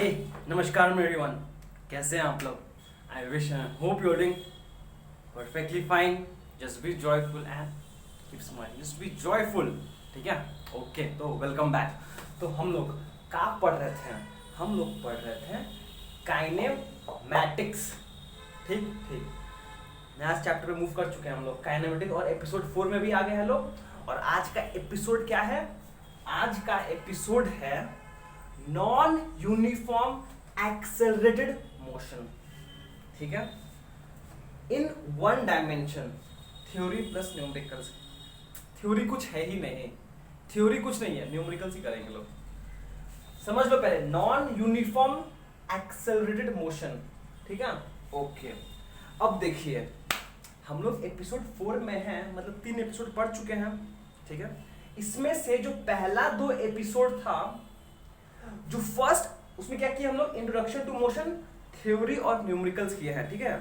हे नमस्कार एवरीवन, कैसे हैं आप लोग? I wish hope you are doing perfectly fine. Just be joyful and keep smiling. Just be joyful. ठीक है, ओके. तो वेलकम बैक. तो हम लोग क्या पढ़ रहे थे? हम लोग पढ़ रहे थे काइनेमैटिक्स. ठीक ठीक. नेक्स्ट चैप्टर पे मूव कर चुके हैं हम लोग, काइनेमैटिक्स, और एपिसोड 4 में भी आ गए हैं लोग. और आज का एपिसोड क्या है? आज का एपिसोड है नॉन यूनिफॉर्म एक्सेलरेटेड मोशन. ठीक है, in one dimension. Theory plus numericals. Theory कुछ है ही नहीं, थ्योरी कुछ नहीं है, न्यूमेरिकल्स ही करेंगे लोग. समझ लो पहले, नॉन यूनिफॉर्म एक्सेलरेटेड मोशन. ठीक है, ओके. अब देखिए, हम लोग एपिसोड 4 में हैं, मतलब 3 एपिसोड पढ़ चुके हैं. ठीक है, इसमें से जो पहला 2 एपिसोड था, जो फर्स्ट, उसमें क्या किया हम लोग? इंट्रोडक्शन टू मोशन, थ्योरी और न्यूमेरिकल्स किए हैं. ठीक है,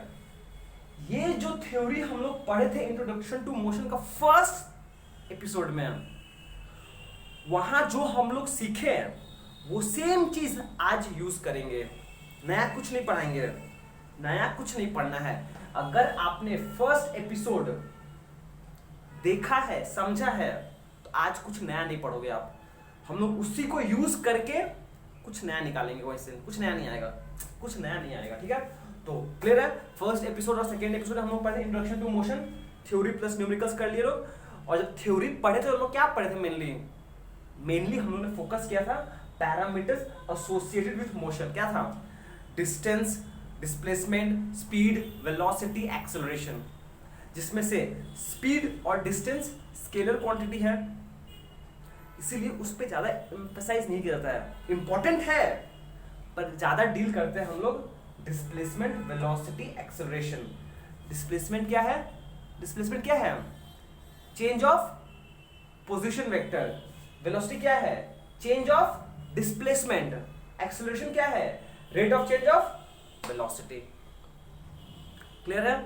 ये जो थ्योरी हम लोग पढ़े थे इंट्रोडक्शन टू मोशन का फर्स्ट एपिसोड में, वहां जो हम लोग सीखे वो सेम चीज आज यूज करेंगे. नया कुछ नहीं पढ़ाएंगे, नया कुछ नहीं पढ़ना है. अगर आपने फर्स्ट एपिसोड देखा है, समझा है, तो आज कुछ नया नहीं पढ़ोगे आप. हम लोग उसी को यूज करके कुछ नया निकालेंगे. वैसे कुछ नया नहीं आएगा, कुछ नया नहीं आएगा. ठीक है, तो क्लियर है? फर्स्ट एपिसोड और सेकंड एपिसोड हम लोग पढ़े introduction to motion, theory plus numericals कर लिए लोग. और जब थ्योरी पढ़े थे तो हम लोग क्या पढ़े थे? मेनली हम लोगों ने फोकस किया था पैरामीटर्स एसोसिएटेड विद मोशन. क्या था? Distance, displacement, speed, velocity, acceleration. जिसमें से स्पीड और डिस्टेंस स्केलर क्वांटिटी है, इसीलिए उस पर ज्यादा एम्फसाइज नहीं किया जाता है. इंपॉर्टेंट है, पर ज्यादा डील करते हैं हम लोग डिस्प्लेसमेंट, वेलोसिटी, एक्सेलरेशन. डिस्प्लेसमेंट क्या है? डिस्प्लेसमेंट क्या है? Change of position vector. Velocity क्या है? Change of displacement. एक्सेलरेशन क्या है? Rate of change of velocity. Clear है?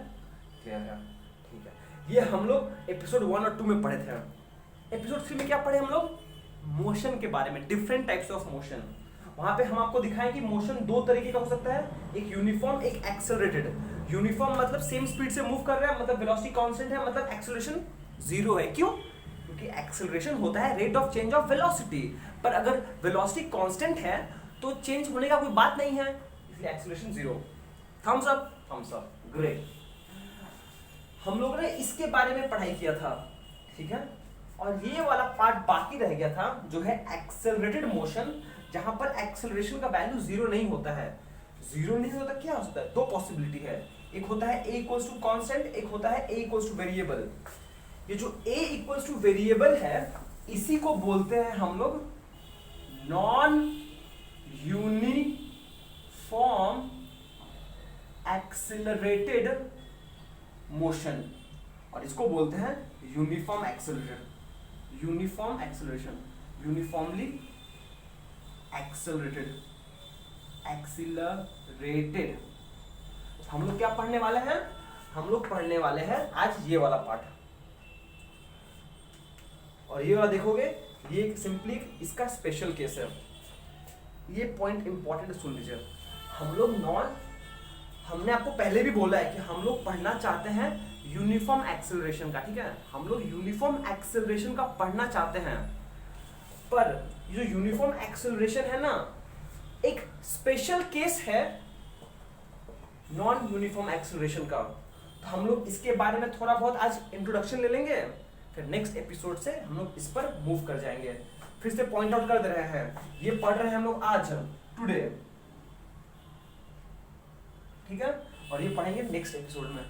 क्लियर है, ठीक है. ये हम लोग एपिसोड 1 और 2 में पढ़े थे. एपिसोड 3 में क्या पढ़े हम लोग? मोशन के बारे में, डिफरेंट टाइप्स ऑफ मोशन. वहां पे हम आपको दिखाएं कि मोशन 2 तरीके का हो सकता है, एक यूनिफॉर्म, एक एक्सेलरेटेड. यूनिफॉर्म मतलब सेम स्पीड से मूव कर रहा है, मतलब वेलोसिटी कांस्टेंट है, मतलब एक्सेलरेशन 0 है. क्यों? क्योंकि एक्सेलरेशन होता है rate of change of velocity. पर अगर वेलोसिटी कांस्टेंट है तो चेंज होने का कोई बात नहीं है, इसलिए acceleration 0. Thumbs up, thumbs up, great. हम लोगों ने इसके बारे में पढ़ाई किया था. ठीक है, और ये वाला पार्ट बाकी रह गया था, जो है एक्सेलरेटेड मोशन, जहां पर एक्सेलरेशन का वैल्यू 0 नहीं होता है. 0 नहीं होता, क्या होता है? 2 पॉसिबिलिटी है. एक होता है a इक्वल्स टू कांस्टेंट, एक होता है a इक्वल्स टू वेरिएबल. ये जो a इक्वल्स टू वेरिएबल है, इसी को बोलते हैं हम लोग नॉन यूनिफॉर्म एक्सेलरेटेड मोशन, और इसको बोलते हैं uniform acceleration. Uniform acceleration, uniformly accelerated, accelerated. हम लोग क्या पढ़ने वाले हैं? हम लोग पढ़ने वाले हैं आज ये वाला पार्ट. और ये वाला देखोगे, ये सिंपली इसका स्पेशल केस है. ये पॉइंट इंपॉर्टेंट सुन लीजिए. हम लोग हमने आपको पहले भी बोला है कि हम लोग पढ़ना चाहते हैं यूनिफॉर्म एक्सेलरेशन का. ठीक है, हम लोग यूनिफॉर्म एक्सेलरेशन का पढ़ना चाहते हैं. पर ये जो यूनिफॉर्म एक्सेलरेशन है ना, एक स्पेशल केस है नॉन यूनिफॉर्म एक्सेलरेशन का. तो हम लोग इसके बारे में थोड़ा बहुत आज इंट्रोडक्शन ले लेंगे, फिर नेक्स्ट एपिसोड से हम लोग इस पर मूव कर जाएंगे. फिर से पॉइंट आउट कर दे रहे हैं, ये पढ़ रहे हैं हम लोग आज, टुडे. ठीक है, और ये पढ़ेंगे नेक्स्ट एपिसोड में.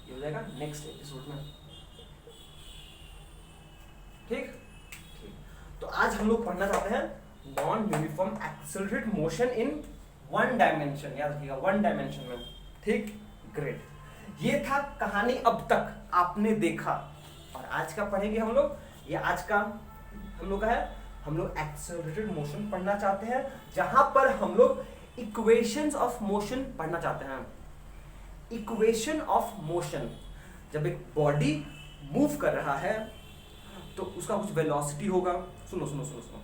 ये हो जाएगा नेक्स्ट एपिसोड में. ठीक ठीक. तो आज हम लोग पढ़ना चाहते हैं non uniform accelerated motion in 1 dimension. याद रखिएगा, 1 डायमेंशन में. ठीक, ग्रेट. ये था कहानी अब तक आपने देखा. और आज का पढ़ेंगे हम लोग, ये आज का हम लोग का है, हम लोग एक्सेलरेटेड मोशन पढ़ना चाहते हैं, जहां पर हम लोग इक्वेशंस ऑफ मोशन पढ़ना चाहते हैं. इक्वेशन ऑफ मोशन, जब एक बॉडी मूव कर रहा है तो उसका कुछ वेलोसिटी होगा. सुनो सुनो सुनो सुनो.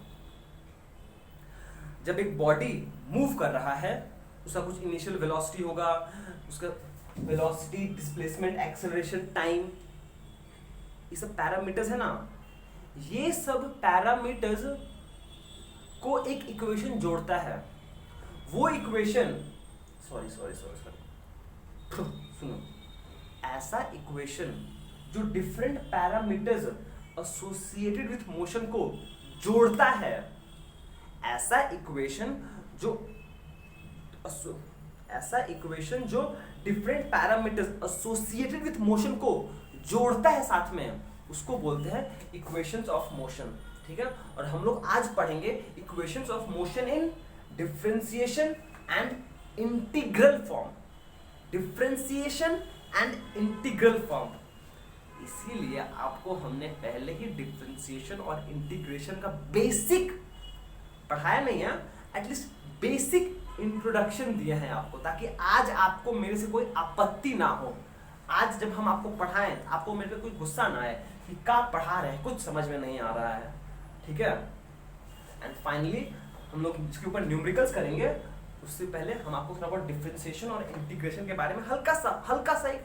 जब एक बॉडी मूव कर रहा है उसका कुछ इनिशियल वेलोसिटी होगा, उसका वेलोसिटी, डिस्प्लेसमेंट, एक्सेलरेशन, टाइम, ये सब पैरामीटर्स है ना, ये सब पैरामीटर्स को एक इक्वेशन जोड़ता है। वो इक्वेशन सॉरी सुनो, ऐसा इक्वेशन जो different parameters associated with motion को जोड़ता है, ऐसा इक्वेशन जो different parameters associated with motion को जोड़ता है साथ में, उसको बोलते हैं इक्वेशंस ऑफ मोशन। ठीक है, और हम लोग आज पढ़ेंगे equations of motion in differentiation and integral form. Differentiation and integral form, इसीलिए आपको हमने पहले ही डिफरेंशिएशन और इंटीग्रेशन का बेसिक पढ़ाया नहीं है, एटलीस्ट बेसिक इंट्रोडक्शन दिया है आपको, ताकि आज आपको मेरे से कोई आपत्ति ना हो। आज जब हम आपको पढ़ाएं आपको मेरे पे कोई गुस्सा ना आए कि क्या पढ़ा रहे हैं, कुछ समझ में नहीं आ रहा है। ठीक है, एंड फाइनली हम लोग इसके ऊपर न्यूमेरिकल्स करेंगे। उससे पहले हम आपको थोड़ा बहुत डिफरेंशिएशन और इंटीग्रेशन के बारे में हल्का सा एक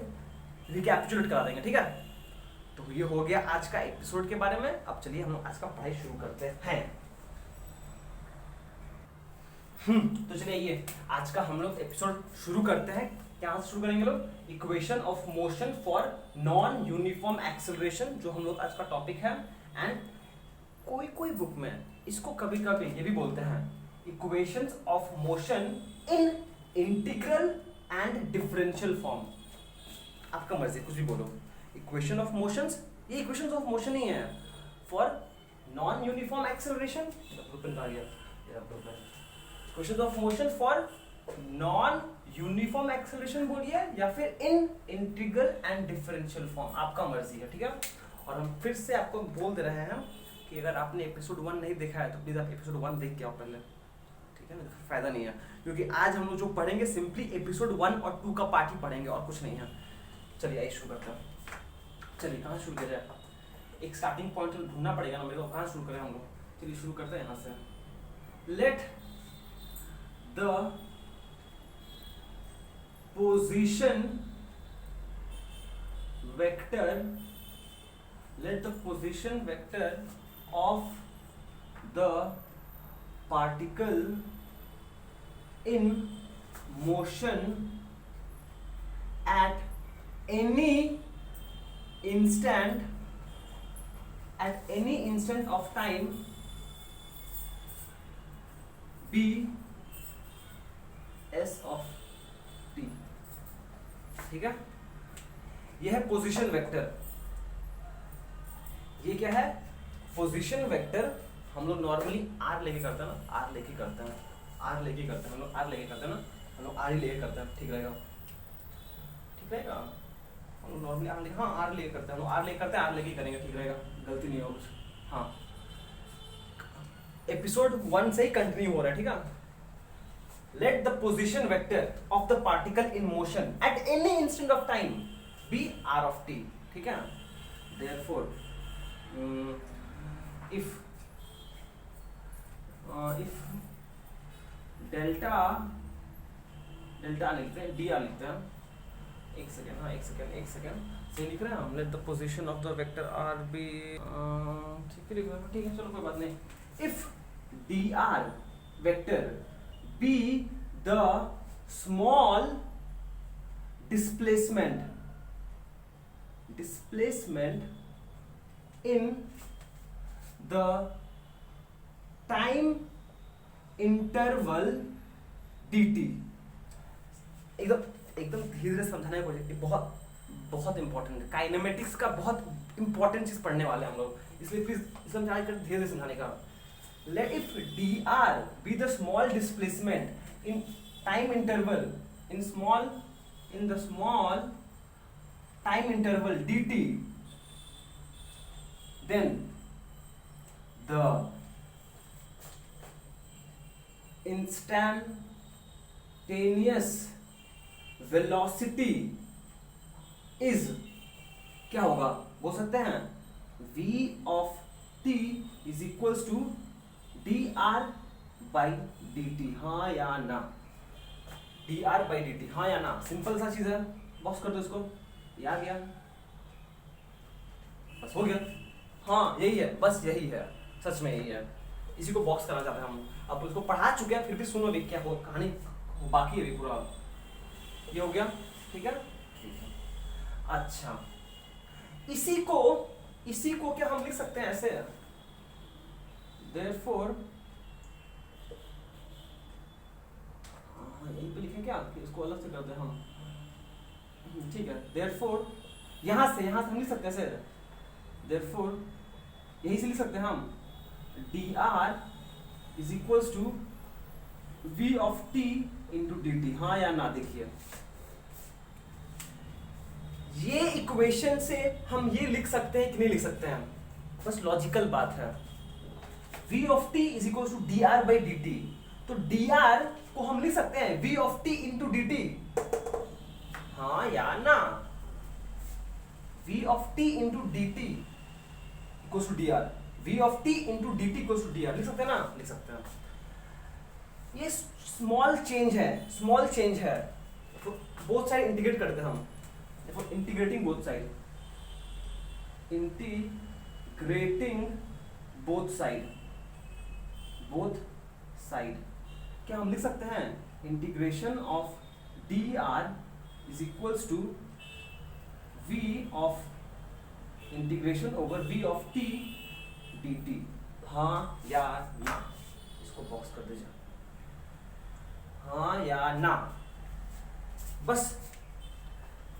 रिकैपिचुलेट करा देंगे। ठीक है, तो ये हो गया आज का एपिसोड के बारे में। अब चलिए हम लोग आज का पढ़ाई शुरू करते हैं। तो चलिए ये आज का हम लोग एपिसोड शुरू करते हैं। क्या शुरू करेंगे लोग? Equation of motion for non uniform acceleration, जो हम लोग आज का टॉपिक है। एंड कोई बुक में इसको कभी कभी ये भी बोलते हैं equations of motion in integral and differential form. आपका मर्जी, कुछ भी बोलो। इक्वेशन ऑफ मोशंस, ये इक्वेशंस ऑफ मोशन ही है for non uniform acceleration. Equations of motion for non uniform acceleration बोलिए, या फिर इन इंटीग्रल एंड डिफरेंशियल फॉर्म, आपका मर्जी है। ठीक है, और हम फिर से आपको बोल दे रहे हैं कि अगर आपने एपिसोड 1 नहीं देखा है तो प्लीज आप एपिसोड 1 देख के आओ पहले। ठीक है, फिर फायदा नहीं है, क्योंकि आज हम लोग जो पढ़ेंगे सिंपली एपिसोड 1 और 2 का पार्ट ही पढ़ेंगे और कुछ नहीं है। चलिए आइए शुरू करते हैं। चलिए कहाँ शुरू किया जाए? एक स्टार्टिंग पॉइंट ढूंढना पड़ेगा ना मेरे को, कहाँ शुरू करें हम लोग। चलिए शुरू करते हैं यहाँ से। Let the position vector of the particle in motion at any instant of time be s of t। ठीक है, यह है पोजीशन वेक्टर। ये क्या है? Position vector. हम लोग नॉर्मली आर लेके करते हैं ना, आर लेके करते हैं हम लोग, आर लेके करते हैं ना, हम लोग आर ही लेके करते हैं। ठीक रहेगा हम लोग नॉर्मली आर लेके, हाँ आर लेके करते हैं हम लोग, आर लेके करते हैं, आर लेके करेंगे। ठीक रहेगा, गलती नहीं होगा कुछ। हाँ, एपिसोड 1 से ही कंटिन्यू हो रहा है। ठीक है, let the position vector of the particle in motion at any instant of time be r of t। ठीक है, therefore if डेल्टा लिखते हैं, डी आर लिखते हैं। एक सेकेंड सही लिख रहे हैं हम। Let the position of the vector r be, ठीक है लिख रहे हैं, ठीक है चलो कोई बात नहीं। If D R vector be the small displacement in the time interval dt। एकदम धीरे समझाने की कोशिश, बहुत इंपॉर्टेंट है। काइनेमेटिक्स का बहुत इंपॉर्टेंट चीज पढ़ने वाले हम लोग, इसलिए प्लीज समझा कर धीरे समझाने का। Let if dr be the small displacement in time interval, in the small time interval dt, then the instantaneous velocity is, क्या होगा बोल सकते हैं? v of t is equals to dr by d t, हाँ या ना, D r by d t, हाँ या ना, सिंपल सा चीज है, बॉक्स कर दो इसको, ये आ गया, बस हो गया। हाँ यही है, बस यही है, सच में यही है, इसी को बॉक्स करना चाहते हैं हम। अब उसको पढ़ा चुके हैं, फिर भी सुनो भी क्या हो, कहानी बाकी है पूरा। ये हो गया, ठीक है, ठीक है। अच्छा, इसी को क्या हम लिख सकते हैं ऐसे, therefore, यहीं पे लिखें क्या कि इसको अलग से कर दें हम, ठीक है, therefore यहां से हम लिख सकते हैं ऐसे, therefore यहीं से लिख सकते हैं हम, dr is equals to v of t into d t, हाँ या ना। देखिए ये इक्वेशन से हम ये लिख सकते हैं कि नहीं लिख सकते हैं, बस लॉजिकल बात है। v of t is equals to d r by d t, तो dr को हम लिख सकते हैं v of t into d t, हाँ या ना, v of t into d t equals to d r, v of t into d t equals to d r, लिख सकते हैं ना, लिख सकते हैं। ये स्मॉल चेंज है, बोथ साइड इंटीग्रेट करते हैं हम, integrating both side, integrating both side क्या हम लिख सकते हैं, integration of d r is equals to v of integration over v of t d t, हाँ या ना, इसको बॉक्स कर दीजिए, हाँ या ना। बस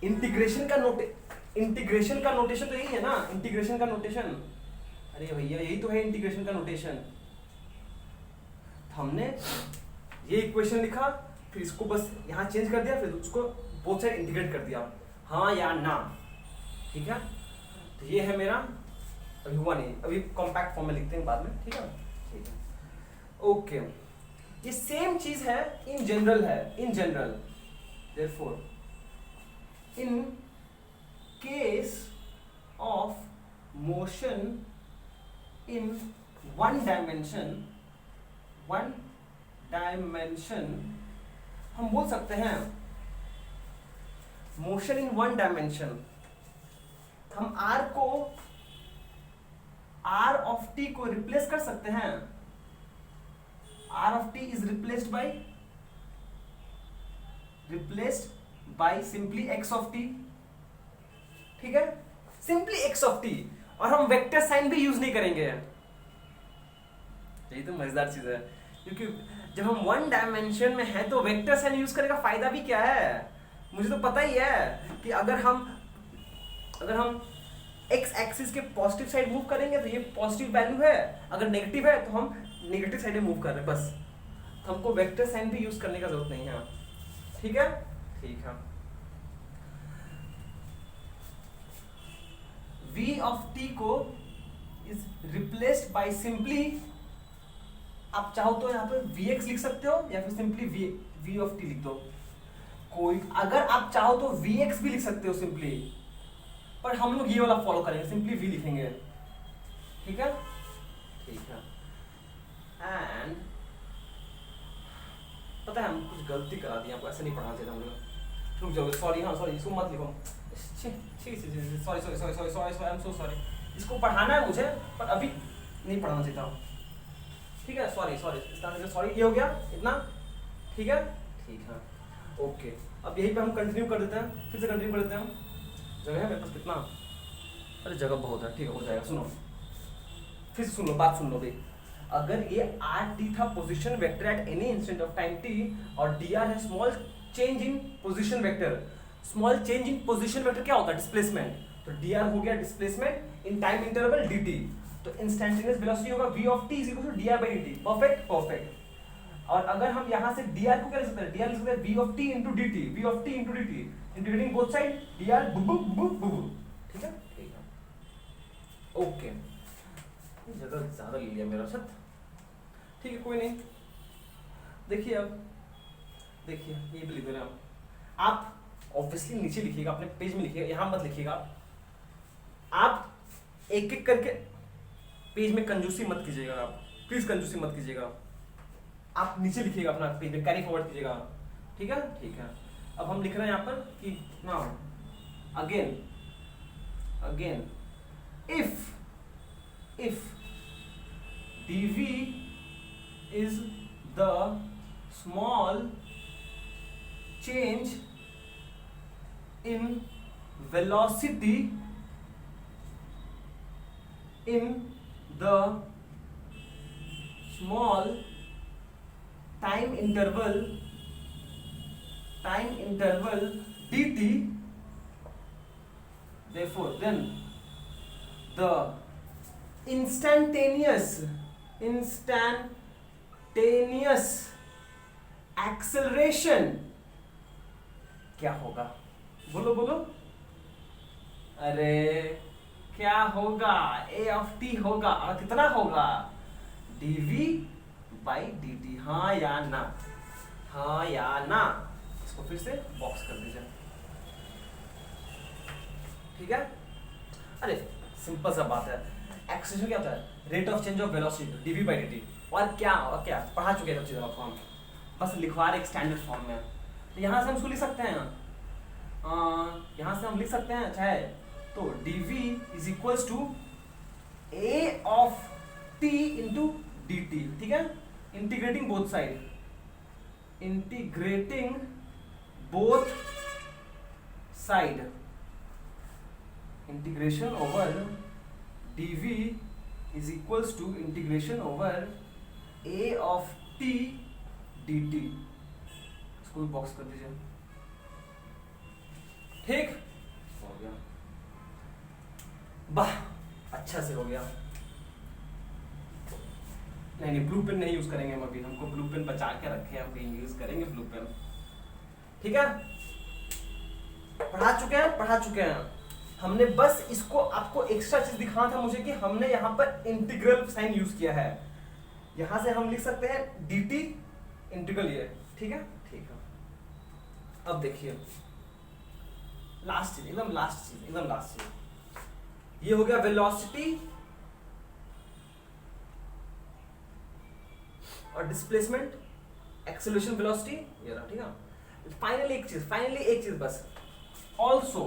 इंटीग्रेशन का नोटेशन तो यही है ना, इंटीग्रेशन का नोटेशन, अरे भैया यही तो है इंटीग्रेशन का नोटेशन। हमने ये इक्वेशन लिखा, फिर इसको बस यहाँ चेंज कर दिया, फिर उसको बोथ साइड इंटीग्रेट कर दिया, हाँ या ना, ठीक है। तो ये है मेरा, अभी हुआ नहीं, अभी कॉम्पैक्ट फॉर्म में लिखते हैं बाद में, ठीक है, ठीक है, ओके। ये सेम चीज है in general, therefore in case of motion in one dimension हम बोल सकते हैं मोशन इन वन डायमेंशन, हम r ऑफ t को रिप्लेस कर सकते हैं, r of t is replaced by simply x of t, ठीक है, सिंपली x ऑफ t, और हम वेक्टर साइन भी यूज नहीं करेंगे। यही तो मजेदार चीज है, क्योंकि जब हम वन डायमेंशन में हैं तो वेक्टर साइन यूज करने का फायदा भी क्या है, मुझे तो पता ही है कि अगर हम x एक्सिस के पॉजिटिव साइड मूव करेंगे तो ये पॉजिटिव वैल्यू है, अगर नेगेटिव है तो हम नेगेटिव साइड में मूव कर रहे हैं, बस हमको वेक्टर साइन भी यूज करने का जरूरत नहीं है, ठीक है, ठीक है। v ऑफ t को इज रिप्लेस्ड बाय सिंपली, आप चाहो तो यहाँ पे vx लिख सकते हो या फिर सिंपली v ऑफ t लिख दो, कोई, अगर आप चाहो तो vx भी लिख सकते हो सिंपली, पर हम लोग ये वाला फॉलो करेंगे, सिंपली v लिखेंगे, ठीक है, ठीक है। एंड पता है हम कुछ गलती करा दी, आपको ऐसे नहीं पढ़ना चाहिए हम लोग, रुक जाओ, सॉरी, हाँ सॉरी, इसको मत लिखो, sorry, I am so sorry, इसको पढ़ाना है मुझे पर अभी नहीं पढ़ाना चाहिए था, ठीक है, सॉरी, सॉरी, ये हो गया इतना, ठीक है, ठीक है, ओके। अब यहीं पे हम कंटिन्यू कर देते हैं, फिर से कंटिन्यू कर देते हैं, जगह है मेरे पास कितना, अरे जगह बहुत है, ठीक है, हो जाएगा। सुनो, फिर से सुन लो, बात सुन लो भाई, अगर ये r t था position vector at any instant of time t, और dr है small change in position vector, small change in position vector क्या होता है, डिस्प्लेसमेंट, तो dr हो गया displacement in time interval dt, तो इंस्टेंटेनियस वेलोसिटी होगा v of t is equal to dr by dt, perfect. और अगर हम यहाँ से dr को क्या लिख सकते हैं, dr लिख सकते हैं v of t into dt, v of t into dt, integrating both side, dr बु, ठीक है, ठीक है, ओके। ज्यादा ले लिया मेरा साथ, ठीक है, कोई नहीं। देखिए अब देखिए, ये भी लिख दे रहे हैं आप ऑब्वियसली नीचे लिखिएगा, अपने पेज में लिखिएगा, यहाँ मत लिखिएगा, आप एक एक करके पेज में कंजूसी मत कीजिएगा, आप प्लीज कंजूसी मत कीजिएगा, आप नीचे लिखिएगा अपना पेज में, कैरी फॉरवर्ड कीजिएगा, ठीक है ठीक है। अब हम लिख रहे हैं यहाँ पर कि now again if dv is the small change in velocity in the small time interval dt, therefore then the instantaneous acceleration क्या होगा? बोलो बोलो, अरे क्या होगा? a of t होगा, और कितना होगा? dv by dt, हाँ या ना, हाँ या ना? इसको फिर से बॉक्स कर दीजिए, ठीक है। अरे सिंपल सा बात है, एक्सेलरेशन क्या होता है? Rate of change of velocity dv by dt। और क्या पढ़ा चुके हैं सब चीज़ें आपको, हम बस लिखवा रहे एक स्टैंडर्ड फॉर्म में। तो यहाँ से हम इसको लिख सकते हैं, यहाँ से हम लिख सकते हैं चाहे तो dv is equals to a of t into dt, ठीक है। Integrating both side, integrating both side, integration over dv is equals to integration over a of t dt। इसको भी बॉक्स कर दीजिए, ठीक हो गया, वाह अच्छा से हो गया। नहीं ब्लू पेन नहीं यूज करेंगे हम अभी, हमको ब्लू पेन बचा के रखे हैं, हम यूज करेंगे ब्लू पेन, ठीक है। पढ़ा चुके हैं हमने, बस इसको आपको एक्स्ट्रा चीज दिखाना था मुझे कि हमने यहाँ पर इंटीग्रल साइन यूज किया है। यहां से हम लिख सकते हैं dt इंटीग्रल ये, ठीक है ठीक है। अब देखिए लास्ट चीज, एकदम लास्ट चीज, ये हो गया वेलोसिटी और डिस्प्लेसमेंट, एक्सेलरेशन वेलोसिटी, ये रहा, ठीक है। फाइनली एक चीज बस, also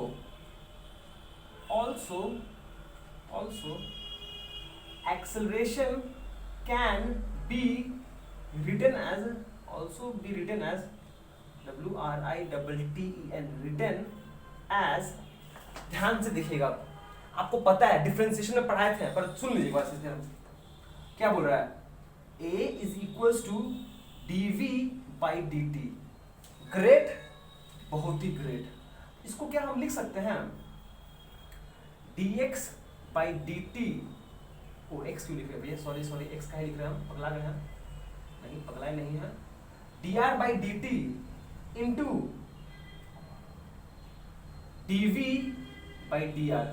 acceleration can be written as WRITTEN, written as, ध्यान से देखिएगा, आपको पता है डिफरेंशिएशन में पढ़ाए थे, पर सुन लीजिए बात, क्या बोल रहा है? a is equals to dv by dt, great, बहुत ही ग्रेट। इसको क्या हम लिख सकते हैं? dx by dt, O x क्यों लिख रहे हैं भैया, सॉरी x का ही लिख रहे हैं हम, पगला गए हैं, नहीं पगलाए नहीं है। dr by dt into dv by dr,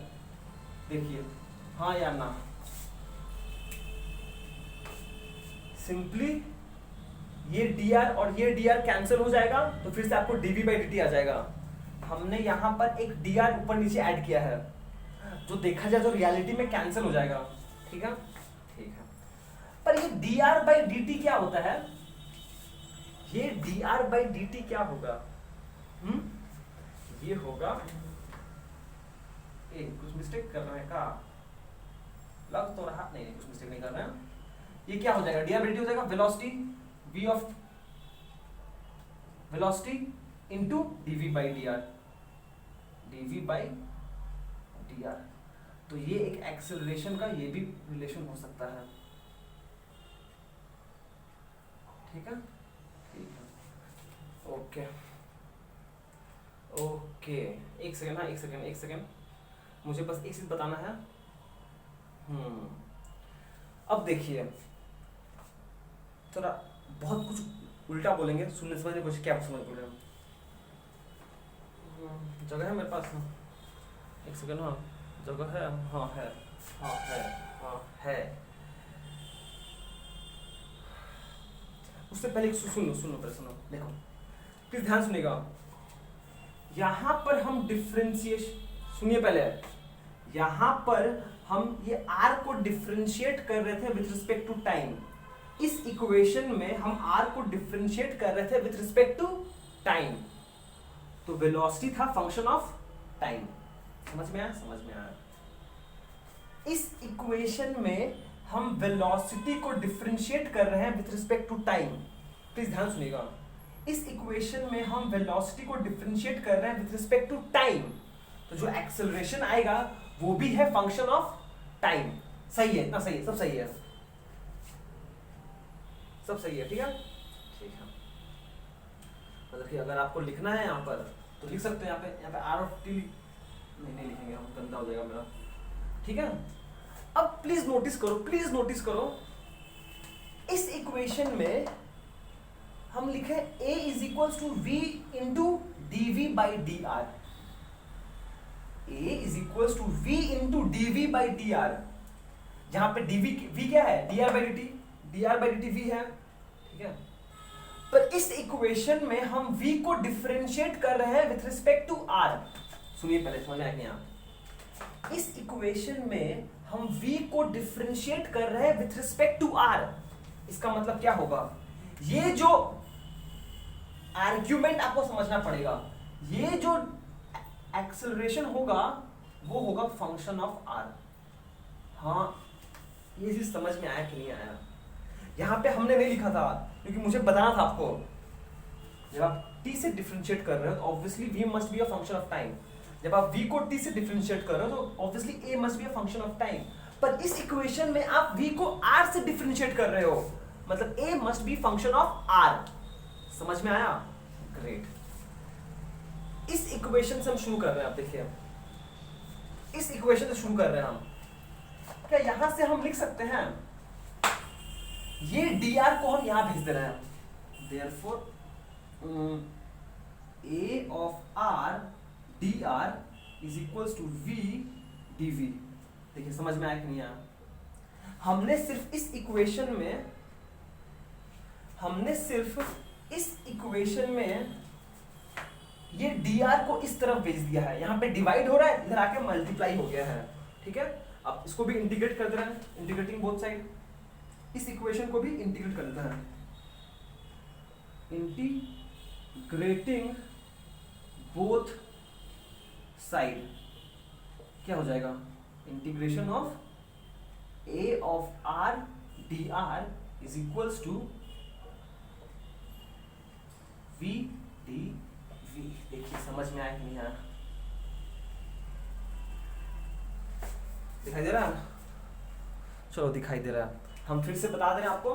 देखिए हाँ या ना? सिंपली ये dr और ये dr कैंसिल हो जाएगा, तो फिर से आपको dv by dt आ जाएगा। हमने यहाँ पर एक dr ऊपर नीचे ऐड किया है, जो देखा जाए तो रियलिटी में कैंसिल हो जाएगा, ठीक है ठीक है। पर ये dr by dt क्या होता है? ये dr by dt क्या होगा? ये होगा, कुछ मिस्टेक कर रहे हैं का? लग तो रहा नहीं, कुछ मिस्टेक नहीं कर रहे हैं। ये क्या हो जाएगा? dr by dt हो जाएगा velocity v of velocity into dv by dr, तो ये एक एक्सेलरेशन का ये भी रिलेशन हो सकता है, ठीक है ठीक है। ओके एक सेकेंड, मुझे बस एक चीज बताना है। अब देखिए थोड़ा बहुत कुछ उल्टा बोलेंगे, सुनने समझने कुछ क्या समझ बोल रहे हैं। जगह है मेरे पास, एक सेकेंड, हाँ जगह है, हाँ है। उससे पहले सुनो, देखो प्लीज ध्यान सुनिएगा। यहाँ पर हम डिफरेंशिएशन, सुनिए पहले, यहाँ पर हम ये r को डिफरेंशिएट कर रहे थे विथ रिस्पेक्ट टू टाइम, इस इक्वेशन में हम r को डिफरेंशिएट कर रहे थे विथ रिस्पेक्ट टू टाइम, तो वेलोसिटी था फंक्शन ऑफ टाइम। समझ में आया? समझ में आया। इस इक्वेशन में हम वेलोसिटी को डिफरेंशिएट कर रहे हैं with respect to time. Please ध्यान सुनिएगा, इस इक्वेशन में हम वेलोसिटी को डिफरेंशिएट कर रहे हैं विथ रिस्पेक्ट टू टाइम, तो जो एक्सेलरेशन आएगा वो भी है फंक्शन ऑफ टाइम। सही है? इतना सही है? सब सही है? सब सही है? ठीक है, ठीक है। मतलब कि अगर आपको लिखना है यहाँ पर तो लिख सकते हैं, यहाँ पे आर ऑफ टी नहीं लिखेंगे हम, गंदा हो जाएगा मेरा। ठीक है, अब प्लीज नोटिस करो, प्लीज नोटिस करो, इस इक्वेशन में हम लिखे a is equals to v into dv by d r. a is equals to v into dv by d r, जहां पे dv v क्या है? dr by dt, dr by dt v है। ठीक है, पर इस इक्वेशन में हम v को डिफरेंशिएट कर रहे हैं विथ रिस्पेक्ट टू r। सुनिए पहले, समझ आया कि यहाँ इस इक्वेशन में हम v को डिफरेंशिएट कर रहे हैं विथ रिस्पेक्ट टू r। इसका मतलब क्या होगा? ये जो आर्ग्यूमेंट आपको समझना पड़ेगा, ये जो एक्सेलरेशन होगा वो होगा फंक्शन ऑफ r। हाँ, ये चीज समझ में आया कि नहीं आया? यहां पे हमने नहीं लिखा था क्योंकि मुझे बताना था आपको, जब आप t से डिफरेंशिएट कर रहे हो तो obviously v must be a function of time. जब आप v को t से डिफरेंशिएट कर रहे हो तो obviously a must be a function of time. पर इस इक्वेशन में आप v को r से डिफरेंशिएट कर रहे हो, मतलब a must be function of r। समझ में आया? ग्रेट। इस इक्वेशन से हम शुरू कर रहे हैं। आप देखिए, इस इक्वेशन से शुरू कर रहे हैं हम। क्या यहां से हम लिख सकते हैं ये dr को हम यहां भेज दे रहे हैं, therefore a of r dr is equals to v dv। देखिए समझ में आया कि नहीं आया? हमने सिर्फ इस इक्वेशन में ये dr को इस तरफ भेज दिया है, यहाँ पे डिवाइड हो रहा है, इधर आके मल्टीप्लाई हो गया है। ठीक है, अब इसको भी इंटीग्रेट कर दे रहे हैं, इंटीग्रेटिंग बोथ साइड। इस इक्वेशन को भी इंटीग्रेट कर देते हैं, इंटीग्रेटिंग बोथ साइड क्या हो जाएगा? Integration of a of r dr is equals to v dv। देखिए समझ में आया कि नहीं आया? दिखाई दे रहा है? चलो दिखाई दे रहा है। हम फिर से बता दे रहे हैं आपको,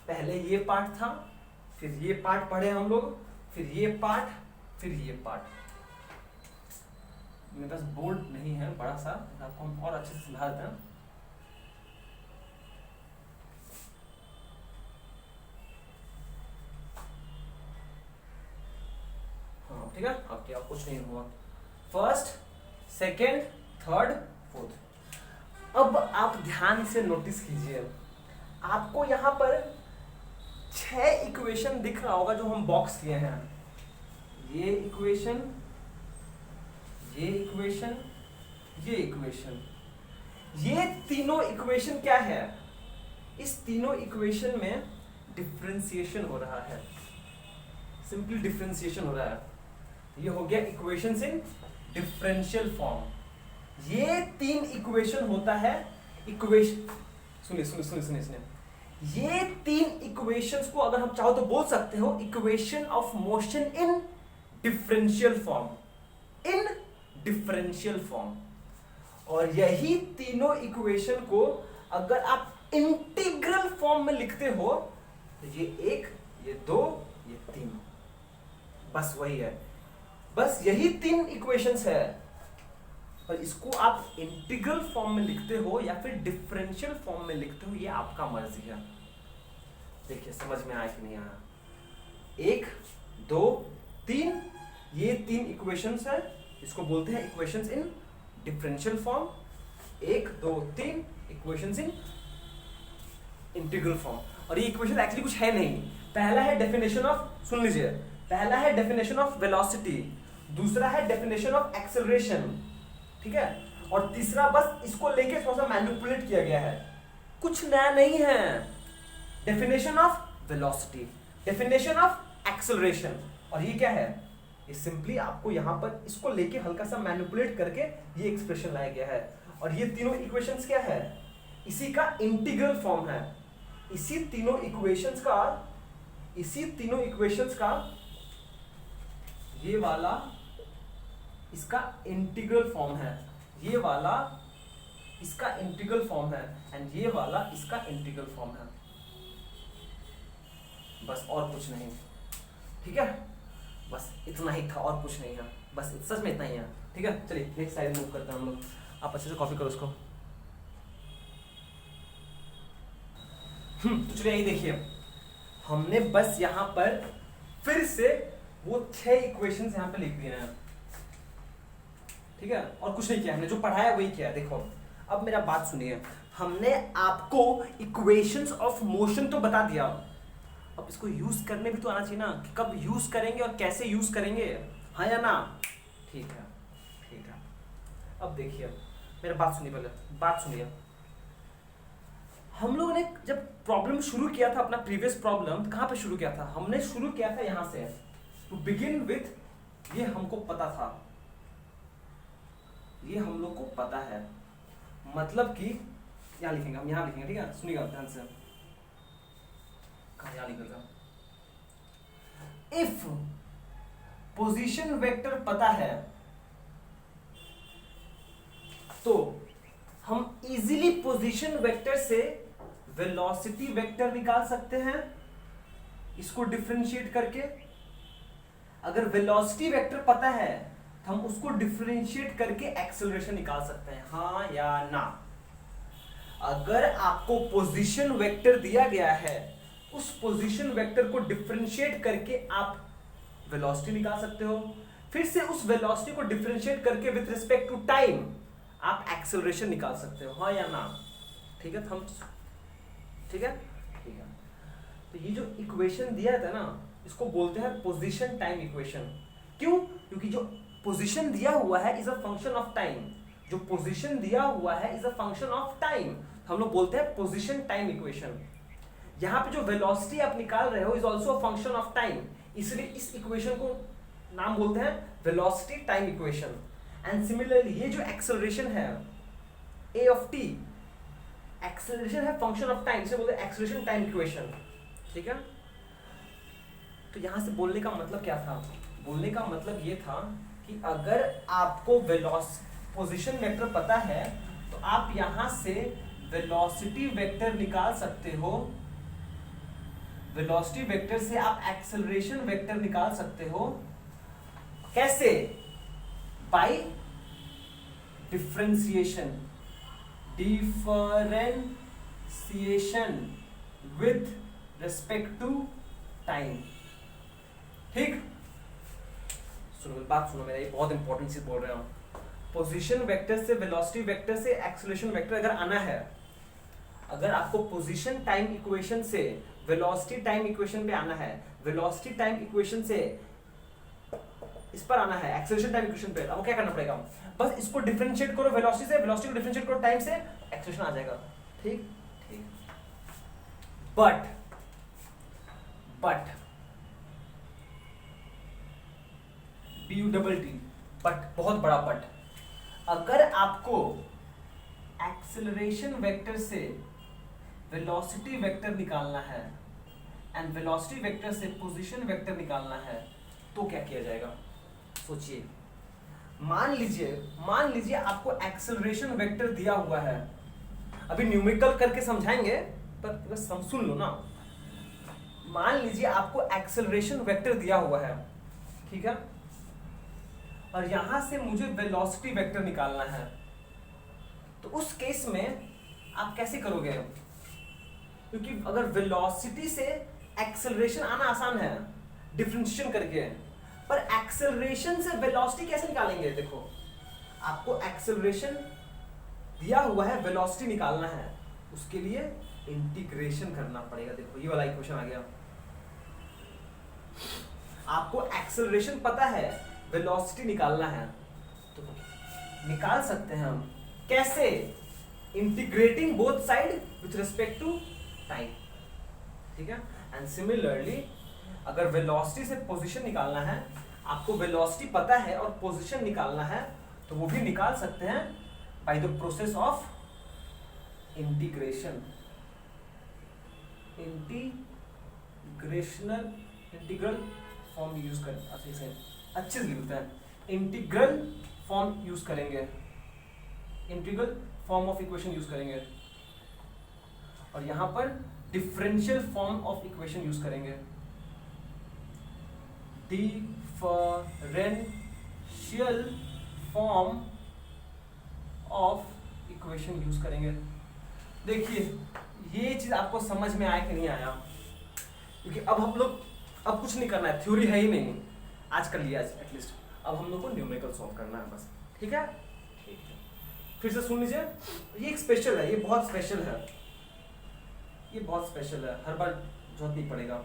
पहले ये पार्ट था, फिर ये पार्ट पढ़े हम लोग, फिर ये पार्ट, फिर ये पार्ट। मेरे पास बोर्ड नहीं है बड़ा सा, आपको हम और अच्छे से समझा देते हैं। हाँ ठीक है, अब क्या कुछ नहीं हुआ। First, second, third, fourth. अब आप ध्यान से नोटिस कीजिए, आपको यहाँ पर 6 इक्वेशन दिख रहा होगा जो हम बॉक्स किए हैं। ये इक्वेशन, ये इक्वेशन, ये इक्वेशन, ये तीनों इक्वेशन क्या है? इस तीनों इक्वेशन में डिफरेंशिएशन हो रहा है, सिंपली डिफरेंशिएशन हो रहा है। ये हो गया इक्वेशंस इन डिफरेंशियल फॉर्म। ये 3 इक्वेशन होता है इक्वेशन, सुनिए सुनिए सुनिए सुनिए सुनिए, ये 3 इक्वेशंस को अगर हम चाहो तो बोल सकते हो equation of motion in differential form, in differential form. और यही तीनों इक्वेशन को अगर आप इंटीग्रल फॉर्म में लिखते हो तो ये 1, ये 2, ये 3, बस वही है, बस यही 3 इक्वेशंस है। पर इसको आप इंटीग्रल फॉर्म में लिखते हो या फिर डिफरेंशियल फॉर्म में लिखते हो, ये आपका मर्जी है। देखिए समझ में आया कि नहीं आया? 1, 2, 3, ये 3 इक्वेशंस है, इसको बोलते हैं इक्वेशंस इन डिफरेंशियल फॉर्म। 1, 2, 3 इक्वेशंस इन इंटीग्रल फॉर्म। और ये इक्वेशन एक्चुअली कुछ है नहीं। पहला है डेफिनेशन ऑफ, सुन लीजिए, पहला है डेफिनेशन ऑफ वेलोसिटी, दूसरा है डेफिनेशन ऑफ एक्सेलरेशन, ठीक है, और तीसरा बस इसको लेके थोड़ा सा मैनिपुलेट किया गया है, कुछ नया नहीं है। Definition of velocity, definition of acceleration. और ये क्या है, ये सिंपली आपको यहां पर इसको लेके हल्का सा मैनिपुलेट करके ये एक्सप्रेशन लाया गया है। और ये तीनों इक्वेशंस क्या है, इसी का इंटीग्रल फॉर्म है। इसी तीनों इक्वेशंस का ये वाला इसका इंटीग्रल फॉर्म है, ये वाला इसका इंटीग्रल फॉर्म है, एंड ये वाला इसका इंटीग्रल फॉर्म है। बस और कुछ नहीं, ठीक है, बस इतना ही था और कुछ नहीं है, बस सच में इतना ही है, ठीक है। चलिए नेक्स्ट साइड मूव करते हैं हम लोग। आप अच्छे से कॉपी करो उसको। तो चलिए यही देखिए, हमने बस यहां पर फिर से वो 6 इक्वेशंस यहां पे लिख दिए हैं, ठीक है, और कुछ नहीं किया हमने, जो पढ़ाया वही किया। देखो अब मेरा बात सुनिए, हमने आपको इक्वेशंस ऑफ मोशन तो बता दिया, अब इसको यूज करने भी तो आना चाहिए ना, कि कब यूज करेंगे और कैसे यूज करेंगे, हाँ या ना। ठीक है, ठीक है। अब देखिए मेरा बात सुनिए, पहले बात सुनिए। हम लोगों ने जब प्रॉब्लम शुरू किया था, अपना प्रीवियस प्रॉब्लम कहां पे शुरू किया था, हमने शुरू किया था यहां से, टू बिगिन विथ, ये हमको पता था, ये हम लोग को पता है, मतलब कि यहां लिखेंगे, हम यहां लिखेंगे, ठीक है, सुनिएगा ध्यान से, कहां यहां लिखेगा। इफ पोजीशन वेक्टर पता है तो हम इजीली पोजीशन वेक्टर से वेलोसिटी वेक्टर निकाल सकते हैं, इसको डिफरेंशिएट करके। अगर वेलोसिटी वेक्टर पता है तो हम उसको डिफरेंशिएट करके एक्सेलरेशन निकाल सकते हैं, हाँ या ना। अगर आपको पोजीशन वेक्टर दिया गया है, उस पोजीशन वेक्टर को डिफरेंशिएट करके आप वेलोसिटी निकाल सकते हो, फिर से उस वेलोसिटी को डिफरेंशिएट करके विद रिस्पेक्ट टू टाइम आप एक्सेलरेशन निकाल सकते हो, हाँ या ना। ठीक है, हम ठीक है, ठीक है। तो ये जो इक्वेशन दिया था ना, इसको बोलते हैं पोजीशन टाइम इक्वेशन। क्यों? क्योंकि जो पोजीशन दिया हुआ है is a function of time, जो पोजीशन दिया हुआ है is a function of time, हम लोग बोलते हैं पोजीशन टाइम इक्वेशन। यहाँ पे जो वेलोसिटी आप निकाल रहे हो is also a function of time, इसलिए इस इक्वेशन को नाम बोलते हैं velocity time equation. And similarly ये जो एक्सेलरेशन है a ऑफ t, एक्सेलरेशन है फंक्शन ऑफ टाइम, इसे बोलते हैं एक्सेलरेशन टाइम इक्वेशन, ठीक है। तो यहां से बोलने का मतलब क्या था, बोलने का मतलब ये था कि अगर आपको पोजीशन वेक्टर पता है तो आप यहां से वेलोसिटी वेक्टर निकाल सकते हो, वेलोसिटी वेक्टर से आप एक्सेलरेशन वेक्टर निकाल सकते हो। कैसे? By differentiation, with respect to time, ठीक। सुनो बात सुनो, मेरा ये बहुत इंपॉर्टेंट चीज बोल रहा हूं। पोजीशन वेक्टर से वेलोसिटी वेक्टर से एक्सेलरेशन वेक्टर अगर आना है, अगर आपको पोजीशन टाइम इक्वेशन से वेलोसिटी टाइम इक्वेशन पे आना है, वेलोसिटी टाइम इक्वेशन से इस पर आना है एक्सेलरेशन टाइम इक्वेशन पे, आपको क्या करना पड़ेगा, बस इसको डिफरेंशिएट करो वेलोसिटी से, वेलोसिटी को डिफरेंशिएट करो टाइम से, एक्सेलरेशन आ जाएगा, ठीक ठीक। बट BUT, बट बहुत बड़ा बट, अगर आपको एक्सेलरेशन वेक्टर से वेलोसिटी वेक्टर निकालना है एंड वेलोसिटी वेक्टर से पोजीशन वेक्टर निकालना है, तो क्या किया जाएगा, सोचिए। मान लीजिए आपको एक्सेलरेशन वेक्टर दिया हुआ है, अभी न्यूमेरिकल करके समझाएंगे पर बस सुन लो ना। मान लीजिए आपको एक्सेलरेशन वेक्टर दिया हुआ है, ठीक है, और यहां से मुझे वेलोसिटी वेक्टर निकालना है, तो उस केस में आप कैसे करोगे, क्योंकि अगर वेलोसिटी से एक्सेलरेशन आना आसान है डिफरेंशिएशन करके, पर एक्सेलरेशन से वेलोसिटी कैसे निकालेंगे। देखो आपको एक्सेलरेशन दिया हुआ है, वेलोसिटी निकालना है, उसके लिए इंटीग्रेशन करना पड़ेगा। देखो ये वाला इक्वेशन आ गया, आपको एक्सेलरेशन पता है, वेलोसिटी निकालना है, तो निकाल सकते हैं हम कैसे, integrating both side with respect to time. ठीक है। एंड सिमिलरली अगर वेलोसिटी से पोजीशन निकालना है, आपको वेलोसिटी पता है और पोजीशन निकालना है, तो वो भी निकाल सकते हैं by the process of integration. Integral form use कर अच्छे से लिखते हैं, इंटीग्रल फॉर्म यूज करेंगे, integral form of equation use करेंगे, और यहां पर differential form of equation use करेंगे, differential form of equation use करेंगे। देखिए ये चीज आपको समझ में आया कि नहीं आया, क्योंकि अब हम लोग अब कुछ नहीं करना है, थ्योरी है ही नहीं, आज कर लिया एटलीस्ट, अब हम लोग को न्यूमेरिकल सॉल्व करना है बस, ठीक है। ठीक है, फिर से सुन लीजिए, ये एक स्पेशल है, ये बहुत स्पेशल है, ये बहुत स्पेशल है, हर बार जरूरत नहीं पड़ेगा,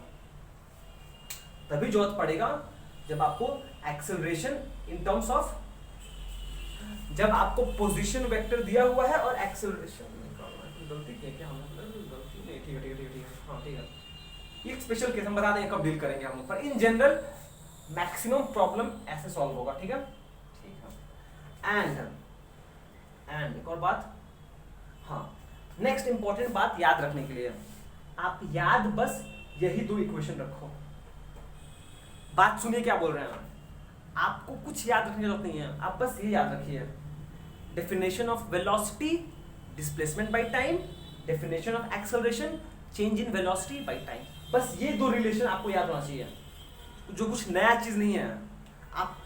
तभी जरूरत पड़ेगा जब आपको एक्सेलरेशन इन टर्म्स ऑफ, जब आपको पोजीशन वेक्टर दिया हुआ है और एक्सेलरेशन गलती क्या हमने गलती नहीं, ठीक है ठीक है ठीक है हाँ ठीक है, ये एक स्पेशल केस हम बता देंगे कब डील करेंगे हम लोग, पर इन जनरल मैक्सिमम प्रॉब्लम ऐसे सॉल्व होगा, ठीक है ठीक है। एंड एक और बात, हाँ नेक्स्ट इंपॉर्टेंट बात याद रखने के लिए, आप याद बस यही दो इक्वेशन रखो, बात सुनिए क्या बोल रहे हैं, आपको कुछ याद रखने की जरूरत नहीं है, आप बस ये याद रखिए, definition of velocity displacement by time, definition of acceleration change in velocity by time, बस ये दो रिलेशन आपको याद होना चाहिए, जो कुछ नया चीज नहीं है। आप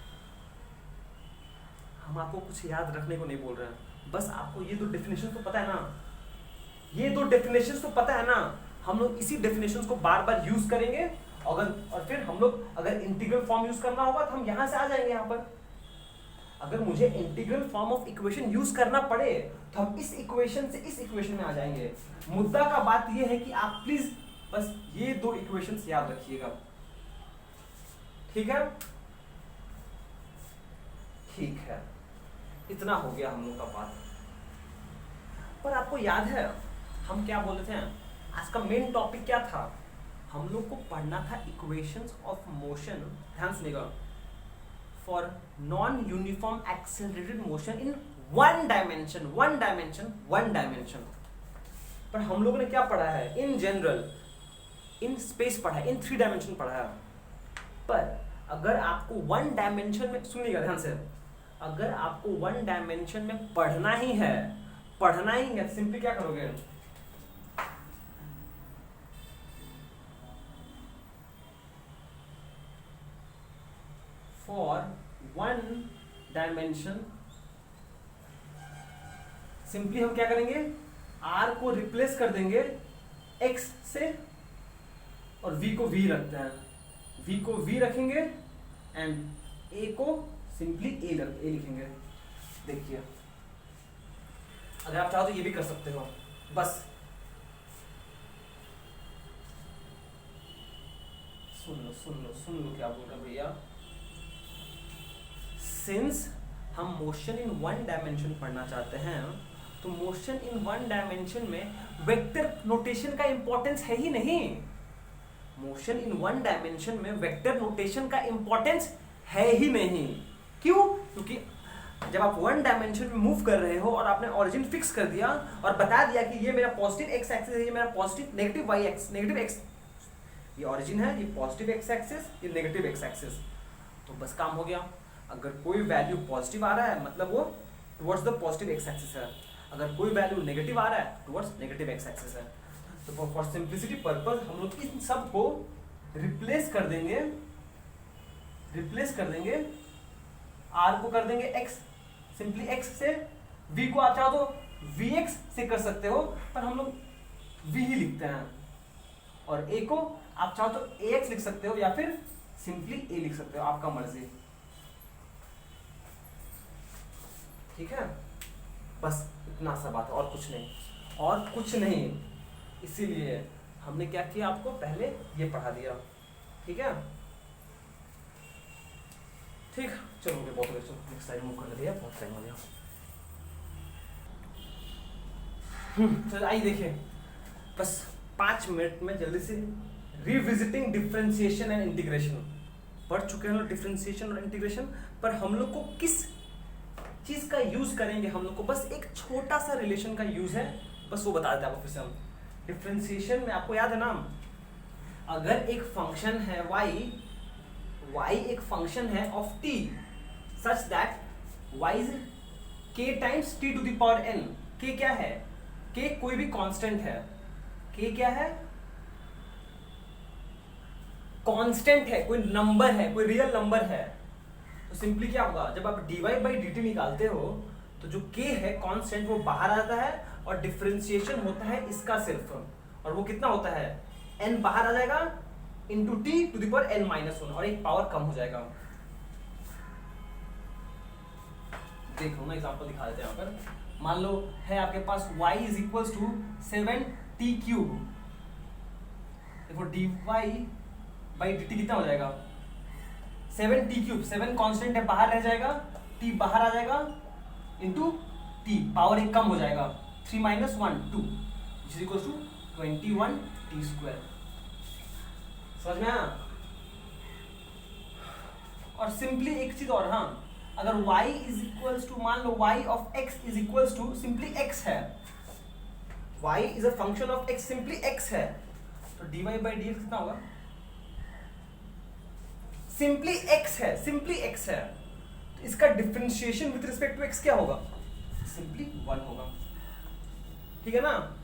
हम आपको कुछ याद रखने को नहीं बोल रहे हैं, बस आपको ये दो डेफिनेशन तो पता है ना, ये दो डेफिनेशन तो पता है ना, हम लोग इसी डेफिनेशन को बार बार यूज करेंगे, और फिर हम लोग अगर इंटीग्रल फॉर्म यूज करना होगा तो हम यहां से आ जाएंगे, यहाँ पर अगर मुझे integral form of equation use करना पड़े तो हम इस इक्वेशन से इस इक्वेशन में आ जाएंगे। मुद्दा का बात यह है कि आप प्लीज बस ये दो इक्वेशंस याद रखिएगा, ठीक है ठीक है, इतना हो गया हम लोग का बात। पर आपको याद है हम क्या बोले थे, आज का मेन टॉपिक क्या था, हम लोग को पढ़ना था इक्वेशंस ऑफ मोशन, ध्यान सुनिएगा, for non uniform accelerated motion in one dimension, one dimension. पर हम लोगों ने क्या पढ़ा है, इन जनरल इन स्पेस पढ़ा है, इन 3 डायमेंशन पढ़ा है। पर अगर आपको वन डायमेंशन में, सुनिएगा ध्यान से, अगर आपको वन डायमेंशन में पढ़ना ही है, सिंपली क्या करोगे, फॉर वन डायमेंशन सिंपली हम क्या करेंगे, r को रिप्लेस कर देंगे x से, और v को v रखते हैं, v को v रखेंगे एंड a को सिंपली a लिखेंगे। देखिए अगर आप चाहो तो ये भी कर सकते हो, बस सुन लो क्या बोल रहे भैया, सिंस हम मोशन इन वन डायमेंशन पढ़ना चाहते हैं, तो मोशन इन वन डायमेंशन में वेक्टर नोटेशन का इंपॉर्टेंस है ही नहीं, मोशन इन वन डायमेंशन में वेक्टर नोटेशन का इंपॉर्टेंस है ही नहीं। क्यों? क्योंकि जब आप वन डायमेंशन में मूव कर रहे हो और आपने ओरिजिन फिक्स कर दिया और बता दिया कि ये मेरा पॉजिटिव एक्स एक्सिस है, ये मेरा positive negative y x, negative x, ये ओरिजिन है, ये पॉजिटिव एक्स एक्सिस, ये नेगेटिव एक्स एक्सिस, तो बस काम हो गया। अगर कोई वैल्यू पॉजिटिव आ रहा है मतलब वो towards the positive x axis है, अगर कोई वैल्यू नेगेटिव आ रहा है टुवर्ड्स नेगेटिव एक्स एक्सिस है। तो फॉर सिंप्लिसिटी पर्पस हम लोग इन सब को रिप्लेस कर देंगे, आर को कर देंगे x, सिंपली x से, v को आप चाहो तो vx से कर सकते हो, पर हम लोग v ही लिखते हैं, और a को आप चाहो तो ax लिख सकते हो या फिर सिंपली a लिख सकते हो, आपका मर्जी, ठीक है। बस इतना सा बात, और कुछ नहीं, इसीलिए हमने क्या किया, आपको पहले ये पढ़ा दिया, ठीक है ठीक। चलो बहुत हो गया, चलो नेक्स्ट टाइम मूव कर लिया, बहुत टाइम हो गया। चलो आइए देखिए, बस 5 मिनट में जल्दी से रिविजिटिंग डिफरेंशिएशन एंड इंटीग्रेशन पढ़ चुके हैं लोग, डिफरेंशिएशन और इंटीग्रेशन। पर हम लोग को किस चीज का यूज करेंगे, हम लोग को बस एक छोटा सा रिलेशन का यूज है, बस वो बता देते हैं आपको फिर से हम। डिफरेंशिएशन में आपको याद है ना, अगर एक फंक्शन है y एक फंक्शन है of t such that y is k times t to the power n। k क्या है? k कोई भी कांस्टेंट है। k क्या है? कांस्टेंट है, कोई नंबर है, कोई रियल नंबर है। तो सिंपली क्या होगा, जब आप dy बाई dt निकालते हो तो जो k है कांस्टेंट वो बाहर आता है और डिफरेंशिएशन होता है इसका सिर्फ, और वो कितना होता है, n बाहर आ जाएगा into t to the power n minus 1 और एक पावर कम हो जाएगा। देखो ना एग्जांपल दिखा देते हैं यहाँ पर। मान लो है आपके पास y is equals to 7t cube. देखो dy बाई dt कितना हो जाएगा, 7t क्यूब। 7 कांस्टेंट है, बाहर रह जाएगा, t बाहर आ जाएगा इंटू t, पावर एक कम हो जाएगा, 3 minus 1 2 is equals to 21t square. समझ में आया? और सिंपली एक चीज और, हाँ, अगर y इज इक्वल्स टू, मान लो y of x is equals to simply x है, y is a function of x, simply x है, तो dy बाई dx कितना होगा, सिंपली x है, सिंपली x है, तो इसका differentiation with respect to x क्या होगा, सिंपली 1 होगा। ठीक है ना?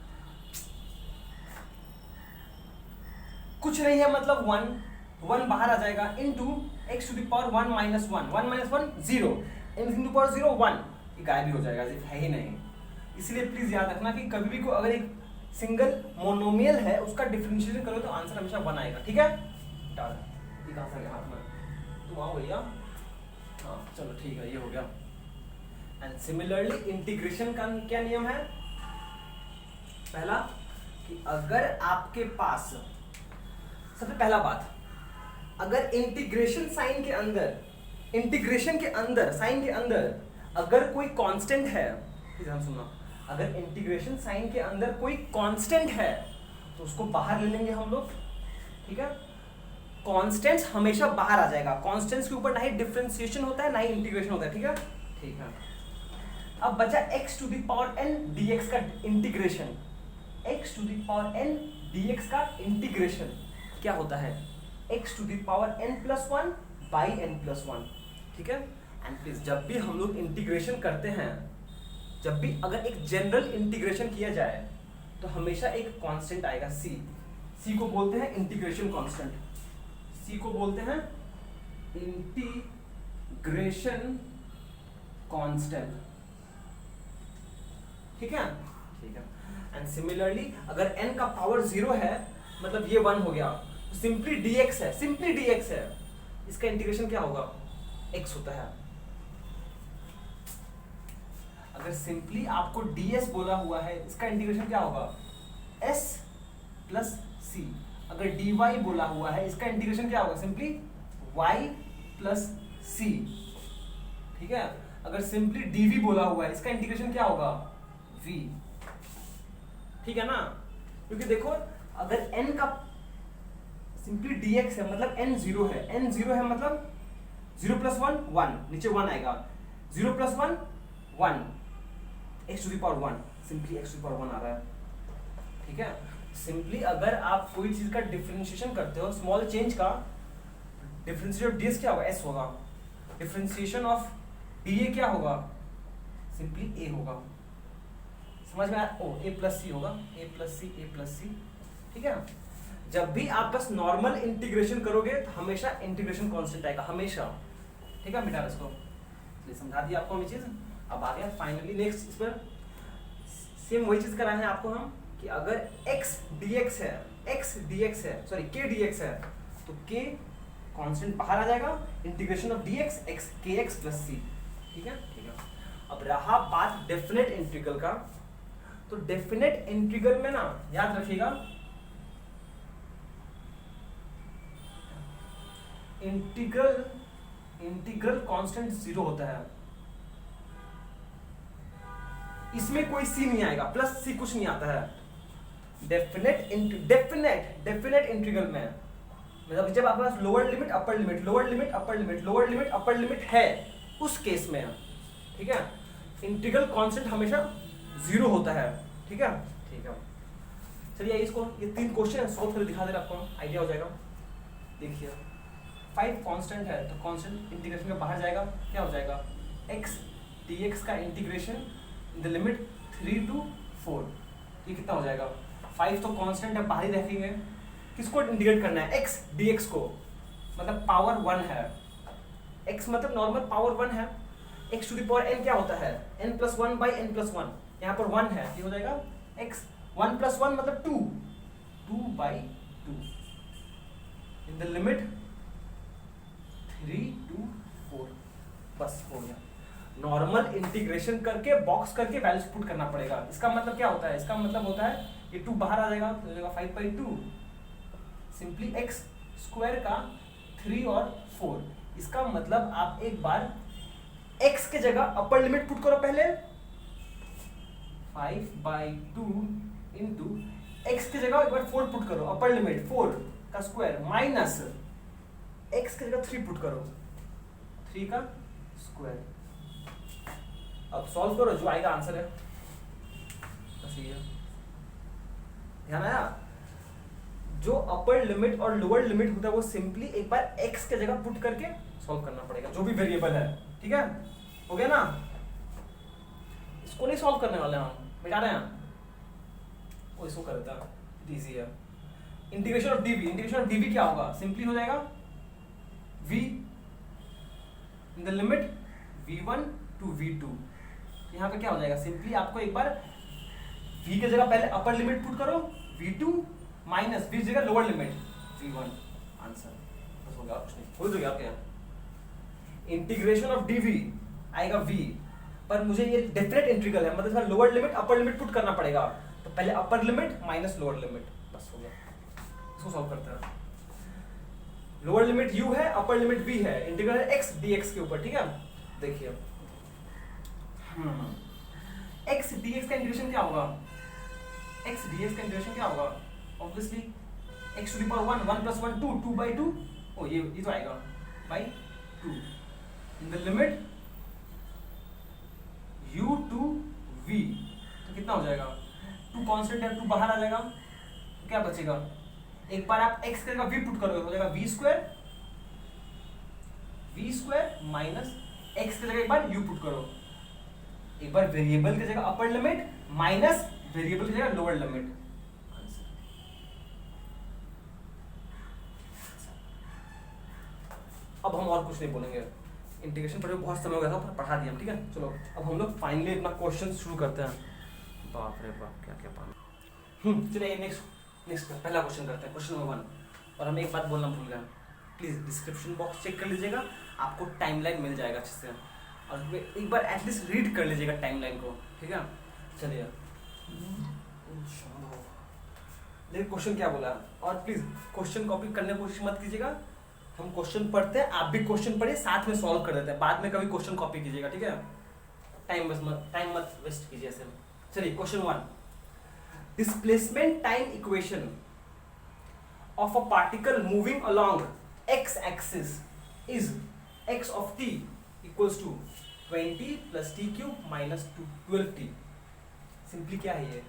कुछ नहीं है मतलब 1 बाहर आ जाएगा into x to the power 1 minus 1, 1 minus 1 0, n to the power 0 1, ये गायब ही हो जाएगा, है ही नहीं। इसलिए प्लीज याद रखना कि कभी भी को अगर एक सिंगल मोनोमियल है उसका डिफरेंशिएशन करो तो आंसर हमेशा 1 आएगा। ठीक है? डाल ये कहां से हाथ में तुम आओ भैया, हाँ चलो ठीक है, ये हो गया। एंड सिमिलरली इंटीग्रेशन का क्या नियम है, पहला कि अगर आपके पास, सबसे पहला बात, अगर इंटीग्रेशन साइन के अंदर, इंटीग्रेशन के अंदर साइन के अंदर अगर कोई कांस्टेंट है, ध्यान सुनना, अगर इंटीग्रेशन साइन के अंदर कोई कांस्टेंट है तो उसको बाहर ले लेंगे हम लोग। ठीक है? कांस्टेंट्स हमेशा बाहर आ जाएगा, कांस्टेंट्स के ऊपर ना ही डिफरेंशिएशन होता है ना ही इंटीग्रेशन होता है। ठीक है? ठीक है। अब बचा x to the power n dx का integration, x to the power n dx का इंटीग्रेशन क्या होता है, x to the power n plus 1 by n plus 1। ठीक है? एंड प्लीज जब भी हम लोग इंटीग्रेशन करते हैं, जब भी अगर एक जनरल इंटीग्रेशन किया जाए तो हमेशा एक कांस्टेंट आएगा c को बोलते हैं इंटीग्रेशन कांस्टेंट, c को बोलते हैं इंटीग्रेशन कांस्टेंट। ठीक है? ठीक है। एंड सिमिलरली अगर n का पावर 0 है मतलब ये 1 हो गया, तो सिंपली dx है, सिंपली dx है, इसका इंटीग्रेशन क्या होगा, x होता है। अगर सिंपली आपको ds बोला हुआ है इसका इंटीग्रेशन क्या होगा, s प्लस c। अगर dy बोला हुआ है इसका इंटीग्रेशन क्या होगा, सिंपली y प्लस c। ठीक है? अगर सिंपली dv बोला हुआ है इसका इंटीग्रेशन क्या होगा, v। ठीक है ना? क्योंकि देखो अगर n का सिंपली dx है मतलब n 0 है, n 0 है मतलब 0 प्लस 1 1, नीचे 1 आएगा, 0 plus 1 1, x to the power 1, simply x to the power 1 आ रहा है। ठीक है? सिंपली अगर आप कोई चीज का डिफरेंशिएशन करते हो, स्मॉल चेंज का, डिफरेंशिएशन ऑफ ds क्या होगा, s होगा, डिफरेंशिएशन ऑफ dA क्या होगा, सिंपली a होगा। समझ में आया? ओ a प्लस सी होगा, a plus C, a plus C. ठीक है? जब भी आप बस नॉर्मल इंटीग्रेशन करोगे तो हमेशा इंटीग्रेशन कांस्टेंट आएगा, हमेशा। ठीक है? मिटा इसको, समझा दिया आपको हमें चीज। अब आ गया फाइनली नेक्स्ट, इस पर सेम वही चीज कराना है आपको हम कि अगर x dx है, सॉरी k dx है, तो k कांस्टेंट बाहर आ जाएगा, integration of dx x kx plus c। ठीक है? ठीक है। अब रहा बात डेफिनेट इंटीग्रल का, तो डेफिनेट इंटीग्रल में ना याद रखिएगा इंटीग्रल कांस्टेंट 0 होता है, इसमें कोई c नहीं आएगा, प्लस c कुछ नहीं आता है। डेफिनेट इंटीग्रल में मतलब जब आपके पास lower limit upper limit, lower limit upper limit, lower limit upper limit है, उस केस में, ठीक है, इंटीग्रल कांस्टेंट हमेशा 0 होता है। ठीक है, ठीक है। चलिए इसको, ये 3 क्वेश्चन सॉल्व करके दिखा दे रहा, आपको आइडिया हो जाएगा। देखिए 5 कांस्टेंट है, तो कांस्टेंट इंटीग्रेशन में बाहर जाएगा, क्या हो जाएगा, x dx का integration in the limit 3 to 4, ये कितना हो जाएगा, 5 तो कांस्टेंट है, बाहर ही रखेंगे, किसको इंटीग्रेट करना है, x dx को, मतलब पावर 1 है, x मतलब नॉर्मल पावर 1 है, x to the power n क्या होता है, n plus 1 by n plus 1, यहाँ पर 1 है, ये हो जाएगा x 1 plus 1 मतलब 2, 2 by 2 in the limit 3 to 4, बस हो गया। नॉर्मल इंटीग्रेशन करके बॉक्स करके वैल्यूज पुट करना पड़ेगा। इसका मतलब क्या होता है, इसका मतलब होता है ये 2 बाहर आ जाएगा, तो हो जाएगा 5 by 2, सिंपली x स्क्वायर का 3 और 4। इसका मतलब आप एक बार x के जगह अपर लिमिट पुट करो पहले, 5 by 2 इंटू x की जगह एक बार 4 पुट करो, अपर लिमिट 4 का स्क्वायर माइनस x की जगह 3 पुट करो, 3 का स्क्वायर। अब सॉल्व करो, जो आएगा आंसर है, बस ये ध्यान आया। जो अपर लिमिट और लोअर लिमिट होता है वो सिंपली एक बार x के जगह पुट करके सॉल्व करना पड़ेगा, जो भी वेरिएबल है। ठीक है, हो गया ना। इसको नहीं सॉल्व करने वाले हम, मिटा रहे हैं, वो इसको कर देता है, इजी है। Integration of dv, integration of dv क्या होगा, सिंपली हो जाएगा v in the limit v1 to v2। यहाँ पे क्या हो जाएगा, सिंपली आपको एक बार v के जगह पहले अपर लिमिट पुट करो, v2 माइनस v जगह लोअर लिमिट v1, आंसर बस हो गया, कुछ नहीं, हो गया क्या। इंटीग्रेशन ऑफ dv आएगा v, पर मुझे ये डेफिनेट इंटीग्रल है, मतलब इसका lower limit upper limit put करना पड़ेगा, तो पहले upper limit minus lower limit, बस हो गया। इसको सॉल्व करते हैं। लोअर लिमिट u है, अपर लिमिट v है, इंटीग्रल है x dx के ऊपर। ठीक है, देखिए x dx का इंटीग्रेशन क्या होगा, x dx का इंटीग्रेशन क्या होगा, obviously x to the power 1, 1 plus 1 2, 2 by 2, ओ ये तो आएगा by 2 in the limit u to v, तो कितना हो जाएगा, 2 कांस्टेंट है, 2 बाहर आ जाएगा, तो क्या बचेगा, एक बार आप x की जगह v पुट करोगे, हो जाएगा v स्क्वायर माइनस x की जगह एक बार u पुट करो, एक बार वेरिएबल की जगह अपर लिमिट माइनस वेरिएबल की जगह लोअर लिमिट, अब हम और कुछ नहीं बोलेंगे, इंटीग्रेशन पढ़े बहुत समय हो गया था, पढ़ा दिया। ठीक है, चलो अब हम लोग फाइनली अपना क्वेश्चन शुरू करते हैं। बाप रे बाप, क्या क्या पढ़ा। चलिए नेक्स्ट पहला क्वेश्चन करते हैं, क्वेश्चन नंबर 1। और हम एक बात बोलना भूल गए, प्लीज डिस्क्रिप्शन बॉक्स चेक कर लीजिएगा, आपको टाइमलाइन मिल जाएगा अच्छे से, और एक बार एटलीस्ट रीड कर लीजिएगा टाइमलाइन को। ठीक है, चलिए देखिए क्वेश्चन क्या बोला, और प्लीज क्वेश्चन कॉपी करने की कोशिश मत कीजिएगा, हम क्वेश्चन पढ़ते हैं, आप भी क्वेश्चन पढ़िए, साथ में सॉल्व कर देते हैं, बाद में कभी क्वेश्चन कॉपी कीजिएगा। ठीक है, टाइम मत वेस्ट कीजिए ऐसे। चलिए question 1, displacement time equation of a particle moving along x axis is x of t equals to 20 plus t cube minus 12t। Simply क्या है ये,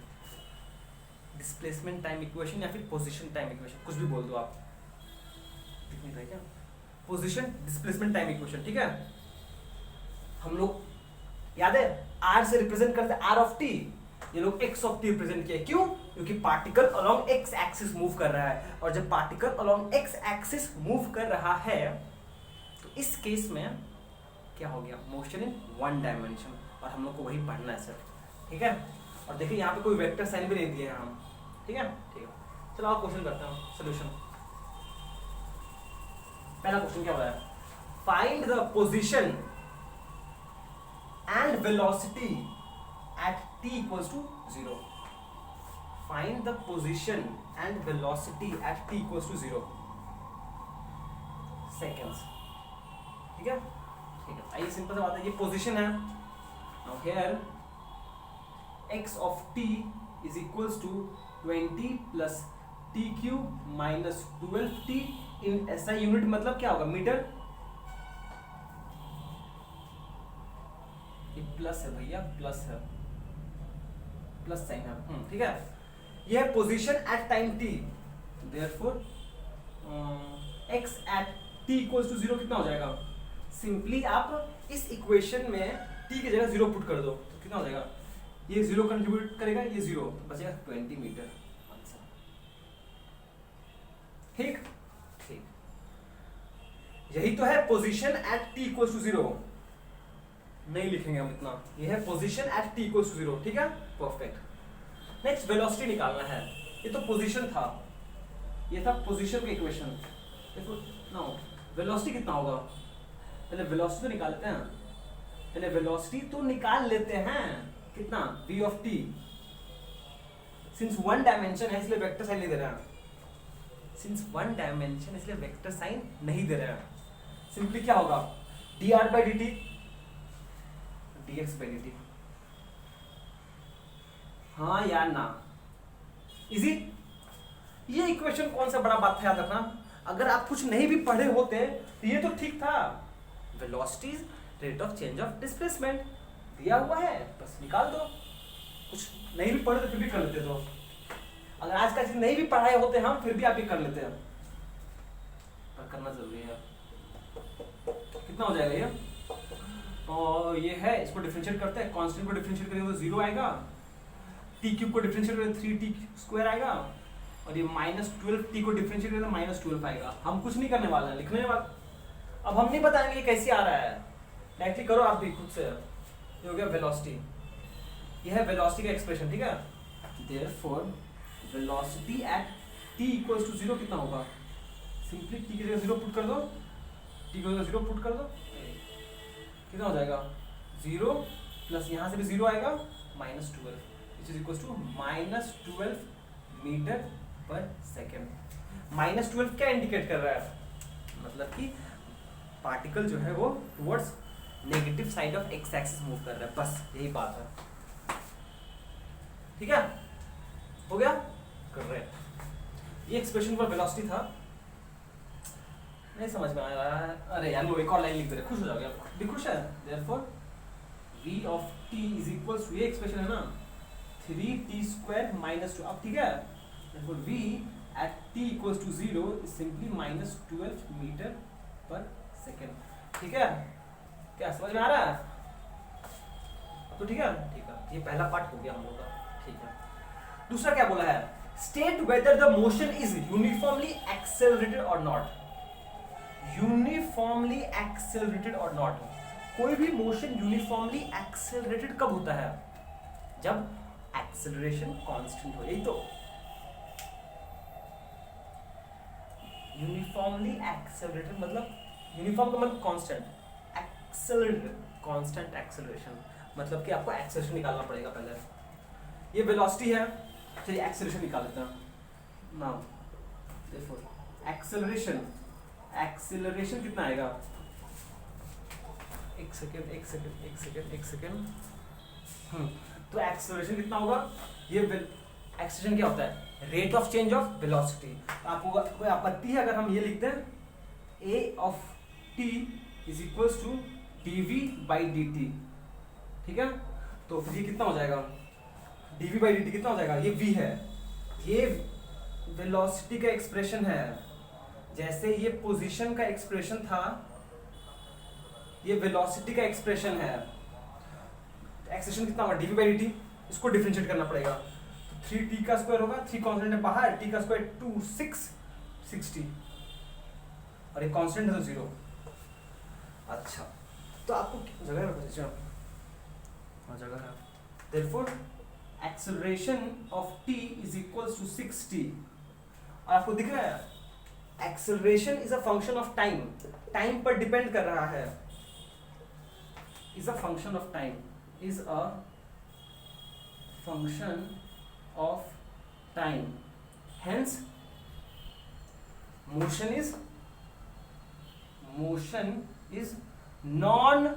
डिस्प्लेसमेंट टाइम इक्वेशन या फिर पोजीशन टाइम इक्वेशन, कुछ भी बोल दो आप, दिख नहीं रहा है क्या, पोजीशन डिस्प्लेसमेंट टाइम इक्वेशन। ठीक है, हम लोग याद है r से रिप्रेजेंट करते हैं r of t, ये लोग x of t रिप्रेजेंट किया, क्यों, क्योंकि particle along x axis move कर रहा है, और जब particle along x axis move कर रहा है तो इस केस में क्या हो गया, मोशन इन 1 डायमेंशन, और हम लोग को वही पढ़ना है सर। ठीक है, और देखिए यहाँ पे कोई वेक्टर साइन भी नहीं दिए हैं हम। ठीक है, चलो आप क्वेश्चन करते हैं, सोल्यूशन। पहला क्वेश्चन क्या हो रहा है, find the position and velocity at t equals to 0। Find the position and velocity at t equals to 0 seconds. ठीक है, आइए सिंपल सा बात है, ये पोजीशन है, now here x of t is equals to 20 plus t cube minus 12t in SI unit, मतलब क्या होगा मीटर, ये प्लस है भैया, प्लस है, प्लस साइन है, ठीक है। ये है position at time t, therefore x at t equals to 0 कितना हो जाएगा, सिंपली आप इस इक्वेशन में t की जगह 0 पुट कर दो तो कितना हो जाएगा, ये 0 कंट्रीब्यूट करेगा, ये 0 तो बचेगा 20 मीटर। ठीक ठीक, यही तो है position at t equals to 0, नहीं लिखेंगे हम इतना, ये है position at t equals to 0, ठीक है, परफेक्ट। नेक्स्ट वेलोसिटी निकालना है, ये तो पोजीशन था, ये था पोजीशन का इक्वेशन, देखो ना वेलोसिटी कितना होगा, पहले वेलोसिटी तो निकालते हैं, पहले वेलोसिटी तो निकाल लेते हैं, कितना v of t, since one dimension है इसलिए वेक्टर साइन नहीं दे रहा है, सिंस वन डायमेंशन इसलिए वेक्टर साइन नहीं दे रहा है, सिंपली क्या होगा dr by dt dx by dt, हाँ या ना, इजी। ये इक्वेशन कौन सा बड़ा बात था याद रखना, अगर आप कुछ नहीं भी पढ़े होते तो ये तो ठीक था, velocity rate of change of displacement दिया हुआ है, बस निकाल दो, कुछ नहीं भी पढ़े तो फिर भी कर लेते, तो अगर आज का चीज नहीं भी पढ़ाए होते हम फिर भी आप ये कर लेते हैं, पर करना जरूरी है। कितना हो जाएगा ये, और ये है, इसको डिफरेंशिएट करते हैं, कांस्टेंट को डिफरेंशिएट करेंगे तो 0 आएगा, टी क्यूब को डिफरेंशिएट करेंगे 3t स्क्वायर आएगा, और ये माइनस 12t को डिफरेंशिएट करेंगे तो माइनस 12 आएगा। हम कुछ नहीं करने वाले हैं, लिखने वाले, अब हम नहीं बताएंगे ये कैसे आ रहा है, डायरेक्टली करो आप भी खुद से। ये हो गया वेलोसिटी, ये है वेलोसिटी का एक्सप्रेशन, ठीक है। Therefore velocity at t equals to 0 कितना होगा, सिंपली t की जगह 0 पुट कर दो, t की जगह 0 पुट कर दो, कितना हो जाएगा 0 प्लस यहाँ से भी 0 आएगा minus 12 which is equals to minus 12 metre पर सेकेंड। माइनस 12 क्या इंडिकेट कर रहा है, मतलब कि पार्टिकल जो है वो towards negative side of x axis move कर रहा है, बस यही बात है, ठीक है, हो गया, करेक्ट। ये एक्सप्रेशन पर वेलोसिटी था, नहीं समझ में आ रहा है, अरे यार लो एक और लाइन लिख दे, खुश हो जाओगे आप, भी खुश है। Therefore v of t is equals to, ये एक्सप्रेशन है ना 3t स्क्वायर माइनस 2, अब ठीक है, therefore v at t equals to 0 is simply minus 12 metre पर सेकेंड, ठीक है, क्या समझ में आ रहा है, तो ठीक है, ठीक है, ये पहला पार्ट हो गया हम लोग का, ठीक है। दूसरा क्या बोला है, state whether the motion is uniformly accelerated और नॉट, यूनिफॉर्मली एक्सेलरेटेड और नॉट, कोई भी मोशन यूनिफॉर्मली एक्सेलरेटेड कब होता है, जब एक्सेलरेशन कांस्टेंट हो, यही तो यूनिफॉर्मली एक्सेलरेटेड, मतलब यूनिफॉर्म का मतलब कांस्टेंट, एक्सेलरेटेड कांस्टेंट एक्सेलरेशन, मतलब कि आपको एक्सेलरेशन निकालना पड़ेगा पहले। ये वेलोसिटी है, चलिए एक्सेलरेशन निकाल लेते हैं नाउ। देयरफॉर एक्सेलरेशन, एक्सेलरेशन कितना आएगा, एक सेकेंड एक सेकेंड एक सेकेंड एक सेकेंड, तो एक्सेलरेशन कितना होगा, ये एक्सेलरेशन क्या होता है, rate of change of velocity. आपको कोई आपत्ति है अगर हम ये लिखते हैं a of t is equals to dv by dt, ठीक है, तो फिर ये कितना हो जाएगा, dv बाई dt कितना हो जाएगा, ये v है, ये वेलोसिटी का एक्सप्रेशन है, जैसे ये पोजीशन का एक्सप्रेशन था, ये वेलोसिटी का एक्सप्रेशन है, एक्सेलरेशन कितना होगा dv बाई dt, इसको डिफरेंशिएट करना पड़ेगा, तो 3t का स्क्वायर होगा, 3 कांस्टेंट है बाहर, t का स्क्वायर 2 60 और ये कांस्टेंट है तो 0। अच्छा तो आपको जगह है, हाँ जगह है, therefore acceleration of t is equals to 6t, और आपको दिख रहा है acceleration is a function of time, time पर डिपेंड कर रहा है, is a function of time, is a function of time, hence motion is non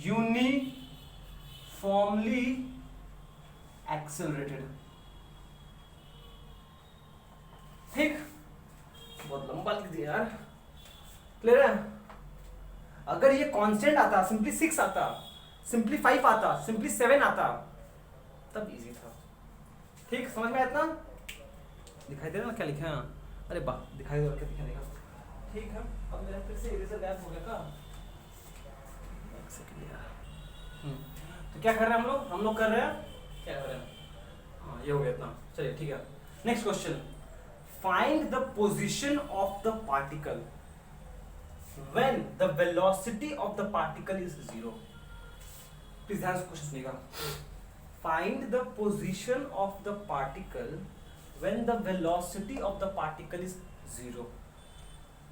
uniformly accelerated, ठीक, बहुत लंबा लिख दिया यार। क्लियर है? अगर ये कांस्टेंट आता, सिंपली 6 आता, सिंपली 5 आता, सिंपली 7 आता, तब इजी था। ठीक, समझ में आया इतना? दिखाई दे रहा ना क्या लिखा है? अरे वाह, दिखाई दे रहा, क्या दिखाई देगा? ठीक है, अब मेरा फिर से इरेजर गायब हो गया का? एक सेकंड यार। तो क्या कर रहे हैं हम लोग? हम लोग कर रहे हैं, क्या कर रहे हैं? हाँ, ये हो गया इतना। चलिए ठीक है, next question. Find the position of the particle when the velocity of the particle is 0. Please ध्यान से क्वेश्चन सुनिएगा। Find the position of the particle when the velocity of the particle is 0.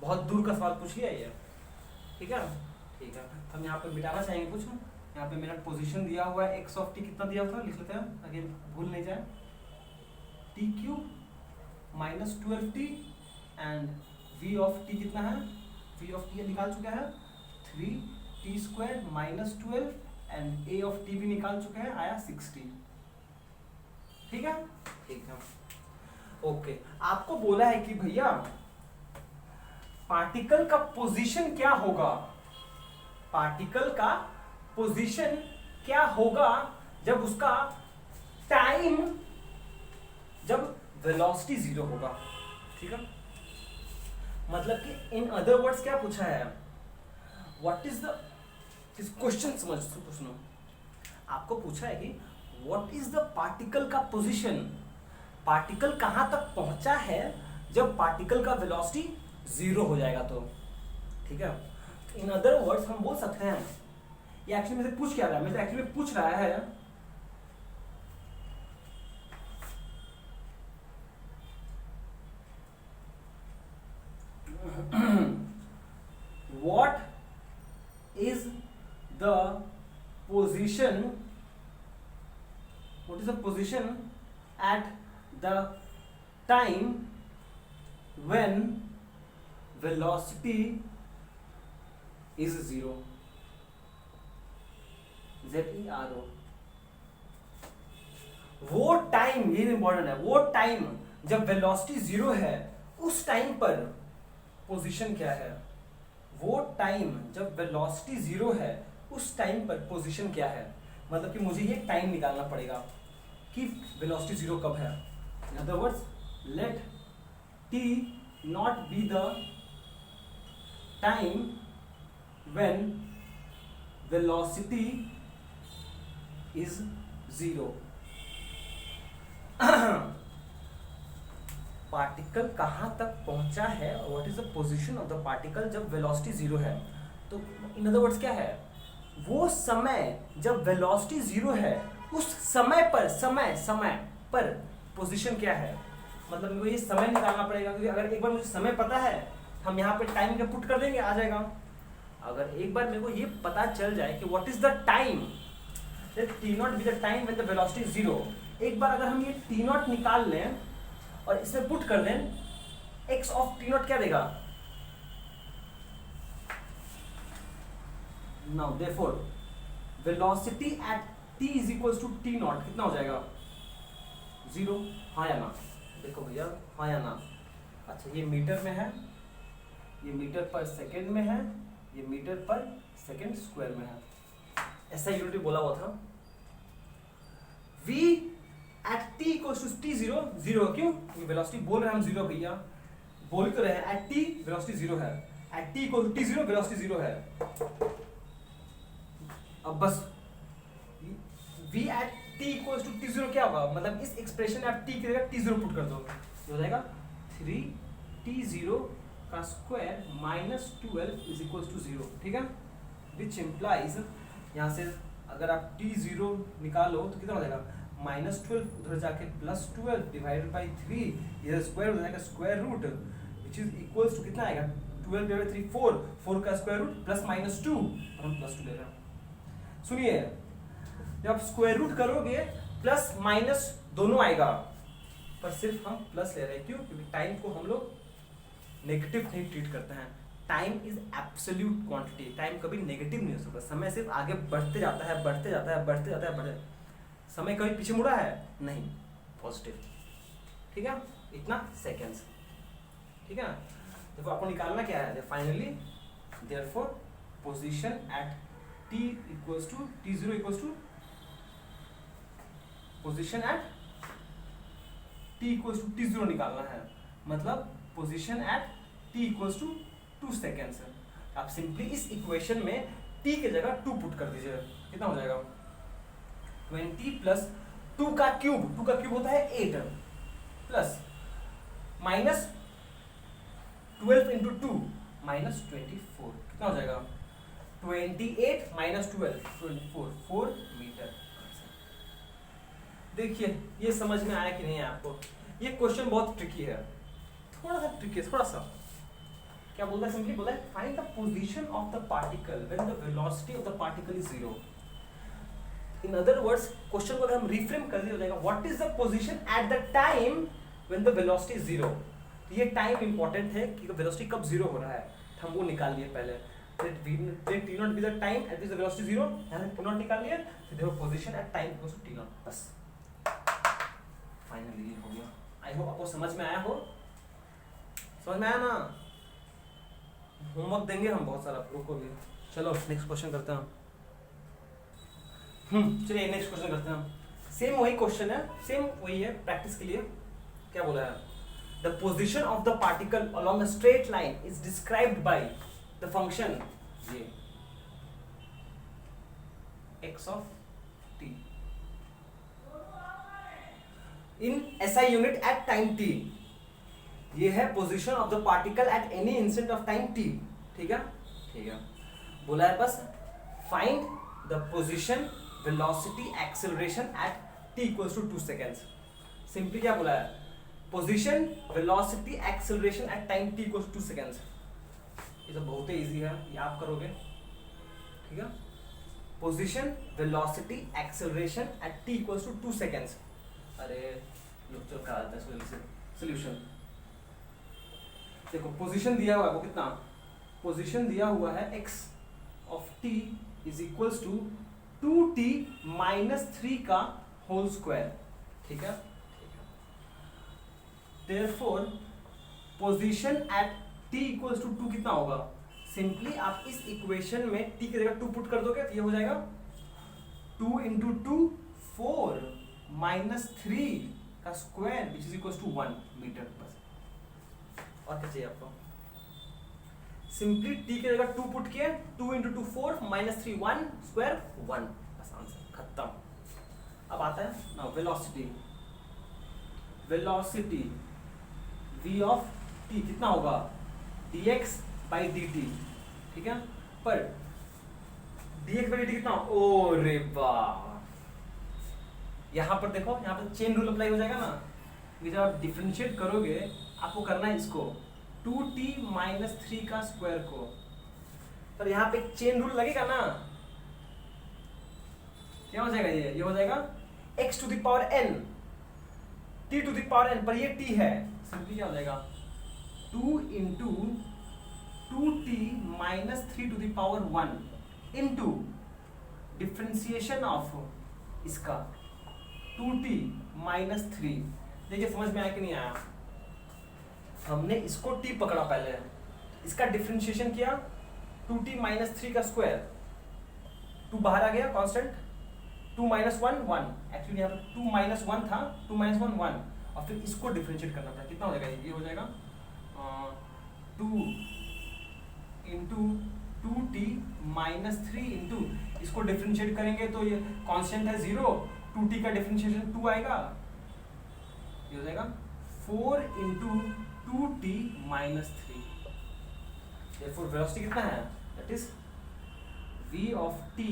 बहुत दूर का सवाल पूछ लिया ये, ठीक है? ठीक है, हम यहाँ पे मिटाना चाहेंगे कुछ। यहाँ पे मेरा पोजीशन दिया हुआ है, x ऑफ t कितना दिया हुआ था, लिख लेते हैं ताकि भूल नहीं जाए। t cube minus 12t and v of t कितना है, v ऑफ t निकाल चुका है 3t square minus 12 and a of t भी निकाल चुके हैं, आया 60। ठीक है, ठीक है, ओके। आपको बोला है कि भैया पार्टिकल का पोजीशन क्या होगा, पार्टिकल का पोजीशन क्या होगा जब उसका टाइम, जब वेलोसिटी 0 होगा। ठीक है, मतलब कि इन अदर वर्ड्स क्या पूछा है, व्हाट इज द, इस क्वेश्चन समझ सुनो, आपको पूछा है कि व्हाट इज द पार्टिकल का पोजीशन, पार्टिकल कहां तक पहुंचा है जब पार्टिकल का वेलोसिटी 0 हो जाएगा तो। ठीक है, इन अदर वर्ड्स हम बोल सकते हैं, ये एक्चुअली मुझे पूछ क्या रहा है, मुझे एक्चुअली पूछ रहा है what is the position, what is the position at the time when velocity is 0, ZERO। वो टाइम, ये इंपॉर्टेंट है, वो टाइम जब वेलोसिटी 0 है उस टाइम पर पोजीशन क्या है, वो टाइम जब वेलोसिटी 0 है उस टाइम पर पोजीशन क्या है। मतलब कि मुझे ये टाइम निकालना पड़ेगा कि वेलोसिटी 0 कब है। In other words, let t naught be the time when velocity is 0। Particle कहां तक पहुंचा है और what is the position of the particle जब वेलोसिटी 0 है। तो इन अदर वर्ड्स क्या है, वो समय जब वेलोसिटी 0 है उस समय पर पोजीशन क्या है। मतलब मेरे को ये समय निकालना पड़ेगा, क्योंकि अगर एक बार मुझे समय पता है हम यहाँ पे टाइम का पुट कर देंगे, आ जाएगा। अगर एक बार मेरे को ये पता चल जाए कि what is the time, let t naught be the time when the velocity is 0, एक बार अगर हम ये t नॉट निकाल लें और इसमें पुट कर दें, x ऑफ t नॉट क्या देगा, now therefore velocity at t is equals to t naught कितना हो जाएगा, 0। हाँ या ना, देखो भैया, हाँ या ना। अच्छा, ये मीटर में है, ये मीटर पर सेकेंड में है, ये मीटर पर सेकेंड स्क्वायर में है, ऐसा यूनिट बोला हुआ था। v at t equals to t 0 0, क्यों, क्योंकि वेलोसिटी बोल रहे हैं हम 0 भैया, बोल तो रहे हैं at t वेलोसिटी 0 है, at t equals to t 0 velocity 0 है। अब बस v at t equals to t 0 क्या होगा, मतलब इस एक्सप्रेशन में आप t की जगह t 0 पुट कर दो, ये हो जाएगा 3t0 का square minus 12 is equals to 0। ठीक है, विच इम्प्लाइज यहाँ से अगर आप t0 निकालो तो कितना हो जाएगा, -12 उधर जाके +12 डिवाइडेड बाई 3, ये स्क्वायर हो जाएगा square root, which is equals to कितना आएगा, 12 डिवाइडेड 3 4, 4 का स्क्वायर रूट प्लस -2, और हम +2 ले रहे हैं। सुनिए, जब आप स्क्वायर रूट करोगे प्लस माइनस दोनों आएगा, पर सिर्फ हम प्लस ले रहे हैं, क्यों, क्योंकि टाइम को हम लोग नेगेटिव नहीं ट्रीट करते हैं। Time is absolute quantity, time कभी नेगेटिव नहीं हो सकता, समय सिर्फ आगे बढ़ते जाता है, बढ़ते जाता है, बढ़ते जाता है, बढ़ते, समय कभी पीछे मुड़ा है नहीं, पॉजिटिव। ठीक है, इतना सेकेंड्स। ठीक है। देखो आपको निकालना क्या है finally, therefore position at t equals to t0 equals to position at t equals to t0 निकालना है, मतलब position at t equals to 2 seconds है। आप सिंपली इस इक्वेशन में t के जगह 2 पुट कर दीजिए, कितना हो जाएगा 20 प्लस 2 का क्यूब होता है 8 प्लस माइनस 12 इंटू 2 माइनस 24, कितना हो जाएगा 28 माइनस 12 24 4 मीटर। देखिए ये समझ में आया कि नहीं है आपको? ये क्वेश्चन बहुत ट्रिकी है, थोड़ा सा ट्रिकी है, थोड़ा सा। क्या बोलता है? सिंपली बोला है find the position of the particle when the velocity of the particle is 0। In other words question को अगर हम रिफ्रेम कर दिया हो जाएगा what is the position at the time when the velocity is 0। तो ये टाइम इंपॉर्टेंट है कि वेलोसिटी कब 0 हो रहा है, हम वो निकाल लिए पहले। let t naught be the time at which the velocity 0, यहाँ t naught निकाल लिया, फिर देखो position at time equals to t naught, बस फाइनली ये हो गया। आई होप आपको समझ में आया हो, समझ में आया ना? होमवर्क देंगे हम बहुत सारा आपको को भी। चलो नेक्स्ट क्वेश्चन करते हैं। चलिए नेक्स्ट क्वेश्चन करते हैं। सेम वही क्वेश्चन है, सेम वही है प्रैक्टिस के लिए। क्या बोला है? The position of the particle along a straight line is described by the function ये x of t in SI unit at time t। ये है position of the particle at any instant of time t, ठीक है? ठीक है। बोला है बस find the position velocity acceleration at t equals to 2 seconds. Simply क्या बोला है? Position velocity acceleration at time t equals to 2 seconds. ये तो बहुत ही इजी है, ये आप करोगे, ठीक है? Position velocity acceleration at t equals to 2 seconds. अरे लोग चल का आता है सॉल्यूशन। देखो पोजीशन दिया हुआ है, वो कितना पोजीशन दिया हुआ है x of t is equals to 2t minus 3 का होल स्क्वायर, ठीक है? Therefore position at t equals to 2 कितना होगा? सिंपली आप इस इक्वेशन में t की जगह 2 पुट कर दोगे तो ये हो जाएगा 2 इंटू 2 4 माइनस 3 का square which is equals to 1 metre. बस और क्या चाहिए आपको? सिंपली t की जगह 2 पुट किए, 2 इंटू 2 4 माइनस 3 1 स्क्वायर 1, बस आंसर खत्म। अब आता है ना velocity. Velocity v of t कितना होगा? dx बाई dt, ठीक है? पर dx बाई dt कितना? ओ रे वाह, यहां पर देखो, यहां पर चेन रूल अप्लाई हो जाएगा ना। ये जब आप डिफरेंशिएट करोगे आपको करना है इसको 2t माइनस 3 का स्क्वायर को, पर यहाँ पे चेन रूल लगेगा ना। क्या हो जाएगा? ये हो जाएगा x to the power n t to the power n, पर ये t है। सिंपली क्या हो जाएगा 2 into 2t minus 3 to the power 1 into differentiation of इसका 2t माइनस 3। देखिए समझ में आया कि नहीं आया? हमने इसको t पकड़ा पहले, इसका डिफ्रेंशिएशन किया 2t माइनस 3 का स्क्वायर, 2 बाहर आ गया कांस्टेंट, 2 माइनस 1 1, एक्चुअली यहाँ पर 2 माइनस 1 था, 2 माइनस 1 1, और फिर इसको डिफरेंशिएट करना था। कितना हो जाएगा? ये हो जाएगा 2 इंटू 2t माइनस 3 इंटू इसको डिफरेंशिएट करेंगे तो ये कांस्टेंट है 0, 2t का डिफरेंशिएशन 2 आएगा, ये हो जाएगा 4 into 2t minus 3। therefore velocity कितना है? That is v of t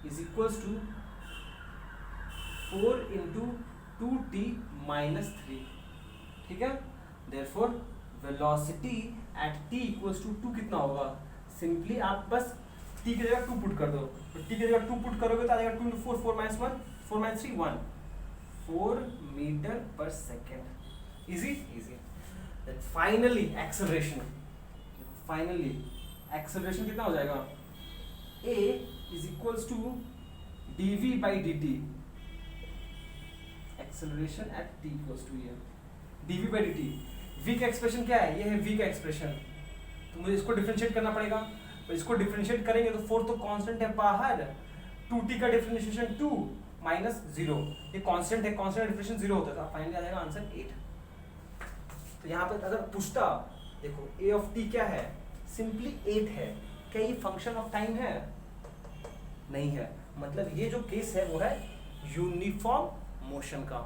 is equals to 4 into 2t minus 3, ठीक है? therefore velocity at t equals to 2 कितना होगा? सिंपली आप बस t की जगह 2 पुट कर दो, तो t की जगह 2 पुट करोगे तो आ जाएगा 2 इंटू 4 4 माइनस 1 4 माइनस 3 1 4 मीटर पर second. Easy easy. Then finally acceleration, finally acceleration कितना हो जाएगा? a is equals to dv by dt। Acceleration at t equals to ये dv बाई dt, v का एक्सप्रेशन क्या है, ये है v का एक्सप्रेशन, तो मुझे इसको डिफरेंशिएट करना पड़ेगा। तो इसको डिफरेंशिएट करेंगे तो 4 तो कांस्टेंट है बाहर, 2t का डिफरेंशिएशन 2 माइनस 0, ये कांस्टेंट है, कांस्टेंट का डिफरेंशिएशन 0 होता था, फाइनली आ जाएगा आंसर 8। तो यहाँ पर अगर पूछता, देखो a ऑफ t क्या है, सिंपली 8 है, क्या ये फंक्शन ऑफ टाइम है, नहीं है, मतलब ये जो केस है वो है यूनिफॉर्म मोशन का,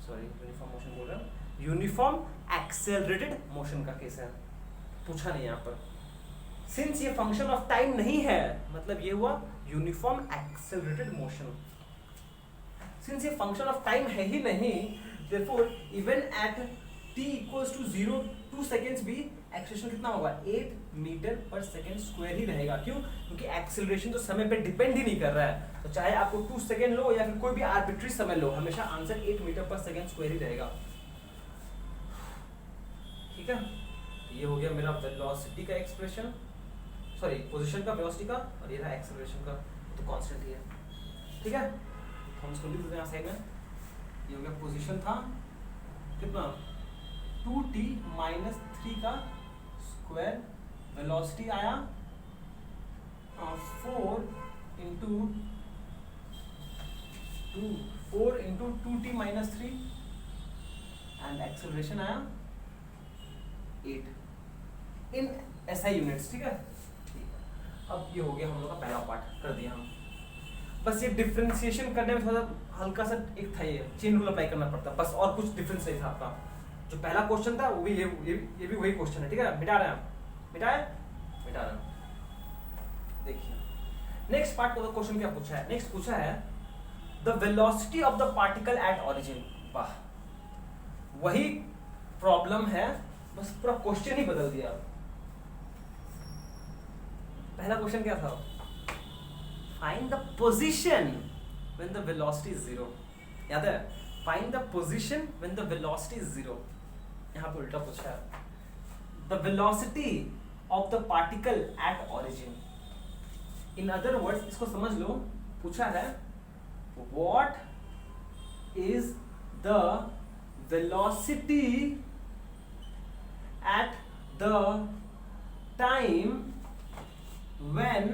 सॉरी यूनिफॉर्म मोशन बोल रहा हूँ, यूनिफॉर्म एक्सेलरेटेड मोशन का केस है, पूछा नहीं यहाँ पर। सिंस ये फंक्शन ऑफ टाइम नहीं है, मतलब ये हुआ यूनिफॉर्म एक्सेलरेटेड मोशन। सिंस ये फंक्शन ऑफ टाइम है ही नहीं, therefore even at t equals to 0 2 seconds भी एक्सेलरेशन कितना होगा, 8 मीटर पर सेकेंड स्क्वायर ही रहेगा। क्यों? क्योंकि एक्सेलरेशन तो समय पे डिपेंड ही नहीं कर रहा है, तो चाहे आपको 2 सेकेंड लो या फिर कोई भी आर्बिट्री समय लो, हमेशा आंसर 8 मीटर पर सेकेंड स्क्वायर ही रहेगा। ठीक है, ये हो गया मेरा वेलोसिटी का एक्सप्रेशन, सॉरी पोजीशन का, वेलोसिटी का, और ये रहा एक्सेलरेशन का, तो कांस्टेंट ही है। ठीक है, हम इसको लिख देते हैं साइड में। ये हो गया पोजीशन था कितना, 2t माइनस 3 का स्क्वायर, वेलोसिटी आया 4 into 2t minus 3 and acceleration आया 8 इन SI यूनिट्स। ठीक है, अब ये हो गया हम लोग का पहला पार्ट, कर दिया हम। बस ये डिफरेंशिएशन करने में थोड़ा हल्का सा एक था, ये चेन रूल अप्लाई करना पड़ता, बस और कुछ डिफरेंस नहीं था आपका। जो पहला क्वेश्चन था वो भी ये भी वही क्वेश्चन है। ठीक है, मिटा रहे हैं हम, मिटा रहे हैं। देखिए नेक्स्ट पार्ट का क्वेश्चन क्या पूछा है, नेक्स्ट पूछा है the velocity of the particle eight origin. वाह, वही प्रॉब्लम है, बस पूरा क्वेश्चन ही बदल दिया। पहला क्वेश्चन क्या था, find the position when the velocity is 0। याद है, find the position when the velocity is 0। यहाँ पे उल्टा पूछा है, the velocity of the particle eight origin. In other words, इसको समझ लो, पूछा है what is the velocity at the time when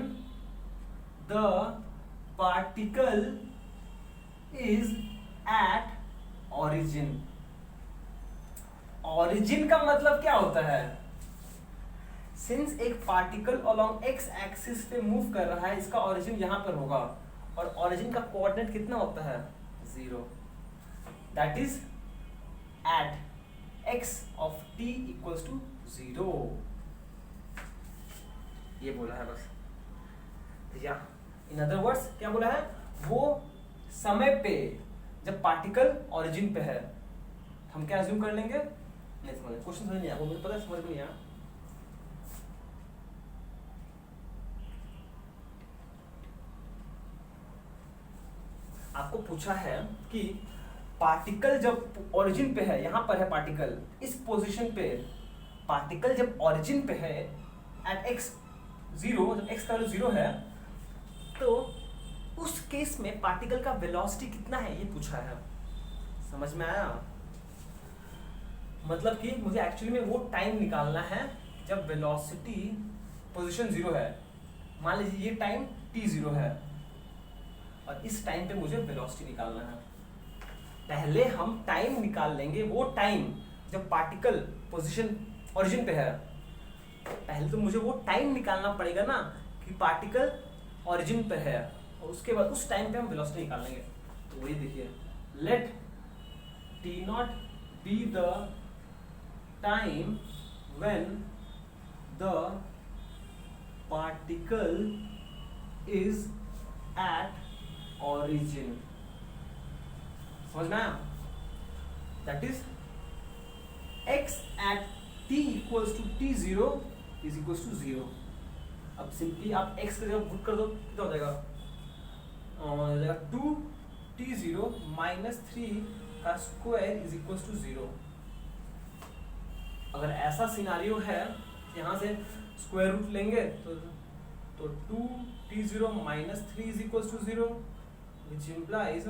the particle is at origin। origin का मतलब क्या होता है, सिंस एक पार्टिकल अलोंग x एक्सिस पे मूव कर रहा है, इसका origin यहां पर होगा, और origin का कोऑर्डिनेट कितना होता है, 0, that is at x of t equals to 0। ये बोला है बस, या इन अदर वर्ड्स क्या बोला है, वो समय पे जब पार्टिकल ओरिजिन पे है, हम क्या अज्यूम कर लेंगे, नहीं समझ, क्वेश्चन समझ नहीं आया, मुझे पता है समझ में नहीं आया। आपको पूछा है कि पार्टिकल जब ओरिजिन पे है, यहां पर है पार्टिकल, इस पोजीशन पे पार्टिकल जब ओरिजिन पे है एट x 0, जब x का वैल्यू 0 है, तो उस केस में पार्टिकल का वेलोसिटी कितना है, ये पूछा है। समझ में आया, मतलब कि मुझे एक्चुअली में वो टाइम निकालना है जब वेलोसिटी पोजीशन 0 है। मान लीजिए ये टाइम t0 है, और इस टाइम पे मुझे वेलोसिटी निकालना है। पहले हम टाइम निकाल लेंगे, वो टाइम जब पार्टिकल पोजीशन ओरिजिन पे है, पहले तो मुझे वो टाइम निकालना पड़ेगा ना कि पार्टिकल ओरिजिन पे है, और उसके बाद उस टाइम पे हम वेलोसिटी निकाल लेंगे। तो वही देखिए, let t0 be the time when the particle is at origin. समझ में आया, that is x at t equals to t0 is equals to 0। अब सिंपली आप x का जगह पुट कर दो, कितना हो जाएगा, 2t0 माइनस 3 का स्क्वायर इज इक्वल्स टू 0। अगर ऐसा सिनारियो है, यहाँ से स्क्वायर रूट लेंगे तो 2t0 minus 3 is equals to 0, which implies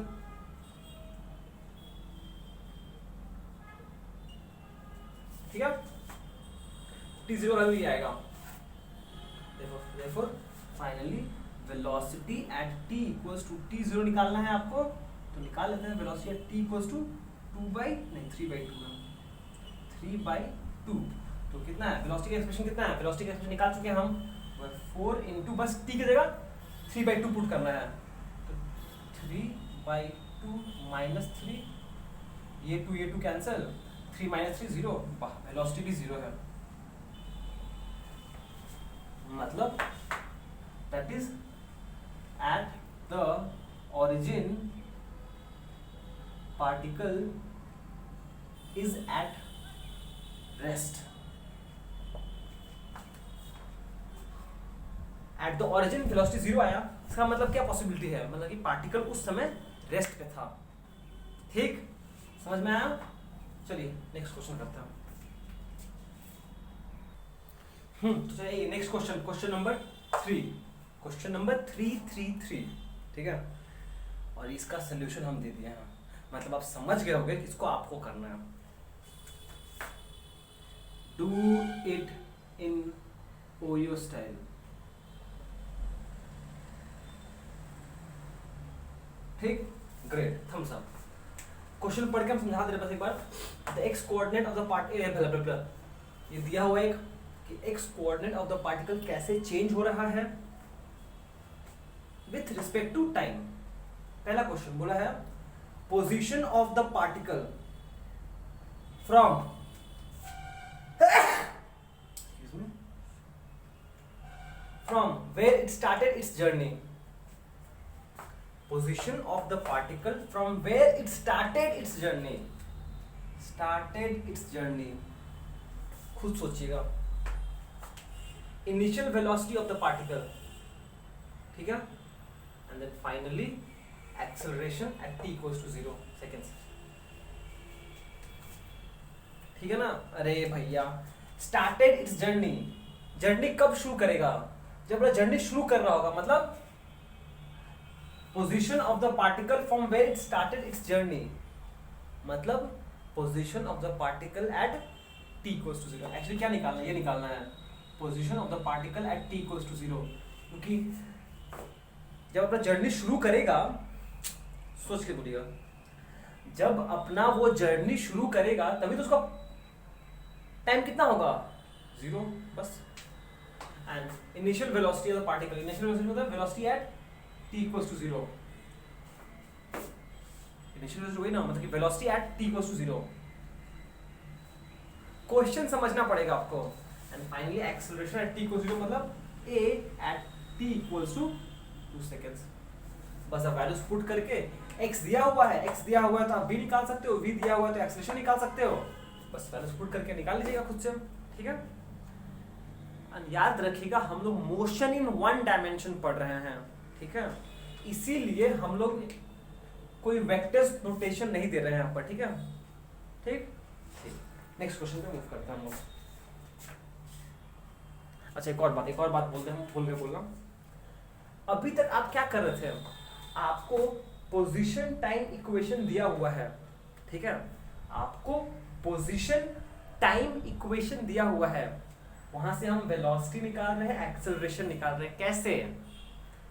ठीक है, t0 वैल्यू ये आएगा। therefore finally velocity at t equals to t0 निकालना है आपको, तो निकाल लेते हैं। Velocity at t equals to 3/2, तो कितना है वेलोसिटी का एक्सप्रेशन, कितना है वेलोसिटी का एक्सप्रेशन निकाल चुके हैं हम, 4 इंटू बस t की जगह 3/2 पुट करना है, तो 3/2 माइनस 3, ये 2 कैंसिल, 3 माइनस 3 0, वेलोसिटी भी 0 है, मतलब that is at the origin particle is at rest. At the origin velocity 0 आया, इसका मतलब क्या पॉसिबिलिटी है, मतलब कि पार्टिकल उस समय रेस्ट पे था। ठीक, समझ में आया? चलिए नेक्स्ट क्वेश्चन करते हैं। तो चलिए next question number 3, question number 333, ठीक है, और इसका सोल्यूशन हम दे दिए हैं, मतलब आप समझ गए होंगे कि इसको आपको करना है। Do it in OYO style. ठीक, ग्रेट, थम्स अप। क्वेश्चन पढ़ के हम समझा दे रहे बस एक बार। The x coordinate of the particle, ये दिया हुआ एक कि x coordinate of the particle कैसे चेंज हो रहा है विथ रिस्पेक्ट टू टाइम। पहला क्वेश्चन बोला है position of the particle from where it started its journey. Position of the particle from where it started its journey, खुद सोचिएगा। Initial velocity of the particle, ठीक है, and then finally acceleration at t equals to 0 seconds. ठीक है ना? अरे भैया, started its journey, journey कब शुरू करेगा? जब वह जर्नी शुरू कर रहा होगा, मतलब position of the particle from where it started its journey, मतलब position of the particle at t equals to 0। Actually क्या निकालना है, ये निकालना है position of the particle at t equals to 0, क्योंकि जब अपना जर्नी शुरू करेगा, सोच के बोलिएगा, जब अपना वो जर्नी शुरू करेगा तभी तो उसका टाइम कितना होगा, 0 बस। And initial velocity of the particle, initial velocity मतलब velocity at t equals to 0, initial velocity वही ना, मतलब कि velocity at t equals to 0। Question समझना पड़ेगा आपको। And finally acceleration at t equals to 0, मतलब a at t equals to 2 seconds. बस अब वैल्यूज पुट करके, x दिया हुआ है तो आप v निकाल सकते हो, v दिया हुआ है तो एक्सेलरेशन निकाल सकते हो, बस वैल्यूज पुट करके निकाल लीजिएगा खुद से, ठीक है। और याद रखिएगा हम लोग मोशन इन 1 डायमेंशन पढ़ रहे हैं, ठीक है, इसीलिए हम लोग कोई वेक्टर्स नोटेशन नहीं दे रहे हैं यहाँ पर, ठीक है। ठीक, नेक्स्ट क्वेश्चन पे मूव करते हैं हम लोग। अच्छा, एक और बात बोलते हैं, भूल गए बोलना। अभी तक आप क्या कर रहे थे, आपको पोजीशन टाइम इक्वेशन दिया हुआ है, ठीक है, आपको पोजीशन टाइम इक्वेशन दिया हुआ है, वहां से हम वेलोसिटी निकाल रहे हैं, एक्सेलरेशन निकाल रहे हैं। कैसे?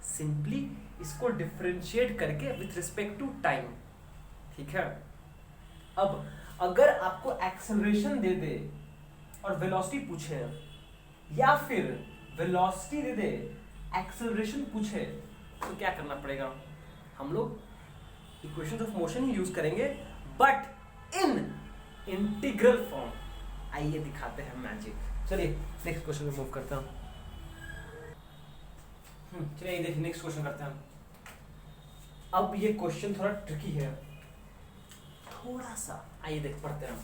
सिंपली इसको डिफरेंशिएट करके विथ रिस्पेक्ट टू टाइम, ठीक है। अब अगर आपको एक्सेलरेशन दे दे और वेलोसिटी पूछे, या फिर वेलोसिटी दे दे एक्सेलरेशन पूछे, तो क्या करना पड़ेगा? हम लोग equations of motion he use करेंगे, बट इन इंटीग्रल फॉर्म। आइए दिखाते हैं मैजिक। चलिए नेक्स्ट क्वेश्चन पे मूव करते हैं। चलिए देखिए नेक्स्ट क्वेश्चन करते हैं। अब ये क्वेश्चन थोड़ा ट्रिकी है, थोड़ा सा, आइए देख पढ़ते हैं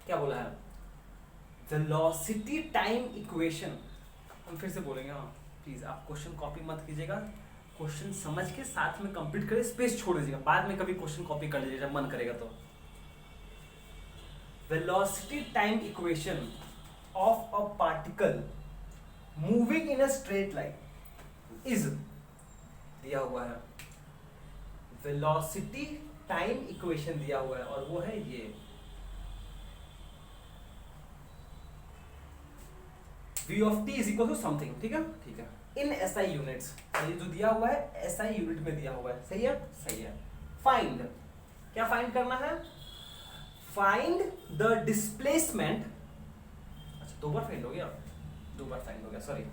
क्या बोला है। वेलोसिटी टाइम इक्वेशन, हम फिर से बोलेंगे, हाँ प्लीज आप क्वेश्चन कॉपी मत कीजिएगा, क्वेश्चन समझ के साथ में कंप्लीट करें, स्पेस छोड़ दीजिएगा, बाद में कभी क्वेश्चन कॉपी कर लीजिएगा जब मन करेगा तो। Velocity time equation of a particle moving in a straight line is, दिया हुआ है वेलोसिटी टाइम इक्वेशन दिया हुआ है, और वो है ये। v of t is equal to something, ठीक है ठीक है, इन एसआई यूनिट्स, ये जो दिया हुआ है एसआई यूनिट में दिया हुआ है, सही है सही है। फाइंड, क्या फाइंड करना है, फाइंड द डिस्प्लेसमेंट, अच्छा दो बार फाइंड हो गया, दो बार फाइंड हो गया sorry,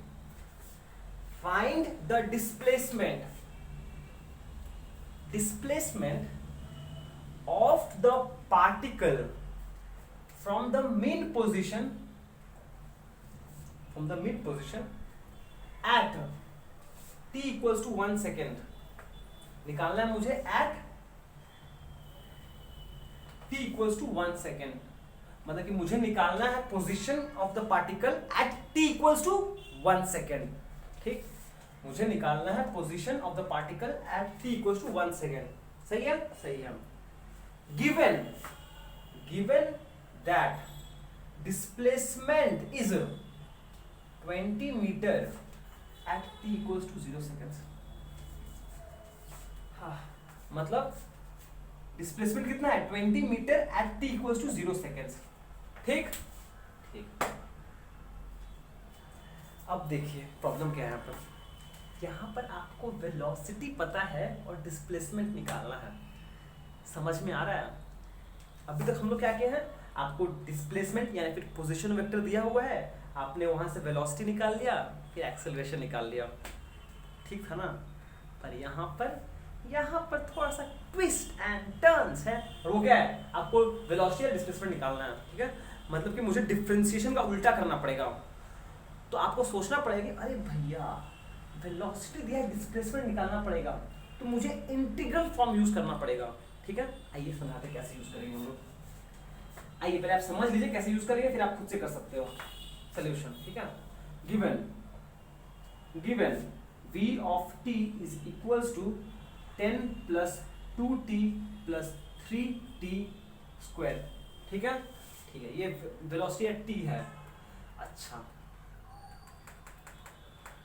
find the displacement of the particle from the mid position at t equals to 1 second, निकालना है मुझे at t equals to 1 second, मतलब कि मुझे निकालना है position of the particle at t equals to 1 second, ठीक, मुझे निकालना है position of the particle at t equals to 1 second, सही है सही है। given that displacement is 20 meter at t equals to 0 seconds, हाँ मतलब डिस्प्लेसमेंट कितना है 20 metre at t equals to 0 seconds, ठीक ठीक। अब देखिए प्रॉब्लम क्या है यहाँ पर आपको वेलोसिटी पता है और डिस्प्लेसमेंट निकालना है, समझ में आ रहा है। अभी तक हम लोग क्या किए हैं, आपको डिस्प्लेसमेंट यानी फिर पोजीशन वेक्टर दिया हुआ है, आपने वहां से वेलोसिटी निकाल लिया, फिर एक्सेलरेशन निकाल लिया, ठीक था ना। पर यहाँ पर थोड़ा सा ट्विस्ट एंड टर्न्स है, और वो क्या है, आपको वेलोसिटी या डिस्प्लेसमेंट निकालना है, ठीक है, मतलब कि मुझे डिफरेंशिएशन का उल्टा करना पड़ेगा। तो आपको सोचना पड़ेगा कि अरे भैया वेलोसिटी दिया है, डिस्प्लेसमेंट निकालना पड़ेगा, तो मुझे इंटीग्रल फॉर्म यूज करना पड़ेगा, ठीक है। आइए समझाते हैं कैसे यूज करेंगे हम लोग, आइए पहले आप समझ लीजिए कैसे यूज करेंगे, फिर आप खुद से कर सकते हो सॉल्यूशन, ठीक है। Given v of t is equals to 10 plus 2t plus 3t square, ठीक है ठीक है, ये वेलोसिटी एट t है। अच्छा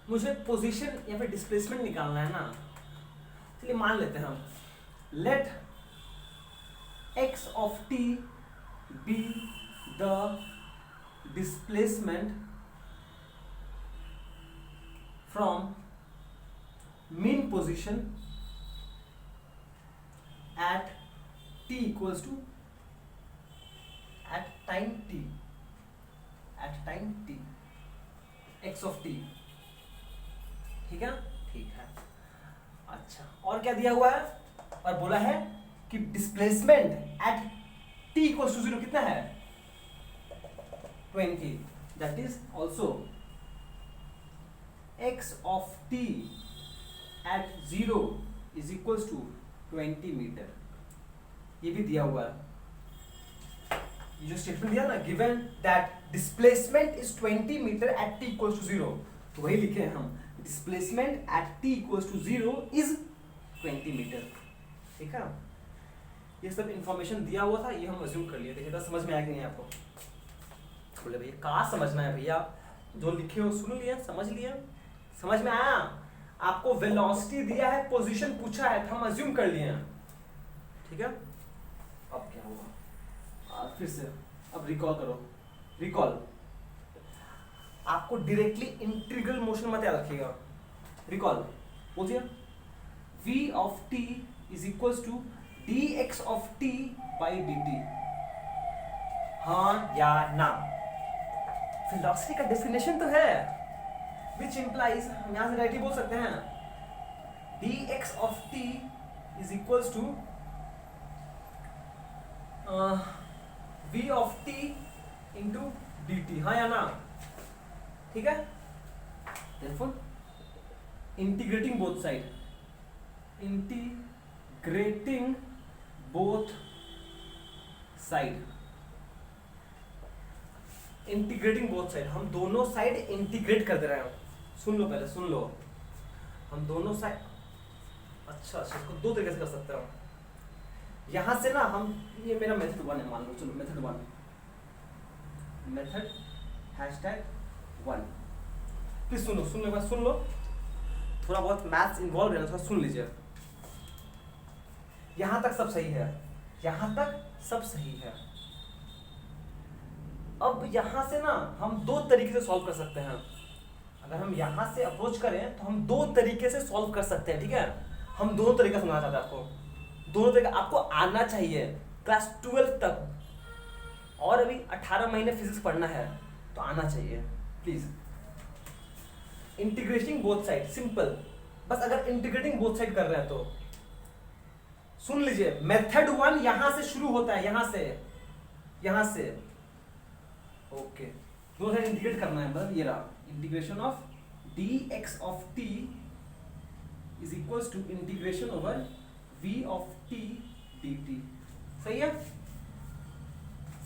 मुझे पोजीशन या फिर डिस्प्लेसमेंट निकालना है ना, चलिए मान लेते हैं हम, late x of t be the displacement from mean position at t equals to at time t x of t, ठीक है ठीक है। अच्छा और क्या दिया हुआ है, और बोला है कि displacement at t equals to 0 कितना है 20, that is also x of t at 0 is equals to 20 metre, ये भी दिया हुआ है। ये जो स्टेटमेंट दिया ना, given that displacement is 20 metre at t equals to 0, तो वही लिखे हैं हम, displacement at t equals to 0 is 20 metre, ठीक है। ये सब इंफॉर्मेशन दिया हुआ था, ये हम अज्यूम कर लिए थे, तो समझ में आया कि नहीं आपको? बोले भैया कहाँ समझना है भैया, जो लिखे हो सुन लिया, समझ लिया, समझ में आया? आपको वेलोसिटी दिया है, पोजीशन पूछा है, तो हम अज्यूम कर लिए हैं, ठीक है। अब क्या होगा, फिर से अब रिकॉल करो, रिकॉल, आपको डायरेक्टली इंटीग्रल मोशन मत याद रखिएगा, रिकॉल बोलिए, v of t is equals to dx of t by dt, हाँ या ना? वेलोसिटी का डेफिनेशन तो है, which implies हम यहाँ से डायरेक्टली बोल सकते हैं dx of t is equals to v of t into dt, हाँ या ना? ठीक है, therefore integrating both side, integrating both side, integrating both side, हम दोनों साइड इंटीग्रेट कर दे रहे हैं। सुन लो पहले, सुन लो, हम दोनों साइड, अच्छा इसको दो तरीके से कर सकते हैं। यहां से ना हम, ये मेरा मेथड 1 है मान लो, चलो मेथड 1, मेथड #1, प्लीज सुन लो, सुन लो, थोड़ा बहुत मैथ्स इन्वॉल्व है ना, थोड़ा सुन लीजिए। यहां तक सब सही है, यहां तक सब सही है, अब यहाँ से ना हम दो तरीके से सॉल्व कर सकते हैं। अगर हम यहाँ से अप्रोच करें तो हम दो तरीके से सॉल्व कर सकते हैं, ठीक है। हम दोनों तरीका समझाना चाहते हैं आपको, दोनों तरीका आपको आना चाहिए क्लास 12 तक, और अभी 18 महीने फिजिक्स पढ़ना है तो आना चाहिए please. Integrating both side simple, बस अगर इंटीग्रेटिंग बोथ साइड कर रहे हैं तो सुन लीजिए, मेथड 1 यहां से शुरू होता है, यहां से ओके, दो साइड इंटीग्रेट करना है, मतलब ये रहा integration of dx of t is equals to integration over v of t dt। सही है,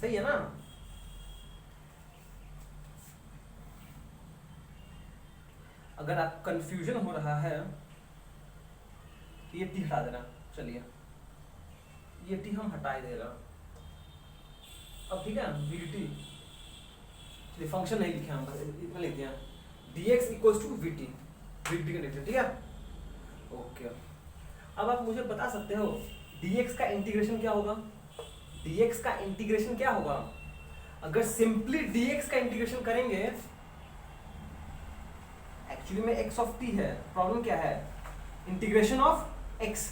सही है ना। अगर आप कंफ्यूजन हो रहा है तो ये t हटा देना, चलिए ये t हम हटा ही देगा अब, ठीक है। vdt फंक्शन नहीं लिखे हम, बस इतना लिख दिया, dx equals to vt, vt का लिख, ठीक है ओके। अब आप मुझे बता सकते हो dx का इंटीग्रेशन क्या होगा, dx का इंटीग्रेशन क्या होगा। अगर सिंपली dx का इंटीग्रेशन करेंगे, एक्चुअली में x ऑफ t है, प्रॉब्लम क्या है, integration of x,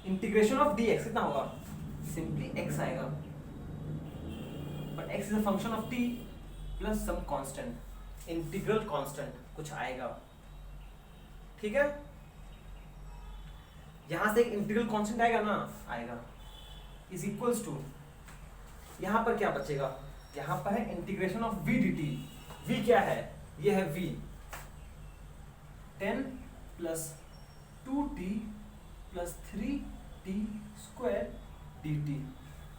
integration of dx कितना होगा, सिंपली x आएगा, but x is a function of t plus some constant, integral constant कुछ आएगा, ठीक है। यहां से एक इंटीग्रल कांस्टेंट आएगा ना, आएगा, इज इक्वल्स टू, यहां पर क्या बचेगा, यहां पर है integration of v dt, v क्या है, ये है v, 10 plus 2t plus 3t square dt।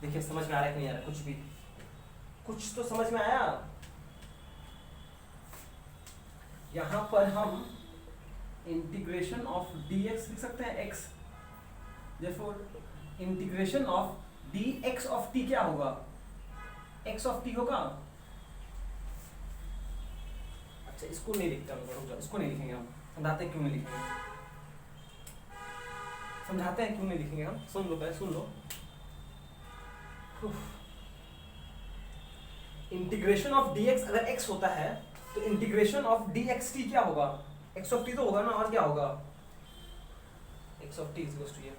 देखिए समझ में आ रहा है कि नहीं आ रहा, कुछ भी, कुछ तो समझ में आया। यहां पर हम इंटीग्रेशन ऑफ dx लिख सकते हैं x, therefore integration of dx of t क्या होगा, x ऑफ t होगा। अच्छा इसको नहीं लिखते हम, रुक जाओ, इसको नहीं लिखेंगे हम, समझाते हैं क्यों नहीं लिखेंगे, समझाते हैं क्यों नहीं लिखेंगे हम, सुन लो पहले, सुन लो। इंटीग्रेशन ऑफ dx अगर x होता है तो इंटीग्रेशन ऑफ dxt क्या होगा, x ऑफ t तो होगा ना, और क्या होगा, x of t equals to ये।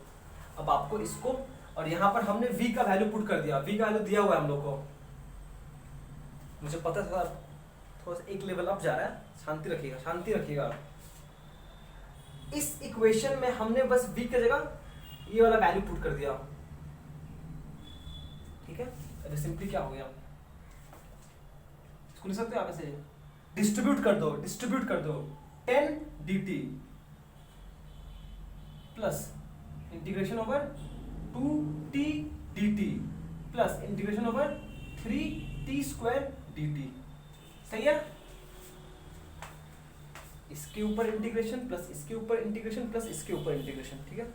अब आपको इसको, और यहाँ पर हमने v का वैल्यू पुट कर दिया, v का वैल्यू दिया हुआ है हम लोग को, मुझे पता था थोड़ा सा एक लेवल अप जा रहा है, शांति रखिएगा, शांति रखिएगा। इस इक्वेशन में हमने बस v की जगह ये वाला वैल्यू पुट कर दिया, ठीक है। अरे सिंपली क्या हो गया, इसको लिख सकते हो आप ऐसे, डिस्ट्रीब्यूट कर दो, डिस्ट्रीब्यूट कर दो, 10 dt plus integration over 2t dt plus integration over 3t square dt। सही है, इसके ऊपर इंटीग्रेशन प्लस इसके ऊपर इंटीग्रेशन प्लस इसके ऊपर इंटीग्रेशन, ठीक है।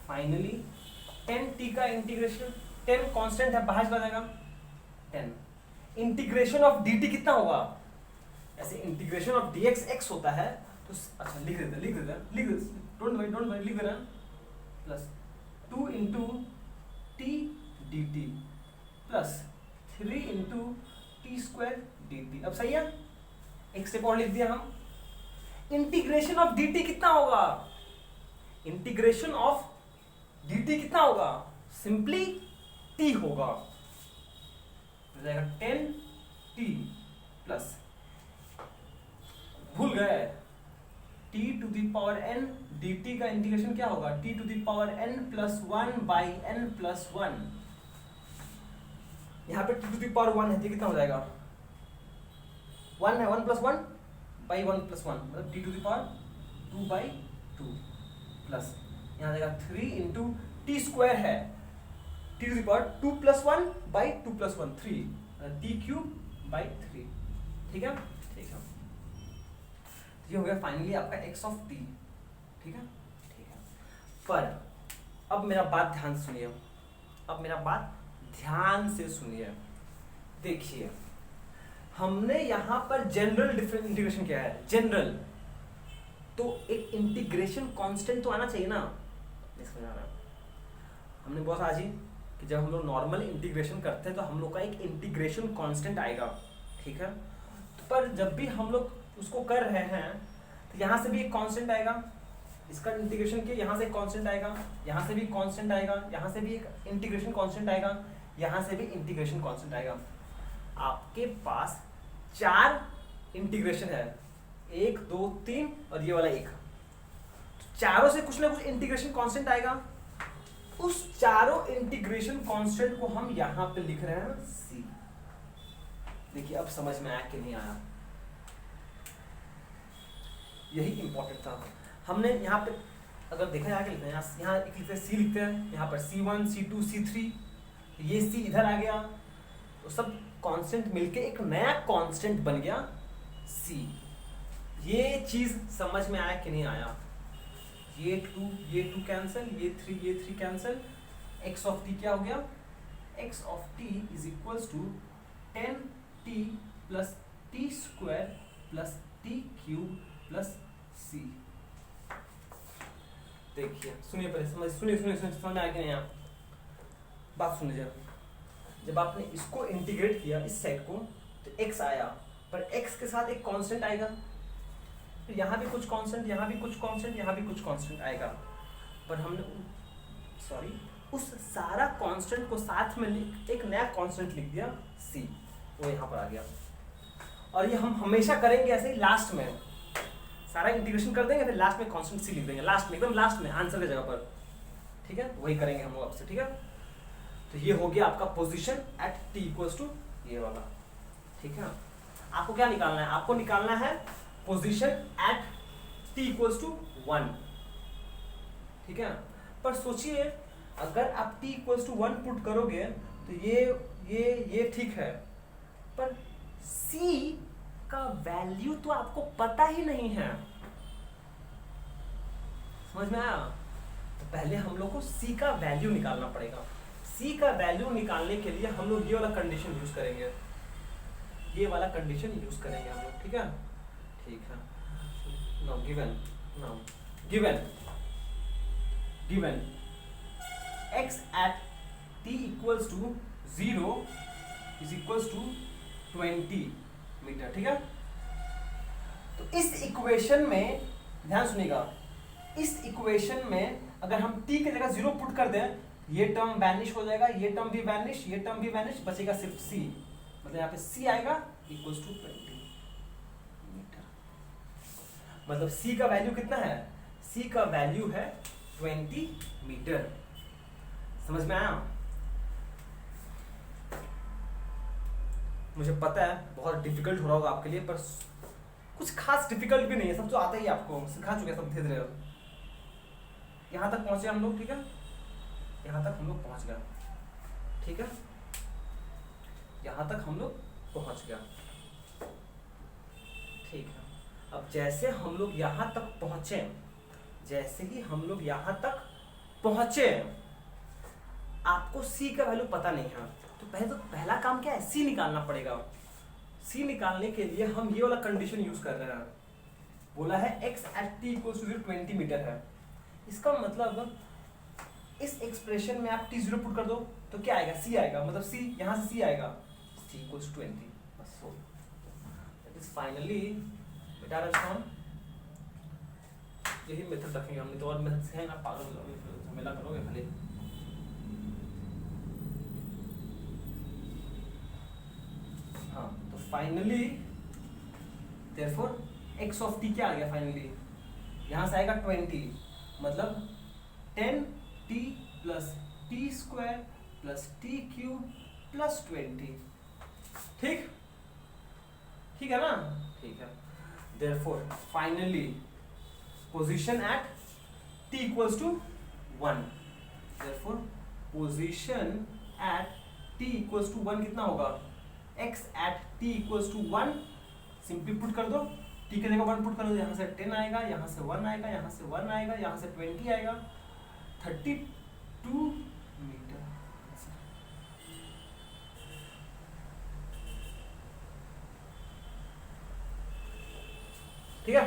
फाइनली 10t का इंटीग्रेशन, 10 कांस्टेंट है, बाहर चला जाएगा 10, इंटीग्रेशन ऑफ dt कितना होगा, ऐसे इंटीग्रेशन ऑफ dx x होता है तो अच्छा लिख देते, लिख डोंट वरी लिख देना, plus 2 into T dt plus 3 into t square dt। अब सही है, एक स्टेप और लिख दिया हम। इंटीग्रेशन ऑफ dt कितना होगा, इंटीग्रेशन ऑफ dt कितना होगा, सिंपली t होगा, हो जाएगा 10t प्लस, भूल गए, t to the power n dt का इंटीग्रेशन क्या होगा, t to the power n plus 1 by n plus 1, यहाँ पे t टू द पावर 1 है, तो कितना हो जाएगा, 1 है, 1 प्लस 1 बाई 1 प्लस 1, मतलब t to the power 2 by 2 plus, यहाँ जाएगा 3 इंटू टी स्क्वायर है, t to the power 2 plus 1 by 2 plus 1 3, t cube by 3, ठीक है, ठीक है। ये हो गया फाइनली आपका x ऑफ t, ठीक है, ठीक है। पर अब मेरा बात ध्यान सुनिए, अब मेरा बात ध्यान से सुनिए, देखिए हमने यहाँ पर जनरल डिफरेंस इंटीग्रेशन किया है, जनरल, तो एक इंटीग्रेशन कांस्टेंट तो आना चाहिए ना, समझ आ रहा है, हमने बहुत आज ही कि जब हम लोग नॉर्मल इंटीग्रेशन करते हैं तो हम लोग का एक इंटीग्रेशन कांस्टेंट आएगा, ठीक है। तो पर जब भी हम लोग उसको कर रहे हैं तो यहाँ से भी एक कांस्टेंट आएगा, इसका इंटीग्रेशन किया, यहाँ से एक कांस्टेंट आएगा, यहाँ से भी कांस्टेंट आएगा, यहाँ से भी एक इंटीग्रेशन कांस्टेंट आएगा, यहाँ से भी इंटीग्रेशन कांस्टेंट आएगा। आपके पास 4 इंटीग्रेशन है, 1 2 3 और ये वाला 1। चारों से कुछ ना कुछ इंटीग्रेशन कांस्टेंट आएगा। उस चारों इंटीग्रेशन कांस्टेंट को हम यहाँ पे लिख रहे हैं c। देखिए अब समझ में आया कि नहीं आया, यही इंपॉर्टेंट था। हमने यहाँ पे अगर देखा जाए लिखते हैं, यहाँ एक लिखते हैं c, लिखते हैं यहाँ पर c1 c2 c3, ये c इधर आ गया, तो सब कांस्टेंट मिलके एक नया कांस्टेंट बन गया c। ये चीज समझ में आया कि नहीं आया? ये 2 कैंसिल, ये 3 कैंसिल, x ऑफ t क्या हो गया? x of t is equals to 10t plus t square plus t cube plus c। देखिए सुनिए पहले, सुनिए समझ में आया कि नहीं आया? बात सुनिए जब आपने इसको इंटीग्रेट किया इस सेट को तो x आया, पर x के साथ एक कांस्टेंट आएगा, फिर यहाँ भी कुछ कांस्टेंट, यहाँ भी कुछ कांस्टेंट, यहाँ भी कुछ कांस्टेंट आएगा, पर हमने उस सारा कांस्टेंट को साथ में एक नया कांस्टेंट लिख दिया c, वो यहाँ पर आ गया। और ये हम हमेशा करेंगे ऐसे ही, लास्ट में सारा इंटीग्रेशन कर देंगे, फिर लास्ट में कांस्टेंट c लिख देंगे, लास्ट में, एकदम लास्ट में आंसर की जगह पर, ठीक है। वही करेंगे हम लोग आपसे, ठीक है। तो ये हो गया आपका position at t equals to ये वाला, ठीक है। आपको क्या निकालना है? आपको निकालना है position at t equals to 1, ठीक है। पर सोचिए अगर आप t इक्वल्स टू 1 पुट करोगे तो ये ठीक है, पर c का वैल्यू तो आपको पता ही नहीं है, समझ में आया? तो पहले हम लोग को c का वैल्यू निकालना पड़ेगा। c का वैल्यू निकालने के लिए हम लोग ये वाला कंडीशन यूज करेंगे, ये वाला कंडीशन यूज करेंगे हम लोग, ठीक है। ठीक है, now given x at t equals to 0 is equals to 20 metre, ठीक है। तो इस इक्वेशन में ध्यान सुनिएगा, इस इक्वेशन में अगर हम t की जगह 0 पुट कर दें, ये टर्म वैनिश हो जाएगा, ये टर्म भी वैनिश, ये टर्म भी वैनिश, बचेगा सिर्फ c, मतलब यहाँ पे c आएगा इक्वल्स टू 20 मीटर। मतलब c का वैल्यू कितना है? c का वैल्यू है 20 मीटर। समझ में आया? मुझे पता है बहुत डिफिकल्ट हो रहा होगा आपके लिए, पर कुछ खास डिफिकल्ट भी नहीं है, सब तो आता ही आपको, सिखा चुके हैं सब धीरे धीरे। यहाँ तक पहुंचे हम लोग, ठीक है, यहाँ तक हम लोग पहुंच गए, ठीक है, यहाँ तक हम लोग पहुंच गया, ठीक है। अब जैसे हम लोग यहाँ तक पहुंचे, जैसे ही हम लोग यहाँ तक पहुंचे, आपको c का वैल्यू पता नहीं है, तो पहला काम क्या है? c निकालना पड़ेगा। c निकालने के लिए हम ये वाला कंडीशन यूज कर रहे हैं, बोला है x at t equals to 20 metre है। इसका मतलब इस एक्सप्रेशन में आप t0 पुट कर दो तो क्या आएगा? c आएगा, मतलब c यहाँ से c आएगा, c equals to 20, बस हो। That is finally बेटा राजस्थान, यही मेथड रखेंगे हमने, तो और मेथड से है ना, पागल झमेला करोगे खाली। हाँ, तो finally therefore x of t क्या आ गया? फाइनली यहाँ से आएगा 20, मतलब 10t plus t square plus t cube plus 20, ठीक ठीक है ना? ठीक है। Therefore finally position at t equals to 1, therefore position at t equals to 1 कितना होगा? x at t equals to 1, simply put कर दो, t के जगह 1 पुट कर दो, यहाँ से 10 आएगा, यहाँ से 1 आएगा, यहाँ से 1 आएगा, यहाँ से 20 आएगा, 32 मीटर। ठीक है,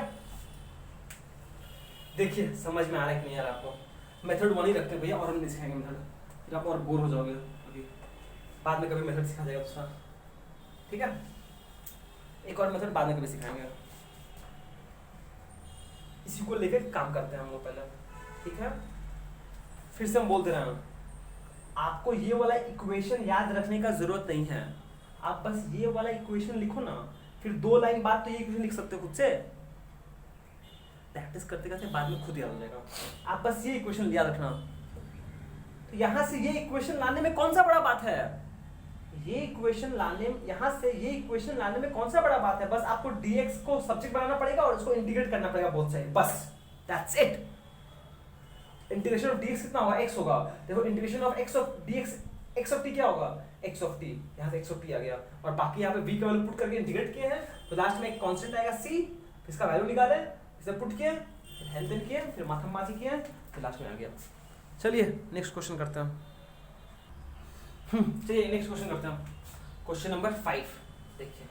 देखिए समझ में आ रहा है कि नहीं आ रहा आपको? मेथड 1 ही रखते हैं भैया, और हम नहीं सिखाएंगे मेथड, फिर आप और बोर हो जाओगे अभी, बाद में कभी मेथड सिखा जाएगा दूसरा, ठीक है। एक और मेथड बाद में कभी सिखाएंगे, इसी को लेकर काम करते हैं हम लोग पहले, ठीक है। फिर से हम बोलते रहे हैं, आपको ये वाला इक्वेशन याद रखने का जरूरत नहीं है, आप बस ये वाला इक्वेशन लिखो ना, फिर 2 लाइन बाद तो ये इक्वेशन लिख सकते हो खुद से, प्रैक्टिस करते करते बाद में खुद याद हो जाएगा। आप बस ये इक्वेशन याद रखना। तो यहां से ये इक्वेशन लाने में कौन सा बड़ा बात है, ये इक्वेशन लाने, यहां से ये इक्वेशन लाने में कौन सा बड़ा बात है, बस आपको dx को सब्जेक्ट बनाना पड़ेगा और उसको इंटीग्रेट करना पड़ेगा बोथ साइड, बस that's it. Integration of dx कितना होगा, x होगा। देखो integration of x of dx, x of t क्या होगा, x ऑफ t, यहां से x ऑफ t आ गया, और बाकी यहां पे v का वैल्यू पुट करके इंटीग्रेट किए हैं, तो लास्ट में एक कांस्टेंट आएगा c, इसका वैल्यू निकाले, इसे पुट किए, फिर हेल्प देन किए, फिर माथमाती किए, फिर लास्ट में आ गया। चलिए नेक्स्ट क्वेश्चन करते हैं। चलिए नेक्स्ट क्वेश्चन करते हैं, क्वेश्चन नंबर 5। देखिए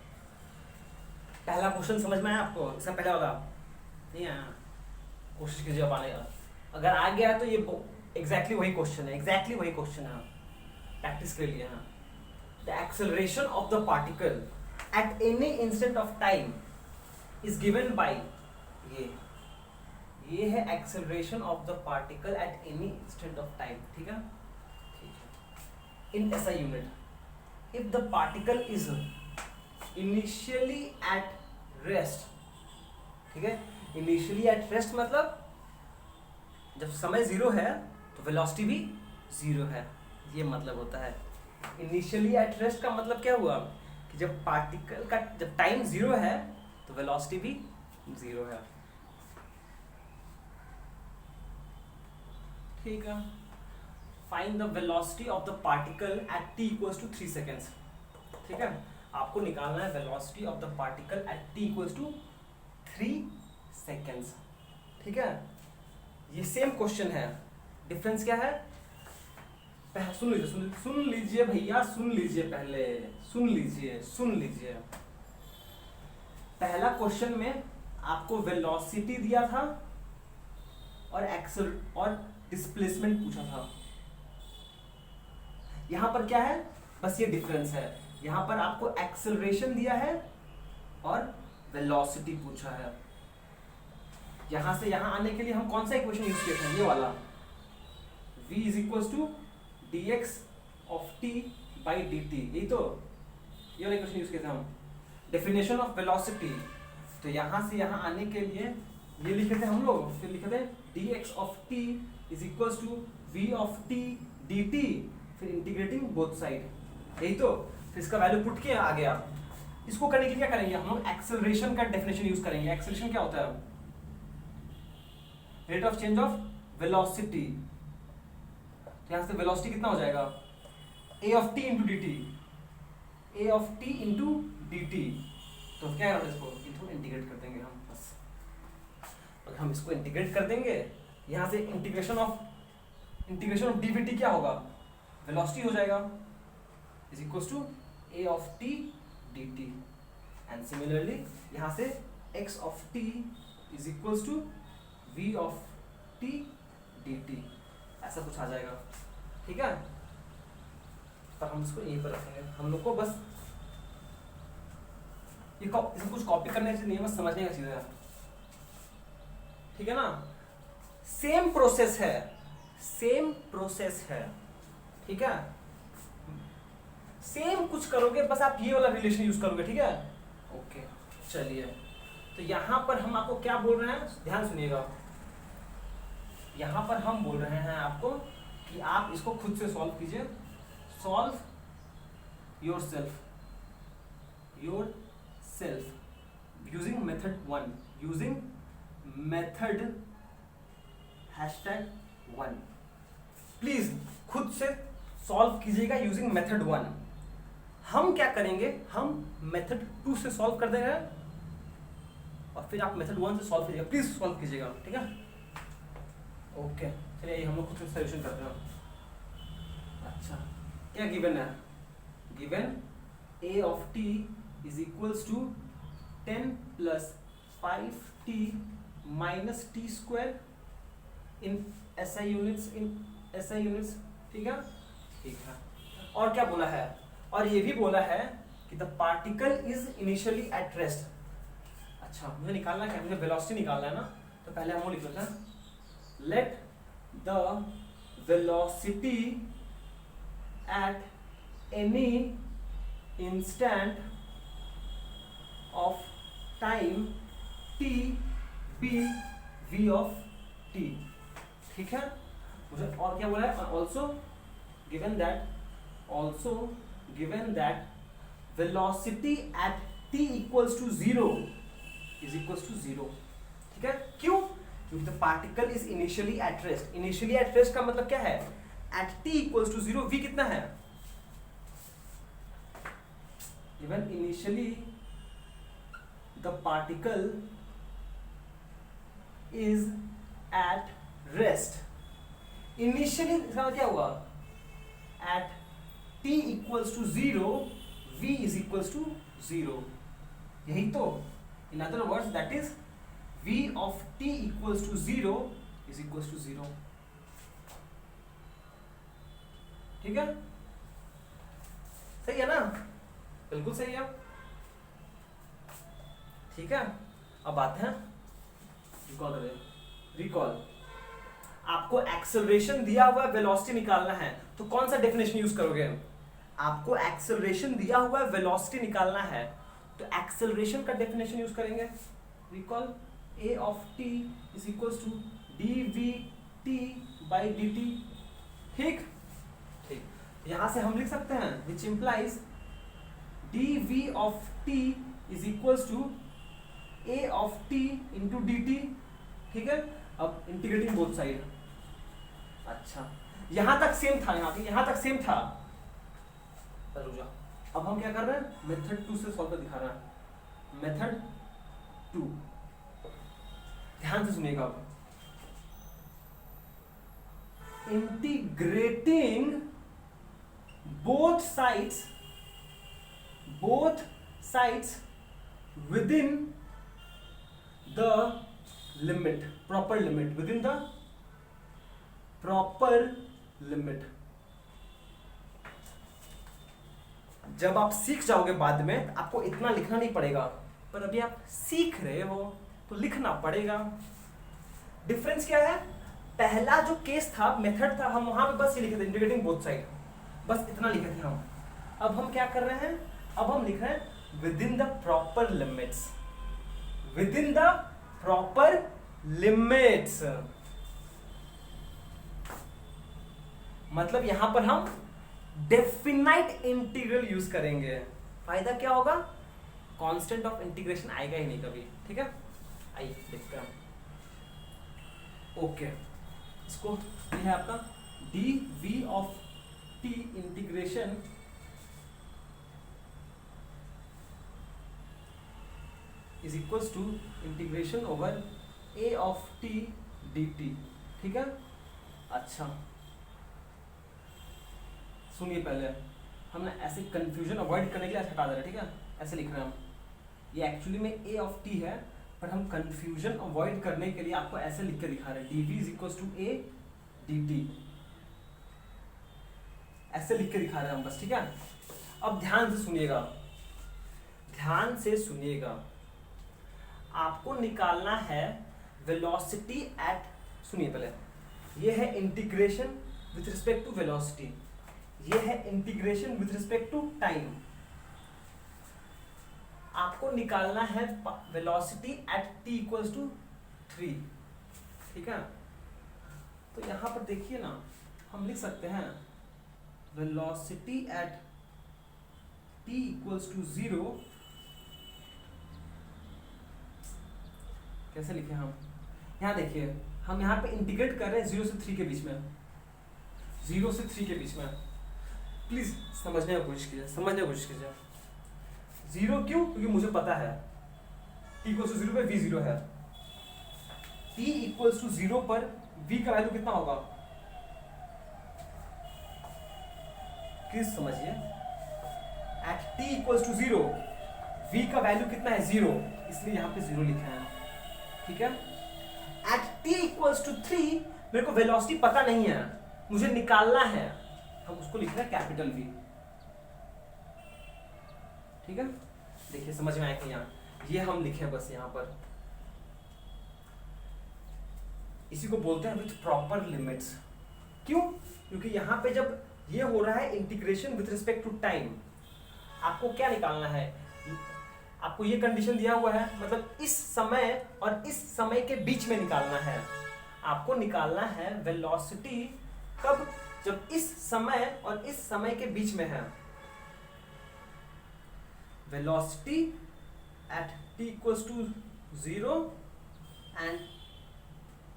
पहला क्वेश्चन समझ में आया आपको, इसका पहले वाला नहीं आया, कोशिश कीजिए अब आने का, अगर आ गया तो ये एग्जैक्टली वही क्वेश्चन है, एग्जैक्टली वही क्वेश्चन है, प्रैक्टिस कर लिया है। The acceleration of the particle at any instant of time is given by, ये है acceleration of the particle at any instant of time, ठीक है। इन SI unit, if the particle is initially at rest, ठीक है। Initially at rest मतलब जब समय 0 है तो वेलोसिटी भी 0 है, ये मतलब होता है। इनिशियली एट रेस्ट का मतलब क्या हुआ कि जब पार्टिकल का जब टाइम 0 है तो वेलोसिटी भी 0 है, ठीक है। Find the velocity of the particle at t equals to 3 seconds, ठीक है। आपको निकालना है velocity of the particle at t equals to 3 seconds, ठीक है। ये सेम क्वेश्चन है, डिफरेंस क्या है, सुन लीजिए भैया, सुन लीजिए पहले, सुन लीजिए। पहला क्वेश्चन में आपको वेलोसिटी दिया था और एक्सेल और डिस्प्लेसमेंट पूछा था, यहां पर क्या है, बस ये डिफरेंस है, यहां पर आपको एक्सेलरेशन दिया है और वेलोसिटी पूछा है। यहां से यहां आने के लिए हम कौन सा इक्वेशन यूज किए थे, ये वाला, v is equals to dx of t by dt, यही तो, ये वाला इक्वेशन यूज किए थे हम। डेफिनेशन ऑफ वेलोसिटी, तो यहां से यहां आने के लिए ये लिखे थे हम लोग, फिर लिखे थे dx of t is equals to v of t dt, फिर इंटीग्रेटिंग बोथ साइड, यही तो, फिर इसका वैल्यू पुट किया आ गया। इसको करने के लिए क्या करेंगे हम लोग, एक्सेलरेशन का डेफिनेशन यूज करेंगे। एक्सेलरेशन क्या होता है, rate of change of velocity, तो यहां से वेलोसिटी कितना हो जाएगा, a of t into dt, a of t into dt, तो क्या करते हैं इसको, इसको इंटीग्रेट कर देंगे हम, बस अगर हम इसको इंटीग्रेट कर देंगे, यहां से इंटीग्रेशन ऑफ dvt क्या होगा, वेलोसिटी हो जाएगा, is equals to a of t dt, and similarly यहां से x of t is equals to v of t dt, ऐसा कुछ आ जाएगा, ठीक है। पर हम इसको यहीं पर रखेंगे, हम लोग को बस ये इसमें कुछ कॉपी करने की नहीं है, बस समझने का चीज है, ठीक है ना। सेम प्रोसेस है, ठीक है, सेम कुछ करोगे, बस आप ये वाला रिलेशन यूज करोगे, ठीक है। ओके चलिए, तो यहां पर हम आपको क्या बोल रहे हैं, ध्यान सुनिएगा, यहां पर हम बोल रहे हैं आपको कि आप इसको खुद से सॉल्व कीजिए, solve yourself using method 1, using method #1, please खुद से सॉल्व कीजिएगा यूजिंग मेथड 1। हम क्या करेंगे, हम मेथड 2 से सॉल्व कर देंगे और फिर आप मेथड 1 से सॉल्व कीजिएगा, प्लीज सॉल्व कीजिएगा, ठीक है। ओके चलिए हम लोग खुद से सॉल्यूशन करते हैं। अच्छा क्या गिवन है, given a of t is equals to 10 plus 5t minus t square in SI units, ठीक है। ठीक है। और क्या बोला है, और ये भी बोला है कि the particle is initially at rest. अच्छा मुझे निकालना क्या, मुझे वेलोसिटी निकालना है ना, तो पहले हम वो लिख लेते हैं, let the velocity at any instant of time t be v of t। ठीक है, मुझे और क्या बोला है, also given that velocity at t equals to 0 is equals to 0। ठीक है, क्यों, क्योंकि the particle is initially at rest. Initially at rest का मतलब क्या है, at t equals to 0 v कितना है, given initially the particle is at rest। initially इसका क्या हुआ, at t equals to 0 v is equals to 0, यही तो, in other words that is v of t equals to 0 is equals to 0। ठीक है, सही है ना, बिल्कुल सही है। ठीक है, अब आते हैं रिकॉल। आपको एक्सेलरेशन दिया हुआ है, वेलोसिटी निकालना है, तो कौन सा डेफिनेशन यूज करोगे, आपको एक्सेलरेशन दिया हुआ है, वेलोसिटी निकालना है, तो एक्सेलरेशन का डेफिनेशन यूज करेंगे, recall a of t is equals to dvt by dt। ठीक ठीक, यहां से हम लिख सकते हैं which implies dv of t is equals to a of t into dt। ठीक है, अब इंटीग्रेटिंग बोथ साइड। अच्छा यहां तक सेम था, यहां तक सेम था, रुक जा, अब हम क्या कर रहे हैं, मेथड 2 से सॉल्व कर दिखा रहे हैं, मेथड 2, ध्यान से सुनिएगा। अब integrating both sides within the limit, proper limit, within the proper limit। जब आप सीख जाओगे बाद में, आपको इतना लिखना नहीं पड़ेगा, पर अभी आप सीख रहे हो तो लिखना पड़ेगा। डिफरेंस क्या है, पहला जो केस था, मेथड था, हम वहां पे बस ये लिखे थे इंटीग्रेटिंग बोथ साइड, बस इतना लिखे थे हम। अब हम क्या कर रहे हैं, अब हम लिख रहे हैं within the proper limits, within the proper limits। मतलब यहां पर हम डेफिनाइट इंटीग्रल यूज करेंगे। फायदा क्या होगा, कांस्टेंट ऑफ इंटीग्रेशन आएगा ही नहीं कभी। ठीक है, आइए देखते हैं। ओके, इसको ये है आपका dv of t integration is equals to integration over a of t dt। ठीक है, अच्छा सुनिए, पहले हमने ऐसे कंफ्यूजन अवॉइड करने के लिए हटा दे रहे हैं। ठीक है, ऐसे लिख रहे हैं हम, ये एक्चुअली में a ऑफ t है, पर हम कंफ्यूजन अवॉइड करने के लिए आपको ऐसे लिख के दिखा रहे हैं, dv is equals to a dt, ऐसे लिख के दिखा रहे हैं हम बस। ठीक है, अब ध्यान से सुनिएगा, ध्यान से सुनिएगा, आपको निकालना है वेलोसिटी एट, सुनिए पहले, ये है integration with respect to velocity, ये है integration with respect to time. आपको निकालना है velocity at t equals to 3। ठीक है, तो यहां पर देखिए ना, हम लिख सकते हैं velocity at t equals to 0। कैसे लिखे हम, यहाँ देखिए, हम यहाँ पे इंटीग्रेट कर रहे हैं 0 से 3 के बीच में, 0 से 3 के बीच में। प्लीज समझने की कोशिश कीजिए, 0 क्यों, क्योंकि मुझे पता है t इक्वल्स टू 0 पे v 0 है, t इक्वल्स टू 0 पर v का वैल्यू कितना होगा, प्लीज समझिए, at t equals to 0 v का वैल्यू कितना है, 0, इसलिए यहाँ पे 0 लिखा है। ठीक है, एट t इक्वल्स टू 3 मेरे को वेलोसिटी पता नहीं है, मुझे निकालना है, हम उसको लिख रहे हैं कैपिटल वी। ठीक है, देखिए समझ में आया कि यहाँ ये हम लिखे हैं बस यहाँ पर। इसी को बोलते हैं विथ प्रॉपर लिमिट्स। क्यों? क्योंकि यहाँ पे जब ये हो रहा है integration with respect to time, आपको क्या निकालना है, आपको ये कंडीशन दिया हुआ है, मतलब इस समय और इस समय के बीच में निकालना है। आपको निकालना है वेलोसिटी कब, जब इस समय और इस समय के बीच में है। Velocity at t equals to 0 and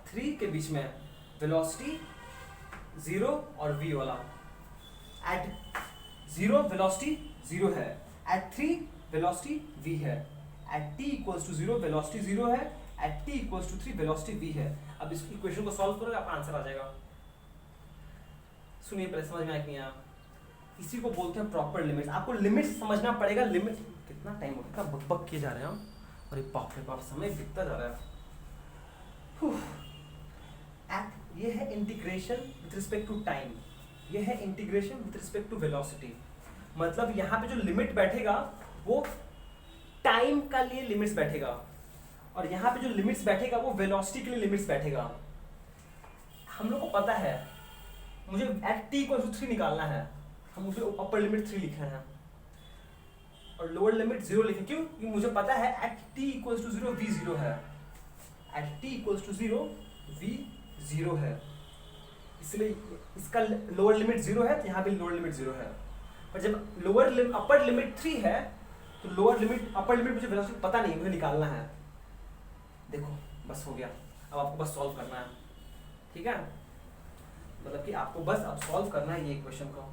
3 के बीच में, वेलोसिटी 0 और v वाला। एट 0 वेलोसिटी 0 है, एट 3 वेलोसिटी v है, at t equals to 0 velocity 0 है, at t equals to 3 velocity v है। अब इस इक्वेशन को सॉल्व करोगे आपका आंसर आ जाएगा। सुनिए पहले, समझ में आया कि यहाँ इसी को बोलते हैं प्रॉपर लिमिट्स। आपको लिमिट्स समझना पड़ेगा। लिमिट कितना टाइम हो गया, बक किए जा रहे हैं हम, अरे बाप रे बाप समय बीतता जा रहा है। ये है integration with respect to time, ये है integration with respect to velocity. मतलब यहाँ पे जो लिमिट बैठेगा वो टाइम का लिए लिमिट्स बैठेगा, और यहाँ पे जो लिमिट्स बैठेगा वो वेलोसिटी के लिए लिमिट्स बैठेगा। हम लोग को पता है मुझे एट t इक्वल टू 3 निकालना है, हम उसे अपर लिमिट 3 लिख रहे हैं और लोअर लिमिट 0 लिखें। क्यों? क्योंकि मुझे पता है at t equal to 0 v 0 है, at t equal to 0 v 0 है, इसलिए इसका लोअर लिमिट 0 है तो यहाँ भी लोअर लिमिट 0 है। पर जब अपर लिमिट 3 है तो लोअर लिमिट अपर लिमिट मुझे वेलोसिटी पता नहीं, मुझे निकालना है। देखो बस हो गया, अब आपको बस सॉल्व करना है। ठीक है, मतलब कि आपको बस अब सॉल्व करना है ये इक्वेशन को।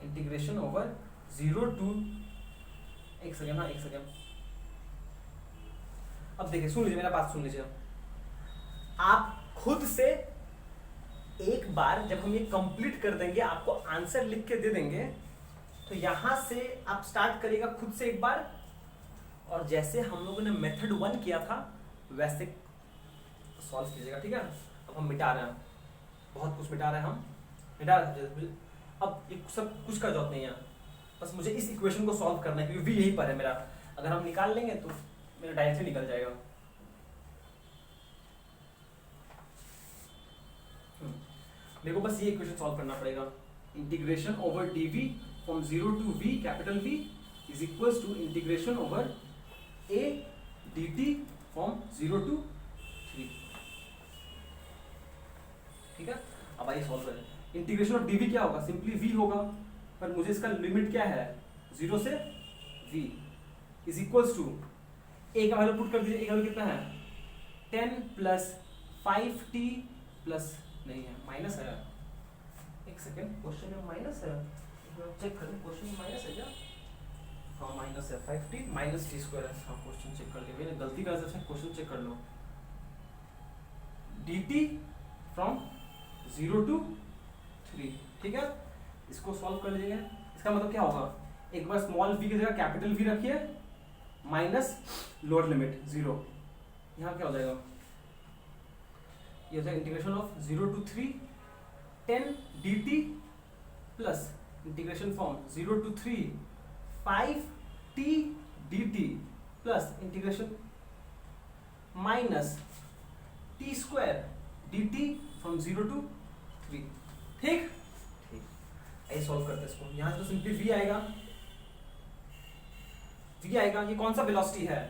इंटीग्रेशन ओवर 0 टू, एक सेकेंड, हाँ एक सेकेंड। अब देखिए, सुन लीजिए मेरा बात, सुन लीजिए। आप खुद से एक बार जब हम ये कंप्लीट कर देंगे, आपको आंसर लिख के दे देंगे, तो यहां से आप स्टार्ट करिएगा खुद से एक बार, और जैसे हम लोगों ने मेथड 1 किया था वैसे सॉल्व कीजिएगा। ठीक है, अब हम मिटा रहे हैं, बहुत कुछ मिटा रहे हैं, हम मिटा रहे हैं। अब ये सब कुछ का जरूरत नहीं है, बस मुझे इस इक्वेशन को सॉल्व करना है क्योंकि v यहीं पर है मेरा। अगर हम निकाल लेंगे तो मेरा डायरेक्टली निकल जाएगा। मेरे को बस ये इक्वेशन सॉल्व करना पड़ेगा। Integration over dv from 0 to v capital V is equals to integration over a dt from 0 to 3। ठीक है, अब आइए सॉल्व करें। इंटीग्रेशन ऑफ dv क्या होगा, सिंपली v होगा, पर मुझे इसका लिमिट क्या है 0 से v is equals to a का वैल्यू पुट कर दीजिए। a का वैल्यू कितना है 10 प्लस 5t प्लस, नहीं है माइनस है, एक सेकेंड, क्वेश्चन में माइनस है, चेक करें क्वेश्चन में माइनस है क्या? हाँ माइनस है, 5t माइनस t स्क्वायर है। हाँ क्वेश्चन चेक कर लीजिए, मैंने गलती कर सकते, क्वेश्चन चेक कर लो। dt from 0 to 3। ठीक है, इसको सॉल्व कर लीजिएगा। इसका मतलब क्या होगा, एक बार स्मॉल v की जगह कैपिटल V रखिए, माइनस लोअर लिमिट 0, यहाँ क्या हो जाएगा, ये हो जाएगा integration of 0 to 3 10 dt plus integration from 0 to 3 5t dt plus integration minus t square dt from 0 to 3। ठीक, ऐसे सॉल्व करते हैं इसको। यहां से तो सिंपली v आएगा, v आएगा। ये कौन सा वेलोसिटी है,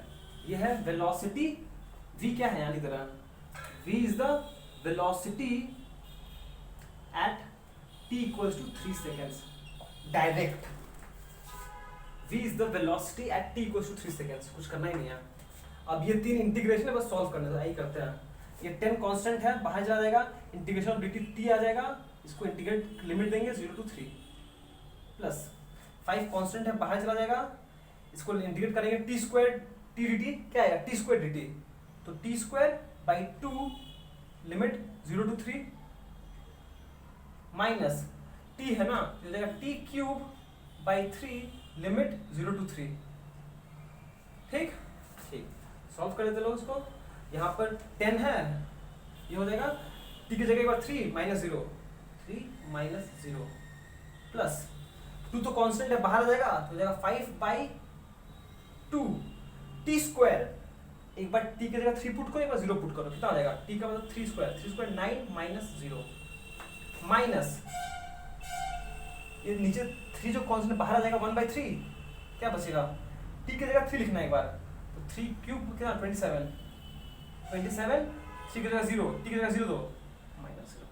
ये है वेलोसिटी। v क्या है यहाँ की तरह, v is the velocity at t equals to 3 seconds direct. v is the velocity at t equals to 3 seconds, कुछ करना ही नहीं है। अब ये 3 इंटीग्रेशन है, बस सॉल्व करने दो, यही करते हैं। ये 10 कांस्टेंट है, बाहर चला जाएगा, इंटीग्रेशन ऑफ dt t आ जाएगा, इसको इंटीग्रेट लिमिट देंगे 0 टू 3 प्लस 5 कांस्टेंट है, बाहर चला जाएगा, इसको इंटीग्रेट करेंगे t स्क्वायर t dt क्या आएगा t स्क्वायर dt, तो t square by 2 limit 0 to 3 minus t है ना, तो हो जाएगा t cube by 3 limit 0 to 3। ठीक, ठीक, सॉल्व कर देते लोग इसको। यहाँ पर 10 है, ये हो जाएगा t की जगह एक बार 3 माइनस 0, 3 माइनस 0 प्लस 2 तो कांस्टेंट है, बाहर आ जाएगा तो हो जाएगा 5/2 टी स्क्वायर। एक बार टी की जगह 3 पुट करो, एक बार 0 पुट करो, कितना आ जाएगा? टी का मतलब 3 स्क्वायर 9 माइनस 0 माइनस ये नीचे 3 जो कांस्टेंट बाहर आ जाएगा 1/3, क्या बचेगा? टी की जगह 3 लिखना है एक बार, तो 3 क्यूब कितना? 27 3 की जगह 0, टी की जगह 0 दो माइनस 0,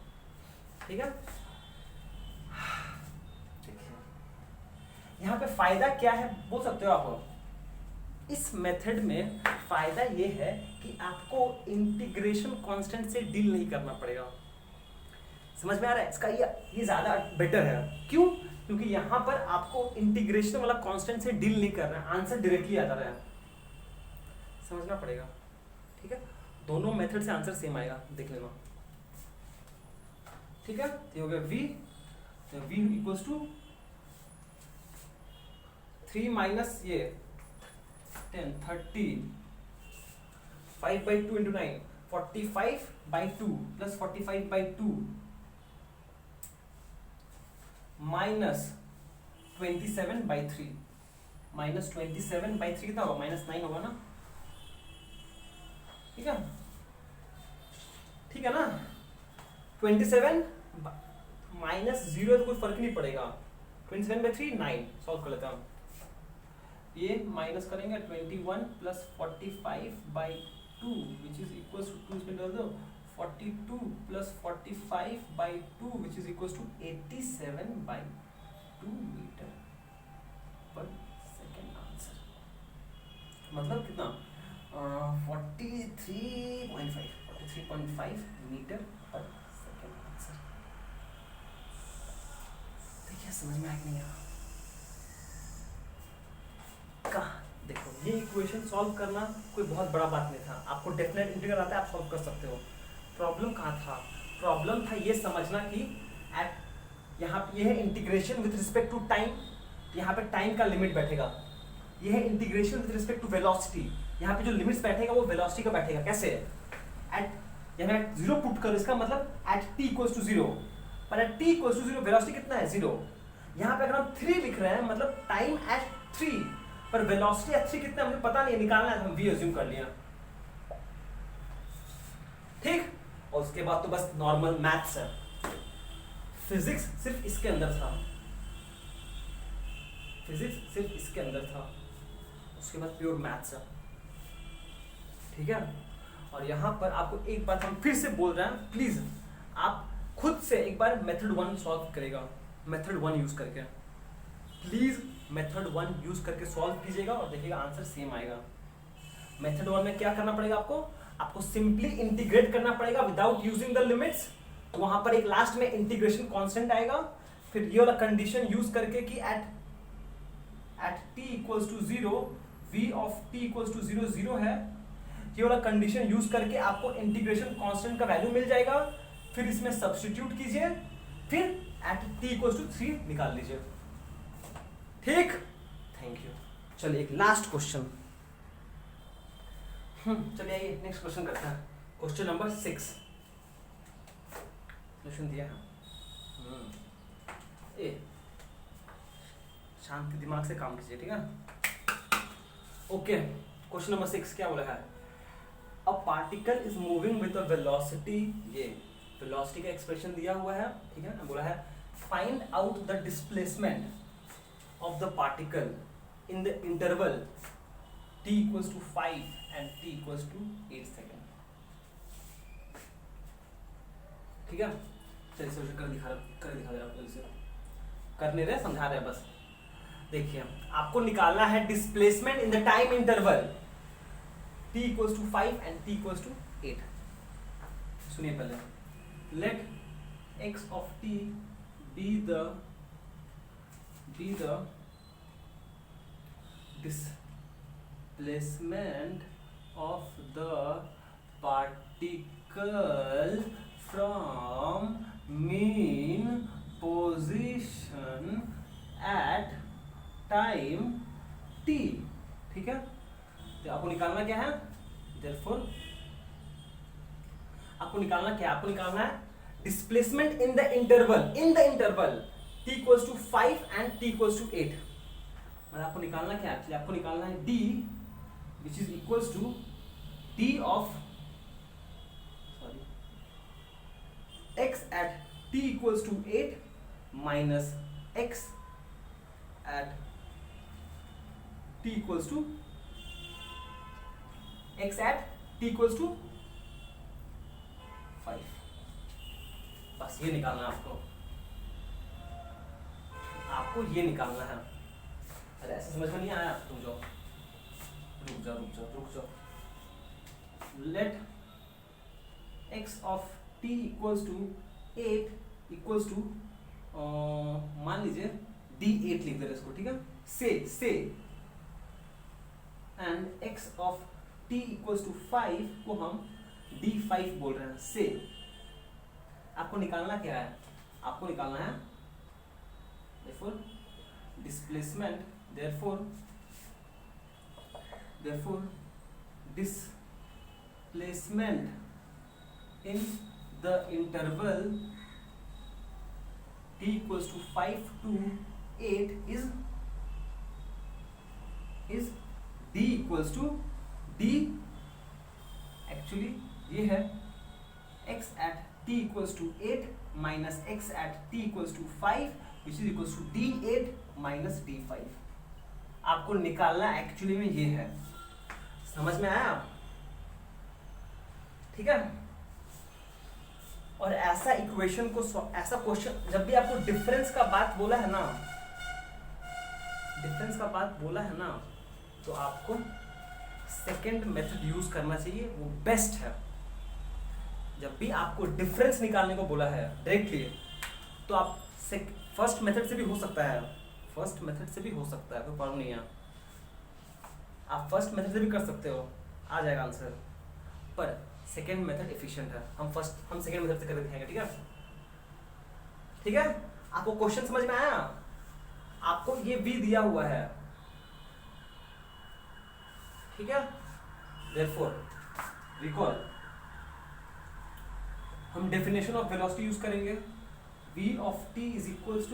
ठीक है। यहाँ पे फायदा क्या है बोल सकते हो आप? इस मेथड में फायदा ये है कि आपको इंटीग्रेशन कांस्टेंट से डील नहीं करना पड़ेगा। समझ में आ रहा है? इसका ये ज्यादा बेटर है। क्यों? क्योंकि यहाँ पर आपको इंटीग्रेशन वाला कांस्टेंट से डील नहीं करना है, आंसर डायरेक्टली आता रहा है। समझना पड़ेगा, ठीक है। दोनों मेथड से आंसर सेम आएगा, देख लेना, ठीक है। ये हो गया v, तो v इक्वल्स टू 3 माइनस ये 10 30 5/2 into 9 45/2 प्लस 45/2 माइनस 27/3 माइनस 27/3 कितना होगा? -9 होगा ना, ठीक है, ठीक है ना। 27 माइनस 0 तो कोई फर्क नहीं पड़ेगा, 27/3 9 सॉल्व कर लेते हैं हम। ये माइनस करेंगे 21 plus 45/2 which is equal to 2 इसमें डाल दो 42 plus 45/2 which is equal to 87/2 metre पर सेकेंड आंसर। मतलब कितना? 43.5 मीटर पर सेकेंड आंसर। देखिए समझ में आया कि नहीं आया? देखो ये इक्वेशन सॉल्व करना कोई बहुत बड़ा बात नहीं था, आपको डेफिनेट इंटीग्रल आता है, आप सॉल्व कर सकते हो। प्रॉब्लम कहाँ था? प्रॉब्लम था ये समझना कि एट यहाँ पे ये है integration with respect to time, यहाँ पे टाइम का लिमिट बैठेगा। ये है integration with respect to velocity, यहाँ पे जो लिमिट्स बैठेगा वो वेलोसिटी का बैठेगा। कैसे? एट यहाँ 0 पुट करो, इसका मतलब एट t इक्वल्स टू 0, पर at t equals to 0 velocity कितना है? 0। यहाँ पे अगर हम 3 लिख रहे हैं मतलब टाइम एट 3, पर वेलोसिटी एट 3 कितना हमें पता नहीं, निकालना है, हम v अज्यूम कर लिया, ठीक। और उसके बाद तो बस नॉर्मल मैथ्स है। फिजिक्स सिर्फ इसके अंदर था, फिजिक्स सिर्फ इसके अंदर था, उसके बाद प्योर मैथ्स है, ठीक है। और यहाँ पर आपको एक बात हम फिर से बोल रहे हैं, प्लीज आप खुद से एक बार मेथड 1 सॉल्व करेगा, मेथड 1 यूज करके, प्लीज मेथड 1 यूज करके सॉल्व कीजिएगा और देखिएगा आंसर सेम आएगा। मेथड 1 में क्या करना पड़ेगा आपको? आपको सिंपली इंटीग्रेट करना पड़ेगा विदाउट यूजिंग द लिमिट्स। तो वहां पर एक लास्ट में इंटीग्रेशन कांस्टेंट आएगा, फिर ये वाला कंडीशन यूज करके कि at t equals to 0 v of t equals to 0 0 है, ये वाला कंडीशन यूज करके आपको इंटीग्रेशन कांस्टेंट का वैल्यू मिल जाएगा। फिर इसमें सब्स्टिट्यूट कीजिए, फिर एट t इक्वल्स टू 3 निकाल लीजिए, ठीक। Thank you. चलिए एक लास्ट क्वेश्चन, चलिए आइए नेक्स्ट क्वेश्चन करते हैं। क्वेश्चन नंबर 6 क्वेश्चन दिया है, ए शांति दिमाग से काम कीजिए, ठीक है। ओके, क्वेश्चन नंबर 6 क्या बोला है? A particle is moving with a velocity, ये वेलोसिटी का एक्सप्रेशन दिया हुआ है, ठीक है। बोला है find out the displacement of the particle in the interval t equals to 5 and t equals to 8 second, ठीक है। चलिए सोल्यूशन कर दिखा दे रहा हूँ, इसे कर नहीं रहे, समझा रहे हैं बस। देखिए आपको निकालना है displacement in the time interval t equals to 5 and t equals to 8। सुनिए पहले, let x of t be the displacement of the particle from mean position at time t, ठीक है। तो आपको निकालना क्या है? therefore आपको निकालना क्या है? आपको निकालना है displacement in the interval t equals to 5 and t equals to 8। मतलब आपको निकालना क्या है, एक्चुअली आपको निकालना है d which is equals to d of x at t equals to 8 minus x at t equals to x at t equals to 5। बस ये निकालना है आपको ये निकालना है। अरे ऐसे समझ में नहीं आया, रुक जाओ। Let x of t equals to 8 equals to मान लीजिए d8 लिख दे रहे इसको, ठीक है, से and x of t equals to 5 को हम d5 बोल रहे हैं। से आपको निकालना क्या है, आपको निकालना है therefore displacement, therefore displacement in the interval t equals to 5 to 8 is d equals to d, actually ये है x at t equals to 8 minus x at t equals to 5 which is equals to d8 minus d5। आपको निकालना actually में ये है, समझ में आया, ठीक है। और ऐसा इक्वेशन को, ऐसा क्वेश्चन जब भी आपको डिफरेंस का बात बोला है ना, तो आपको सेकंड मेथड यूज करना चाहिए, वो बेस्ट है। जब भी आपको डिफरेंस निकालने को बोला है डायरेक्टली, तो आप फर्स्ट मेथड से भी हो सकता है, कोई प्रॉब्लम नहीं है, आप फर्स्ट मेथड से भी कर सकते हो, आ जाएगा आंसर। पर सेकेंड मेथड एफिशिएंट है, हम सेकेंड मेथड से करके दिखाएंगे, ठीक है। आपको क्वेश्चन समझ में आया, आपको ये v दिया हुआ है, ठीक है। Therefore रिकॉल, हम डेफिनेशन ऑफ वेलोसिटी यूज करेंगे। v of t is equals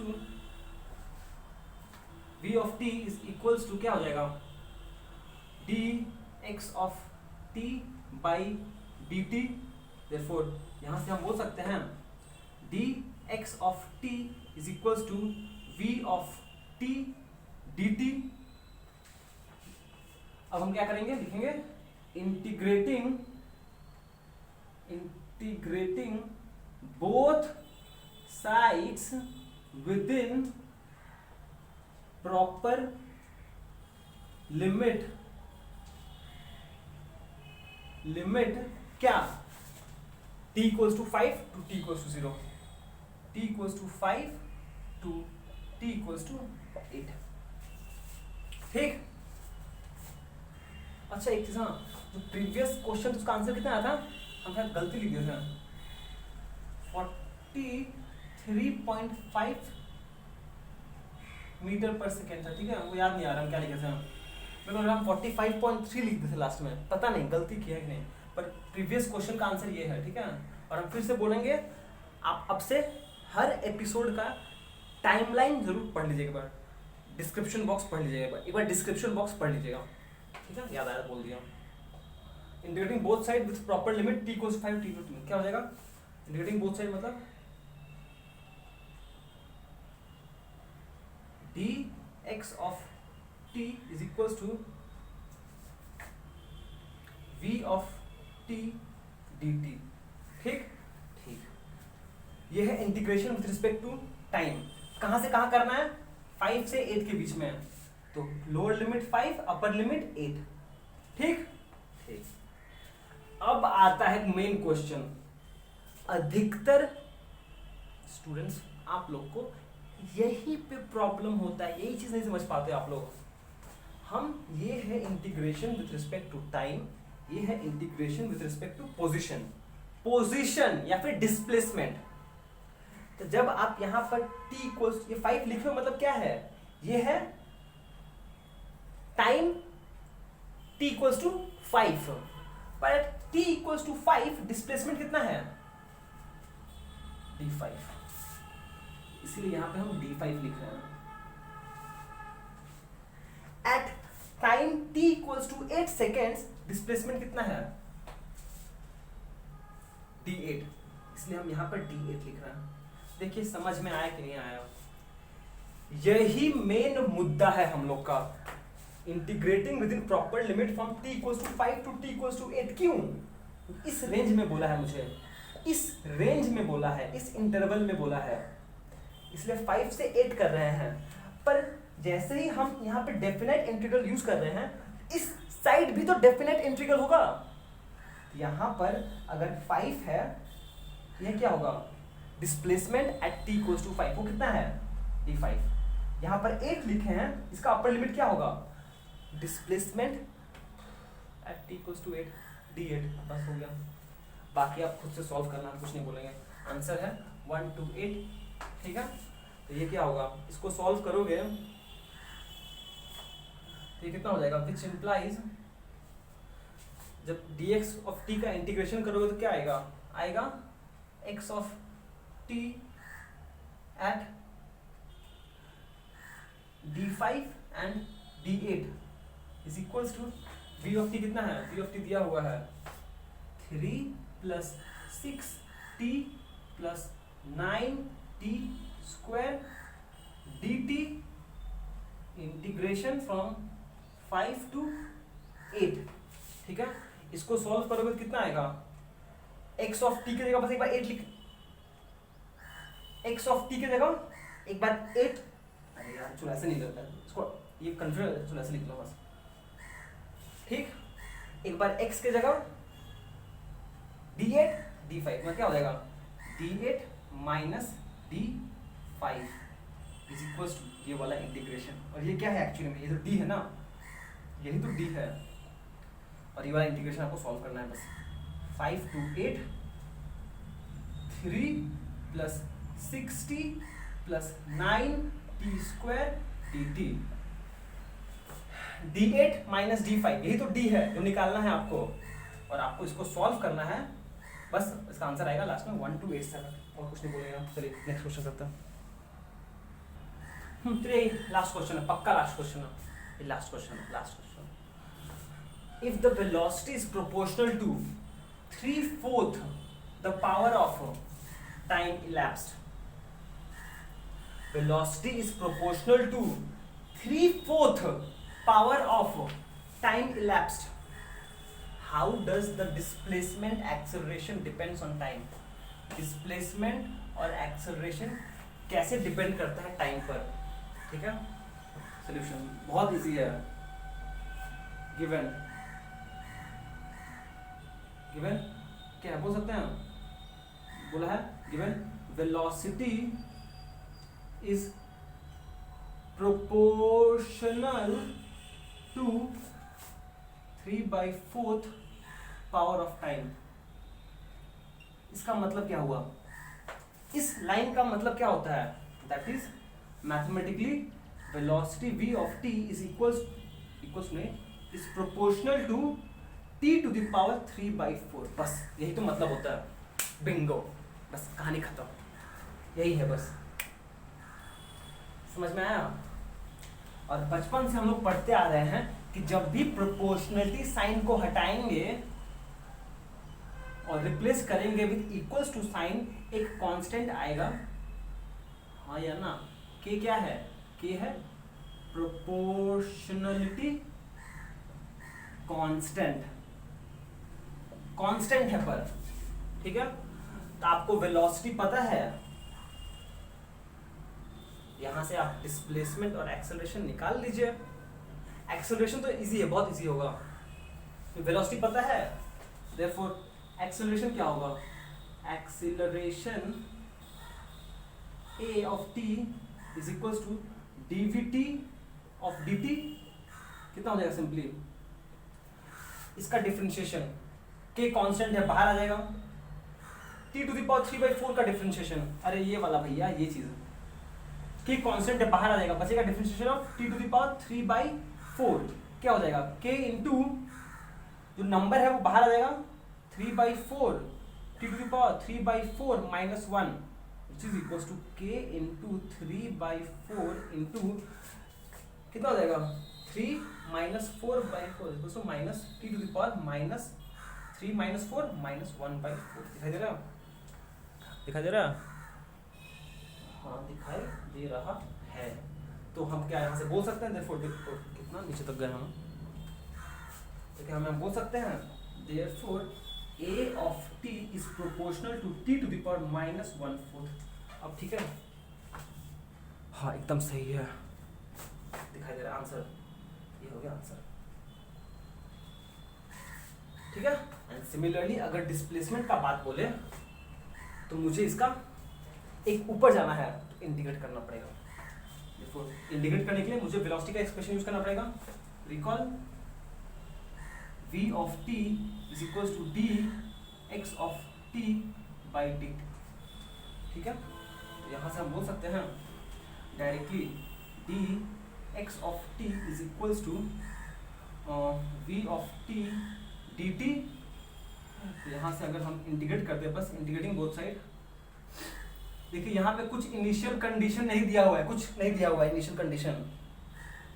to क्या हो जाएगा, dx of t by dt। therefore यहां से हम बोल सकते हैं dx of t is equals to v of t dt। अब हम क्या करेंगे, लिखेंगे integrating both sides within proper limit क्या, t equals to 5 to t equals to 0, t equals to 5 to t equals to 8, ठीक। अच्छा एक चीज, हाँ, जो प्रीवियस क्वेश्चन उसका आंसर कितना आया था, हम शायद गलती लिख दिए थे, 43.5 मीटर पर सेकेंड था, ठीक है, वो याद नहीं आ रहा हम क्या लिखे थे, मेरे को हम 45.3 लिख दिए थे लास्ट में, पता नहीं गलती की है कि नहीं, पर प्रीवियस क्वेश्चन का आंसर ये है, ठीक है। और हम फिर से बोलेंगे, आप अब से हर एपिसोड का टाइमलाइन जरूर पढ़ लीजिएगा, डिस्क्रिप्शन बॉक्स पढ़ लीजिएगा, एक बार डिस्क्रिप्शन बॉक्स पढ़ लीजिएगा, ठीक है, याद आया बोल दिया। Integrating both side with proper limit t equals 5 t equals 2, क्या हो जाएगा, इंटीग्रेटिंग बोथ साइड मतलब dx of t is equals to v of t dt, ठीक। ये है integration with respect to time. कहां से कहां करना है, 5 से 8 के बीच में, तो लोअर लिमिट 5, अपर लिमिट 8, ठीक। अब आता है मेन क्वेश्चन। अधिकतर स्टूडेंट्स, आप लोग को यही पे प्रॉब्लम होता है, यही चीज नहीं समझ पाते आप लोग। हम, ये है integration with respect to time, ये है integration with respect to position या फिर डिस्प्लेसमेंट। तो जब आप यहां पर t इक्वल्स, ये 5 लिखे हो, मतलब क्या है, ये है टाइम t इक्वल्स टू 5, पर t इक्वल्स टू 5 डिस्प्लेसमेंट कितना है, d5 इसीलिए यहाँ पे हम d5 लिख रहे हैं। At time t equals to 8 seconds displacement कितना है, d8, इसलिए हम यहाँ पर d8 लिख रहे हैं। देखिए समझ में आया कि नहीं आया, यही मेन मुद्दा है हम लोग का, integrating within proper limit from t equals to 5 to t equals to 8। क्यों? इस रेंज में बोला है मुझे, इस रेंज में बोला है, इस इंटरवल में बोला है, इसलिए 5 से 8 कर रहे हैं। पर जैसे ही हम यहाँ पे डेफिनेट इंटीग्रल यूज कर रहे हैं, इस साइड भी तो डेफिनेट इंटीग्रल होगा। यहाँ पर अगर 5 है, यह क्या होगा, displacement at t equals to 5, वो कितना है, d5। यहाँ पर 8 लिखे हैं, इसका अपर लिमिट क्या होगा, displacement at t equals to 8, d8। बस हो गया, बाकी आप खुद से सॉल्व करना, कुछ नहीं बोलेंगे। आंसर है 1 to 8, ठीक है। तो ये क्या होगा, इसको सॉल्व करोगे तो ये कितना हो जाएगा, विच इम्प्लाइज जब dx ऑफ t का इंटीग्रेशन करोगे तो क्या आएगा, आएगा x of t at d5 and d8 is equals to v of t कितना है, v ऑफ t दिया हुआ है 3 plus 6t plus 9t square dt integration from 5 to 8, ठीक है। इसको सॉल्व करोगे तो कितना आएगा, x ऑफ t की जगह बस एक बार 8 लिख, x ऑफ t की जगह एक बार 8, अरे यार चलो ऐसे नहीं करता, इसको ये कंफ्यूज है, चलो ऐसे लिख लो बस, ठीक। एक बार x की जगह d8 d5 में क्या हो जाएगा, d8 minus d5 is equals to ये वाला इंटीग्रेशन। और ये क्या है एक्चुअली में, ये तो d है ना, यही तो d है, और ये वाला इंटीग्रेशन आपको सॉल्व करना है बस। 5 to 8 3 plus 6t plus 9t square dt, d8 minus d5 यही तो d है जो निकालना है आपको, और आपको इसको सॉल्व करना है बस। इसका आंसर आएगा लास्ट में 1 to 8 7, और कुछ नहीं बोलेगा। चलिए नेक्स्ट क्वेश्चन करते हैं। चलिए लास्ट क्वेश्चन है, पक्का लास्ट क्वेश्चन है, ये लास्ट क्वेश्चन है, last question. If the velocity is proportional to 3/4 the power of time elapsed, velocity is proportional to 3/4 power of time elapsed, how does the displacement acceleration depends on time? Displacement और acceleration कैसे depend करता है time पर, ठीक है। Solution बहुत easy है, given given क्या है बोल सकते हैं, बोला है given velocity is proportional to 3/4 power of time. इसका मतलब क्या हुआ, इस लाइन का मतलब क्या होता है, that is mathematically velocity v of t is equals में is proportional to t to the power 3/4। बस यही तो मतलब होता है, बिंगो, बस कहानी खत्म, यही है बस। समझ में आया। और बचपन से हम लोग पढ़ते आ रहे हैं कि जब भी प्रोपोर्शनलिटी साइन को हटाएंगे और रिप्लेस करेंगे विद इक्वल्स टू साइन, एक कांस्टेंट आएगा, हाँ या ना। k क्या है, k है प्रोपोर्शनलिटी कांस्टेंट, कांस्टेंट है पर, ठीक है। तो आपको वेलोसिटी पता है, यहां से आप डिस्प्लेसमेंट और एक्सेलरेशन निकाल लीजिए। एक्सेलरेशन तो इजी है, बहुत इजी होगा, तो वेलोसिटी पता है, देयरफॉर एक्सेलरेशन क्या होगा, acceleration a of t is equals to dvt of dt, कितना हो जाएगा सिंपली, इसका डिफरेंशिएशन, k कांस्टेंट है बाहर आ जाएगा, t टू द पावर 3/4 का डिफरेंशिएशन, अरे ये वाला भैया ये चीज, k कांस्टेंट है बाहर आ जाएगा, बचेगा differentiation of t to the power 3/4, क्या हो जाएगा k इंटू जो नंबर है वो बाहर आ जाएगा 3/4, t to the power 3/4 minus 1 which is equal to k into 3/4 into कितना हो जाएगा 3 minus 4/4 equal to minus t to the power minus 3 minus 4 minus 1/4। दिखाई दे रहा दिखाई दे रहा हाँ दिखाई दे रहा है। तो हम क्या यहाँ से बोल सकते हैं therefore कितना नीचे तक गए हम, तो क्या हम बोल सकते हैं therefore a of t is proportional to t to the power minus 1/4। अब ठीक है, हाँ एकदम सही है, दिखाई दे रहा आंसर, ये हो गया आंसर। ठीक है, एंड सिमिलरली अगर डिस्प्लेसमेंट का बात बोले तो मुझे इसका एक ऊपर जाना है तो इंटीग्रेट करना पड़ेगा। इंटीग्रेट करने के लिए मुझे वेलोसिटी का एक्सप्रेशन यूज करना पड़ेगा। Recall v of t is equals to dx of t by dt। ठीक है, तो यहाँ से हम बोल सकते हैं directly dx of t is equals to v of t dt। तो यहाँ से अगर हम इंटीग्रेट करते हैं, बस इंटीग्रेटिंग बोथ साइड, देखिए यहाँ पे कुछ इनिशियल कंडीशन नहीं दिया हुआ है, कुछ नहीं दिया हुआ है इनिशियल कंडीशन,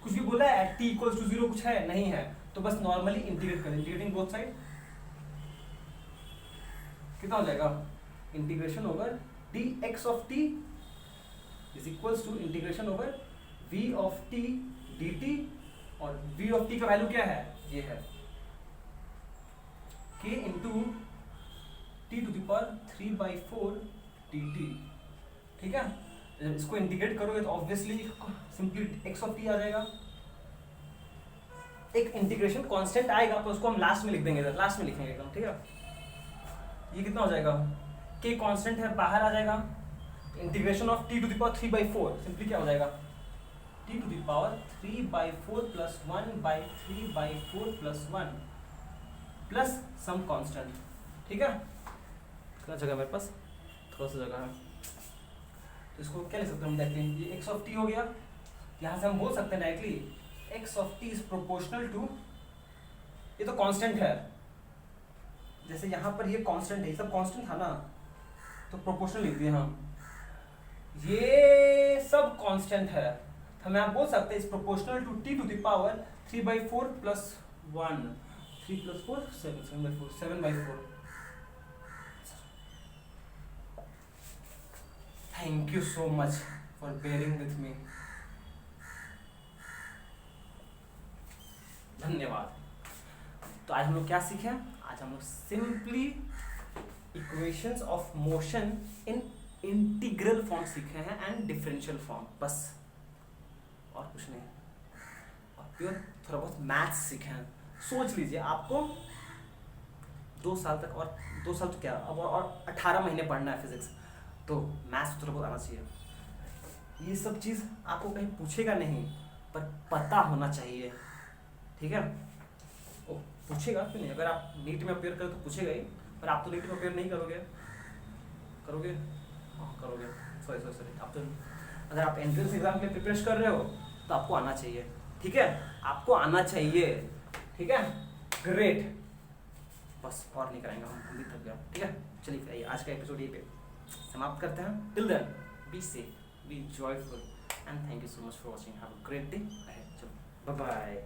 कुछ भी बोला है एट t इक्वल्स टू 0 कुछ है नहीं है, तो बस नॉर्मली इंटीग्रेट करें, इंटीग्रेटिंग बोथ साइड कितना हो जाएगा इंटीग्रेशन ओवर dx of t is equals to integration over v of t dt, और v ऑफ t का वैल्यू क्या है, ये है k into t to the power 3/4 dt। ठीक है, जब इसको इंटीग्रेट करोगे तो obviously simply x of t आ जाएगा, एक इंटीग्रेशन कांस्टेंट आएगा तो उसको हम लास्ट में लिख देंगे, लास्ट में लिखेंगे एकदम। ठीक है, ये कितना हो जाएगा k कांस्टेंट है बाहर आ जाएगा, integration of t to the power 3/4 simply क्या हो जाएगा t to the power 3/4 plus 1/3/4 plus 1 plus some constant. ठीक है, कितना जगह मेरे पास, थोड़ा सा जगह है, तो इसको क्या लिख सकते हैं हम, देखते हैं ये x ऑफ t हो गया, यहाँ से हम बोल सकते हैं directly x of t is proportional to, ये तो कांस्टेंट है, जैसे यहाँ पर ये कांस्टेंट है, सब कांस्टेंट था ना तो प्रोपोर्शनल लिख दिए हम, ये सब कांस्टेंट है, तो हम यहाँ बोल सकते हैं is proportional to t to the power 3/4 plus 1, 3 + 4 7, 7/4 7/4। Thank you so much for bearing with me। धन्यवाद। तो आज हम लोग क्या सीखे, आज हम लोग simply equations of motion in integral form सीखे हैं एंड डिफरेंशियल फॉर्म, बस और कुछ नहीं, और प्योर थोड़ा बहुत मैथ्स सीखे हैं। सोच लीजिए आपको 2 साल तक, और 2 साल तो क्या अब और 18 महीने पढ़ना है फिजिक्स, तो मैथ्स थोड़ा बहुत आना चाहिए। ये सब चीज़ आपको कहीं पूछेगा नहीं, पर पता होना चाहिए। ठीक है, ओ पूछेगा क्यों नहीं, अगर आप नीट में अपेयर करें तो पूछेगा ही, पर आप तो नीट में अपेयर नहीं करोगे, करोगे हाँ करोगे, सॉरी आप तो, अगर आप एंट्रेंस एग्जाम के लिए प्रिपेयर कर रहे हो तो आपको आना चाहिए। ठीक है, आपको आना चाहिए। ठीक है, ग्रेट, बस और नहीं कराएंगे हम भी थक गया। ठीक है, चलिए फिर आज का एपिसोड यही पे समाप्त करते हैं। Till then be safe, be joyful and thank you so much for watching, have a great day ahead. चलो बाय बाय।